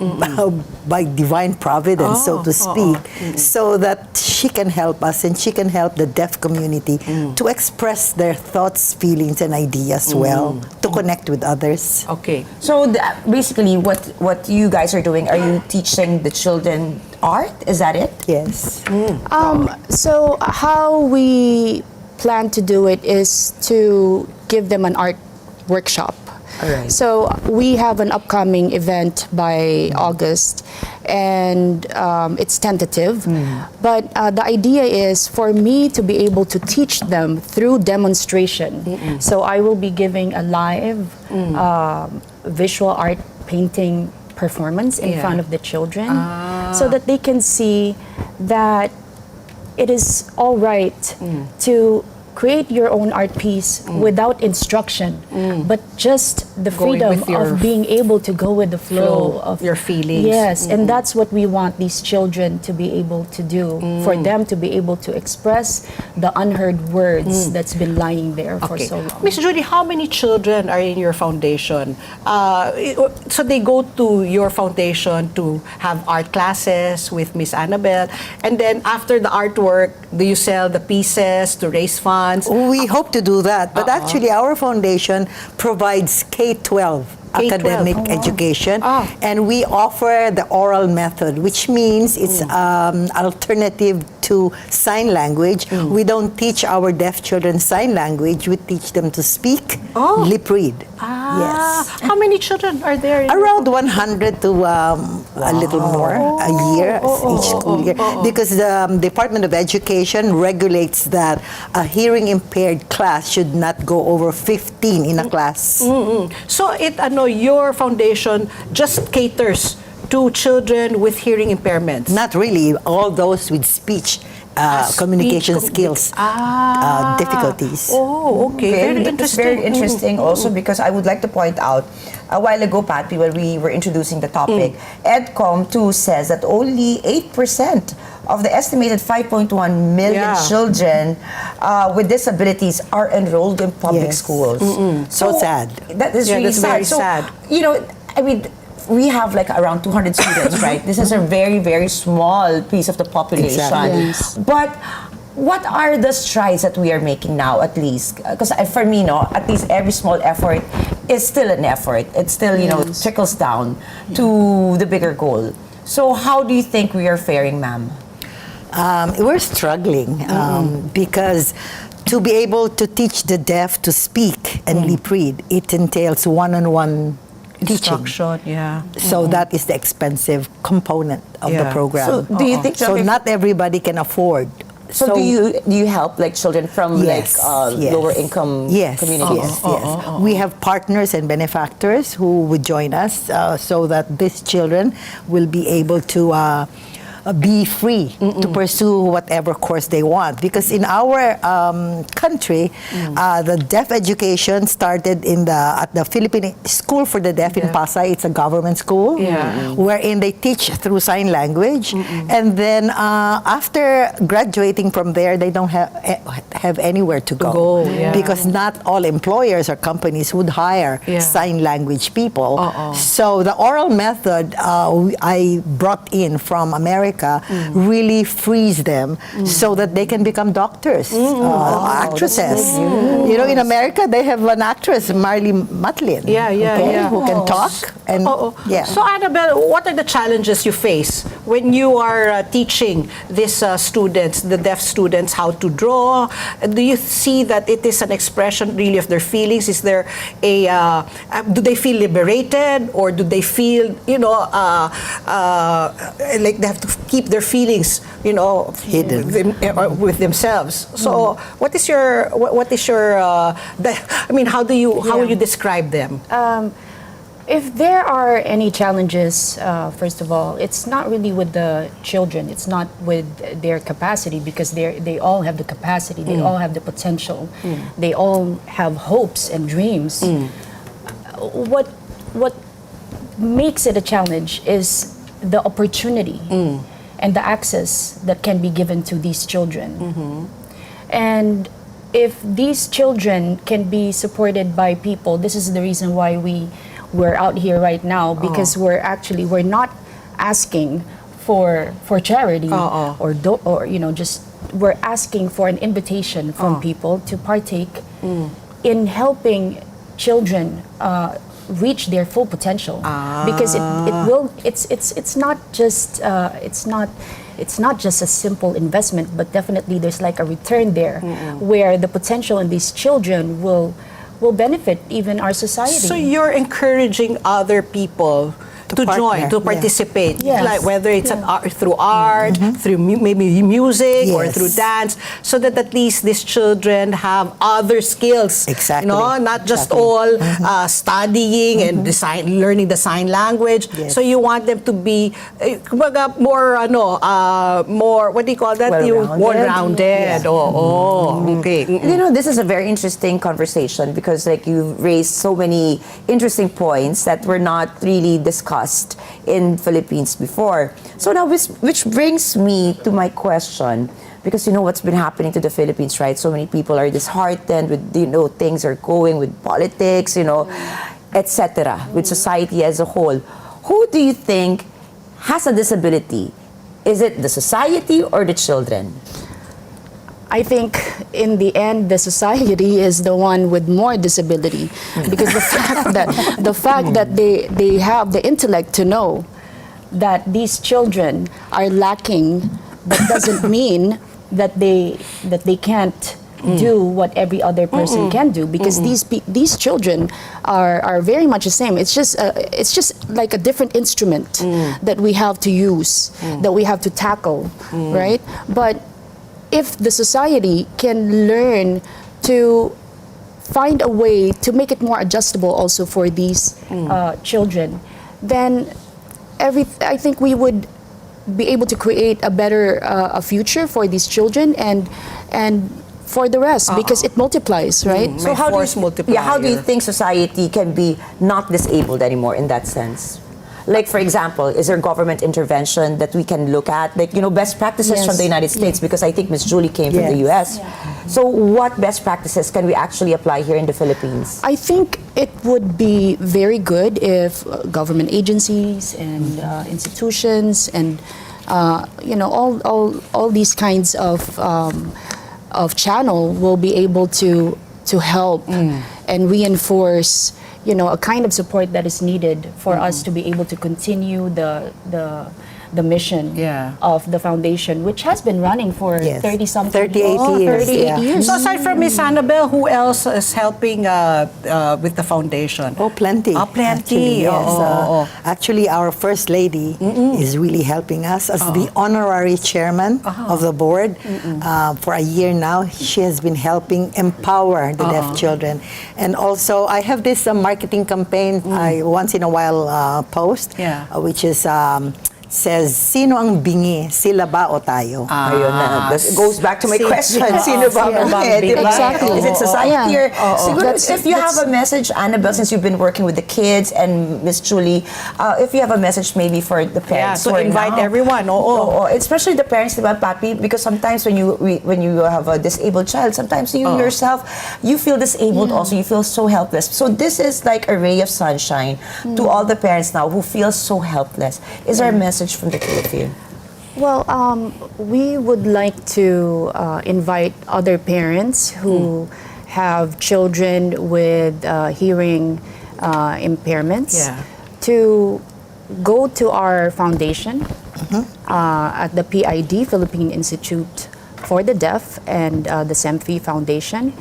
Speaker 16: by divine providence, so to speak, so that she can help us and she can help the deaf community to express their thoughts, feelings, and ideas well, to connect with others.
Speaker 3: Okay.
Speaker 4: So basically what you guys are doing, are you teaching the children art? Is that it?
Speaker 16: Yes.
Speaker 15: So how we plan to do it is to give them an art workshop. So we have an upcoming event by August, and it's tentative. But the idea is for me to be able to teach them through demonstration. So I will be giving a live visual art painting performance in front of the children, so that they can see that it is all right to create your own art piece without instruction, but just the freedom of being able to go with the flow of
Speaker 3: your feelings.
Speaker 15: Yes, and that's what we want these children to be able to do, for them to be able to express the unheard words that's been lying there for so long.
Speaker 3: Miss Judy, how many children are in your foundation? So they go to your foundation to have art classes with Miss Annabelle, and then after the artwork, do you sell the pieces to raise funds?
Speaker 16: We hope to do that, but actually our foundation provides K-12 academic education, and we offer the oral method, which means it's alternative to sign language. We don't teach our deaf children sign language, we teach them to speak, lip read. Yes.
Speaker 3: How many children are there?
Speaker 16: Around 100 to a little more a year, each school year. Because the Department of Education regulates that a hearing impaired class should not go over 15 in a class.
Speaker 3: So your foundation just caters to children with hearing impairments?
Speaker 16: Not really. All those with speech communication skills difficulties.
Speaker 3: Oh, okay. Very
Speaker 4: It's
Speaker 3: interesting.
Speaker 4: very interesting also because I would like to point out, a while ago, Pat, when we were introducing the topic, EDCOM too says that only 8% of the estimated 5.1 million children with disabilities are enrolled in public schools.
Speaker 16: So sad.
Speaker 4: That is really
Speaker 3: that's
Speaker 4: sad.
Speaker 3: very
Speaker 4: So,
Speaker 3: sad.
Speaker 4: you know, I mean, we have like around 200 students, right? This is a very, very small piece of the population.
Speaker 16: Exactly.
Speaker 15: Yes.
Speaker 4: But what are the strides that we are making now, at least? Because for me, no, at least every small effort is still an effort. It still, you know, trickles down to the bigger goal. So how do you think we are faring, ma'am?
Speaker 16: We're struggling because to be able to teach the deaf to speak and lip read, it entails one-on-one teaching.
Speaker 3: Instruction, yeah.
Speaker 16: So that is the expensive component of the program.
Speaker 4: So do you think
Speaker 16: so not everybody can afford.
Speaker 4: So do you help like children from
Speaker 16: Yes, yes.
Speaker 4: lower income communities?
Speaker 16: Yes. We have partners and benefactors who would join us so that these children will be able to be free to pursue whatever course they want. Because in our country, the deaf education started at the Philippine School for the Deaf in Pasay. It's a government school wherein they teach through sign language. And then after graduating from there, they don't have anywhere to go. Because not all employers or companies would hire sign language people. So the oral method I brought in from America really frees them so that they can become doctors, actresses. You know, in America, they have an actress, Marley Matlin, who can talk. And,
Speaker 3: So, Annabelle, what are the challenges you face when you are teaching these students, the deaf students, how to draw? Do you see that it is an expression really of their feelings? Is there do they feel liberated, or do they feel, like they have to keep their feelings,
Speaker 16: hidden
Speaker 3: with themselves? So, what is your how will you describe them?
Speaker 15: If there are any challenges, first of all, it's not really with the children. It's not with their capacity, because they all have the capacity. They all have the potential. They all have hopes and dreams. What makes it a challenge is the opportunity and the access that can be given to these children. And if these children can be supported by people, this is the reason why we're out here right now, because we're not asking for charity we're asking for an invitation from people to partake in helping children reach their full potential, because it's not just a simple investment, but definitely there's like a return there, where the potential in these children will benefit even our society.
Speaker 3: So you're encouraging other people to join, to participate, like whether it's through art, through maybe music, or through dance, so that at least these children have other skills.
Speaker 16: Exactly.
Speaker 3: Not just all studying and learning the sign language. So you want them to be more what do you call that? Well-rounded. Okay.
Speaker 4: This is a very interesting conversation, because like you've raised so many interesting points that were not really discussed in Philippines before. So now, which brings me to my question, because what's been happening to the Philippines, right? So many people are disheartened with things are going with politics, etc., with society as a whole. Who do you think has a disability? Is it the society or the children?
Speaker 15: I think in the end, the society is the one with more disability, because the fact that they have the intellect to know that these children are lacking, but doesn't mean that they can't do what every other person can do, because these children are very much the same. It's just like a different instrument that we have to use, that we have to tackle, right? But if the society can learn to find a way to make it more adjustable also for these children, then I think we would be able to create a better a future for these children and for the rest, because it multiplies, right?
Speaker 4: So how do you think society can be not disabled anymore in that sense? Like, for example, is there government intervention that we can look at? Like, best practices from the United States, because I think Ms. Julie came from the US. So what best practices can we actually apply here in the Philippines?
Speaker 15: I think it would be very good if government agencies and institutions and all these kinds of channel will be able to help and reinforce a kind of support that is needed for us to be able to continue the mission of the foundation, which has been running for 38 years.
Speaker 3: So aside from Miss Annabelle, who else is helping with the foundation?
Speaker 16: Oh, plenty.
Speaker 3: Plenty.
Speaker 16: Actually, yes. Actually, our First Lady is really helping us as the honorary chairman of the board. For a year now, she has been helping empower the deaf children. And also, I have this marketing campaign I once in a while post, which is says, sino ang bingi? Sila ba o tayo?
Speaker 4: Ayun na. This goes back to my question. Sino ba ang bingi?
Speaker 15: Exactly.
Speaker 4: Is it society or... Siguro, if you have a message, Annabelle, since you've been working with the kids, and Miss Julie, if you have a message maybe for the parents.
Speaker 3: So invite everyone.
Speaker 4: Especially the parents, diba, Papi? Because sometimes when you have a disabled child, sometimes you yourself, you feel disabled also. You feel so helpless. So this is like a ray of sunshine to all the parents now who feel so helpless. Is there a message from the Philippines?
Speaker 15: Well, we would like to invite other parents who have children with hearing impairments to go to our foundation at the PID, Philippine Institute for the Deaf, and the SEMFI Foundation,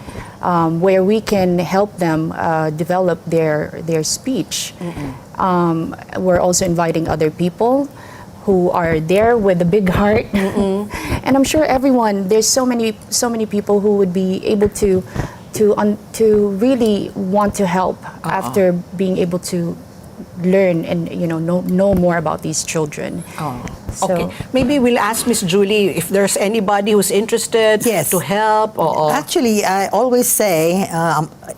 Speaker 15: where we can help them develop their speech. We're also inviting other people who are there with a big heart, and I'm sure there's so many people who would be able to really want to help after being able to learn and know more about these children.
Speaker 3: Okay, maybe we'll ask Miss Julie if there's anybody who's interested to help.
Speaker 16: Actually, I always say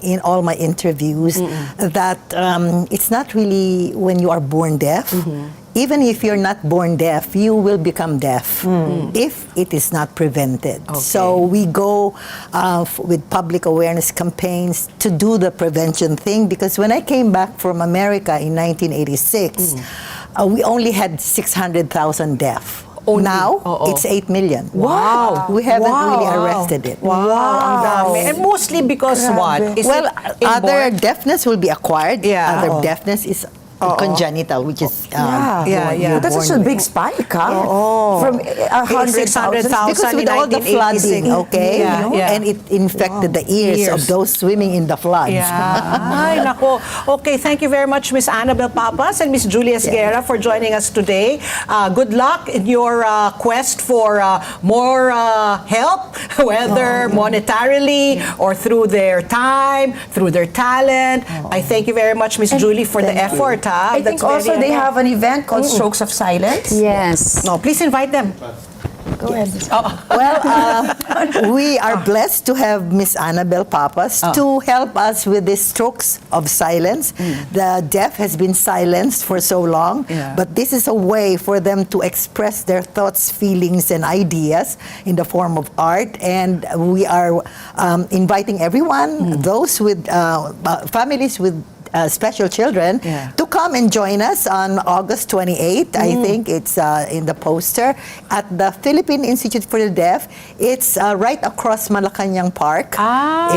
Speaker 16: in all my interviews that it's not really when you are born deaf. Even if you're not born deaf, you will become deaf if it is not prevented. So we go with public awareness campaigns to do the prevention thing, because when I came back from America in 1986, we only had 600,000 deaf. Now, it's 8 million.
Speaker 3: Wow.
Speaker 16: We haven't really arrested it.
Speaker 3: Wow. And mostly because what?
Speaker 16: Other deafness will be acquired. Other deafness is congenital, which is
Speaker 4: But that's such a big spike, from 100,000
Speaker 16: because with all the flooding, and it infected the ears of those swimming in the floods.
Speaker 3: Ay, nako. Okay, thank you very much, Miss Annabelle Papas and Miss Julia Esguerra for joining us today. Good luck in your quest for more help, whether monetarily or through their time, through their talent. I thank you very much, Miss Julie, for the effort.
Speaker 4: I think also they have an event called Strokes of Silence.
Speaker 15: Yes.
Speaker 3: No, please invite them.
Speaker 15: Go ahead.
Speaker 16: Well, we are blessed to have Miss Annabelle Papas to help us with this Strokes of Silence. The deaf has been silenced for so long, but this is a way for them to express their thoughts, feelings, and ideas in the form of art. And we are inviting everyone, those with families with special children, to come and join us on August 28th. I think it's in the poster at the Philippine Institute for the Deaf. It's right across Malacanang Park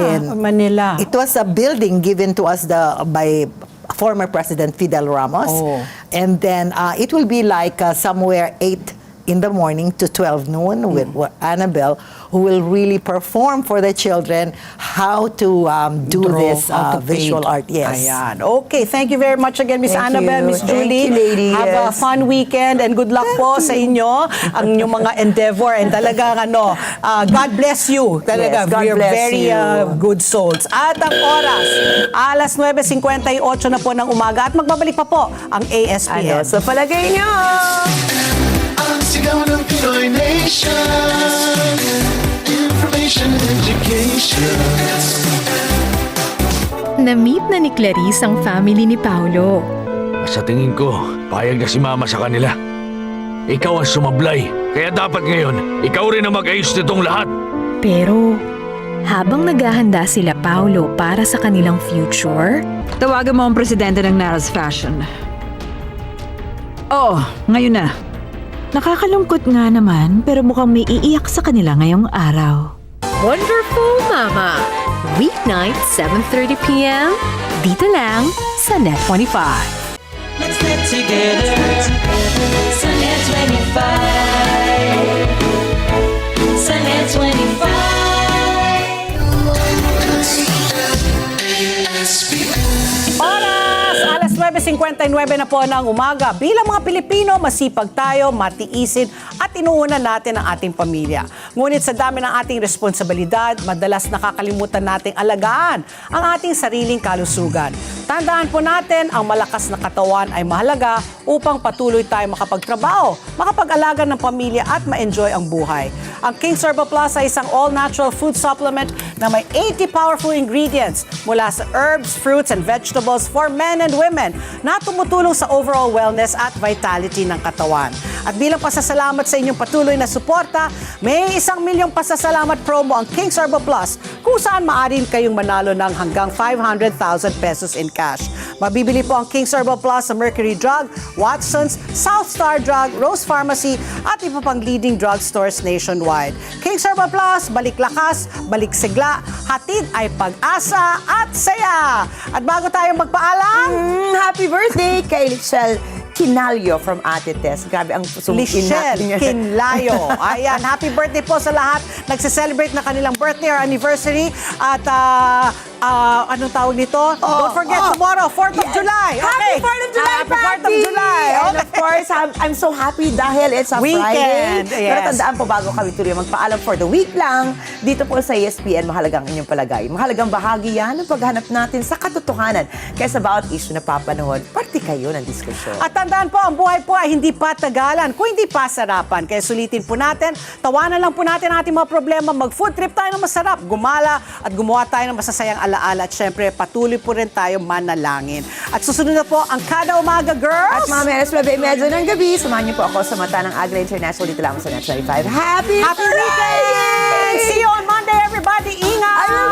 Speaker 16: in
Speaker 3: Manila.
Speaker 16: It was a building given to us by former President Fidel Ramos. And then it will be like somewhere 8 in the morning to 12 noon with Annabelle, who will really perform for the children how to do this visual art. Yes.
Speaker 3: Ayan. Okay, thank you very much again, Miss
Speaker 4: Thank
Speaker 3: Annabelle,
Speaker 4: you.
Speaker 3: Miss
Speaker 4: Thank
Speaker 3: Julie.
Speaker 4: you, ladies.
Speaker 3: Have a fun weekend and good luck po sa inyo, ang inyong mga endeavor. And talagang God bless you. Talaga,
Speaker 4: Yes, God
Speaker 3: we're
Speaker 4: bless
Speaker 3: very
Speaker 4: you.
Speaker 3: good souls. At ang oras, alas 9:58 na po ng umaga. At magbabalik pa po ang ASPN.
Speaker 4: So palagay nyo!
Speaker 2: Ang sigaw ng Pinoy Nation, information and education.
Speaker 1: Na-meet na ni Clarice ang family ni Paolo.
Speaker 17: Sa tingin ko, payag na si Mama sa kanila. Ikaw ang sumablay, kaya dapat ngayon, ikaw rin ang mag-ayos nitong lahat.
Speaker 1: Pero, habang naghahanda sila Paolo para sa kanilang future,
Speaker 18: Tawagan mo ang presidente ng Naras Fashion. Oo, ngayon na. Nakakalungkot nga naman, pero mukhang may iiyak sa kanila ngayong araw.
Speaker 1: Wonderful Mama! Weeknight, 7:30 p.m. Dito lang sa Net 25.
Speaker 5: Let's live together. Sa Net 25. Sa Net 25.
Speaker 3: Oras! Alas 9:59 na po ng umaga. Bilang mga Pilipino, masipag tayo, matiisin at inuuna natin ang ating pamilya. Ngunit sa dami ng ating responsibilidad, madalas nakakalimutan nating alagaan ang ating sariling kalusugan. Tandaan po natin, ang malakas na katawan ay mahalaga upang patuloy tayo makapagtrabaho, makapag-alaga ng pamilya at ma-enjoy ang buhay. Ang King's Herbal Plus ay isang all-natural food supplement na may 80 powerful ingredients mula sa herbs, fruits, and vegetables for men and women na tumutulong sa overall wellness at vitality ng katawan. At bilang pasasalamat sa inyong patuloy na suporta, may 1 milyong pasasalamat promo ang King's Herbal Plus kung saan maaari kayong manalo ng hanggang 500,000 pesos in cash. Mabibili po ang King's Herbal Plus sa Mercury Drug, Watson's, South Star Drug, Rose Pharmacy at iba pang leading drugstores nationwide. King's Herbal Plus, balik lakas, balik sigla, hatid ay pag-asa at saya. At bago tayo magpaalam,
Speaker 4: Happy birthday kay Lichelle Kinalyo from Ate Tess. Grabe ang sumitin
Speaker 3: Lichelle Kinlayo. Ayan, happy birthday po sa lahat. Nagse-celebrate na kanilang birthday or anniversary. At anong tawag nito? Don't forget tomorrow, 4th of July.
Speaker 4: Happy 4th of July
Speaker 3: Happy 4th of
Speaker 4: party!
Speaker 3: July.
Speaker 4: And of course, I'm so happy dahil it's a
Speaker 3: Weekend,
Speaker 4: Friday.
Speaker 3: yes.
Speaker 4: Pero tandaan po, bago kami tuloy magpaalam for the week lang, dito po sa ASPN, mahalagang inyong palagay. Mahalagang bahagi yan ng paghanap natin sa katotohanan. Kaya sa bawat issue na papanahon, parte kayo ng diskusyon.
Speaker 3: At tandaan po, ang buhay po ay hindi patagalan, kung hindi pasarapan. Kaya sulitin po natin, tawanan lang po natin ang ating mga problema, mag-food trip tayo ng masarap, gumala at gumawa tayo ng masasayang alaala. At syempre, patuloy po rin tayo manalangin. At susunod na po ang Kada Umaga, girls!
Speaker 4: At mga meron 9:30 ng gabi, samahan niyo po ako sa Mata ng Agra International dito lang sa Net 25. Happy
Speaker 3: Happy weekend! See you on Monday, everybody! Ingat!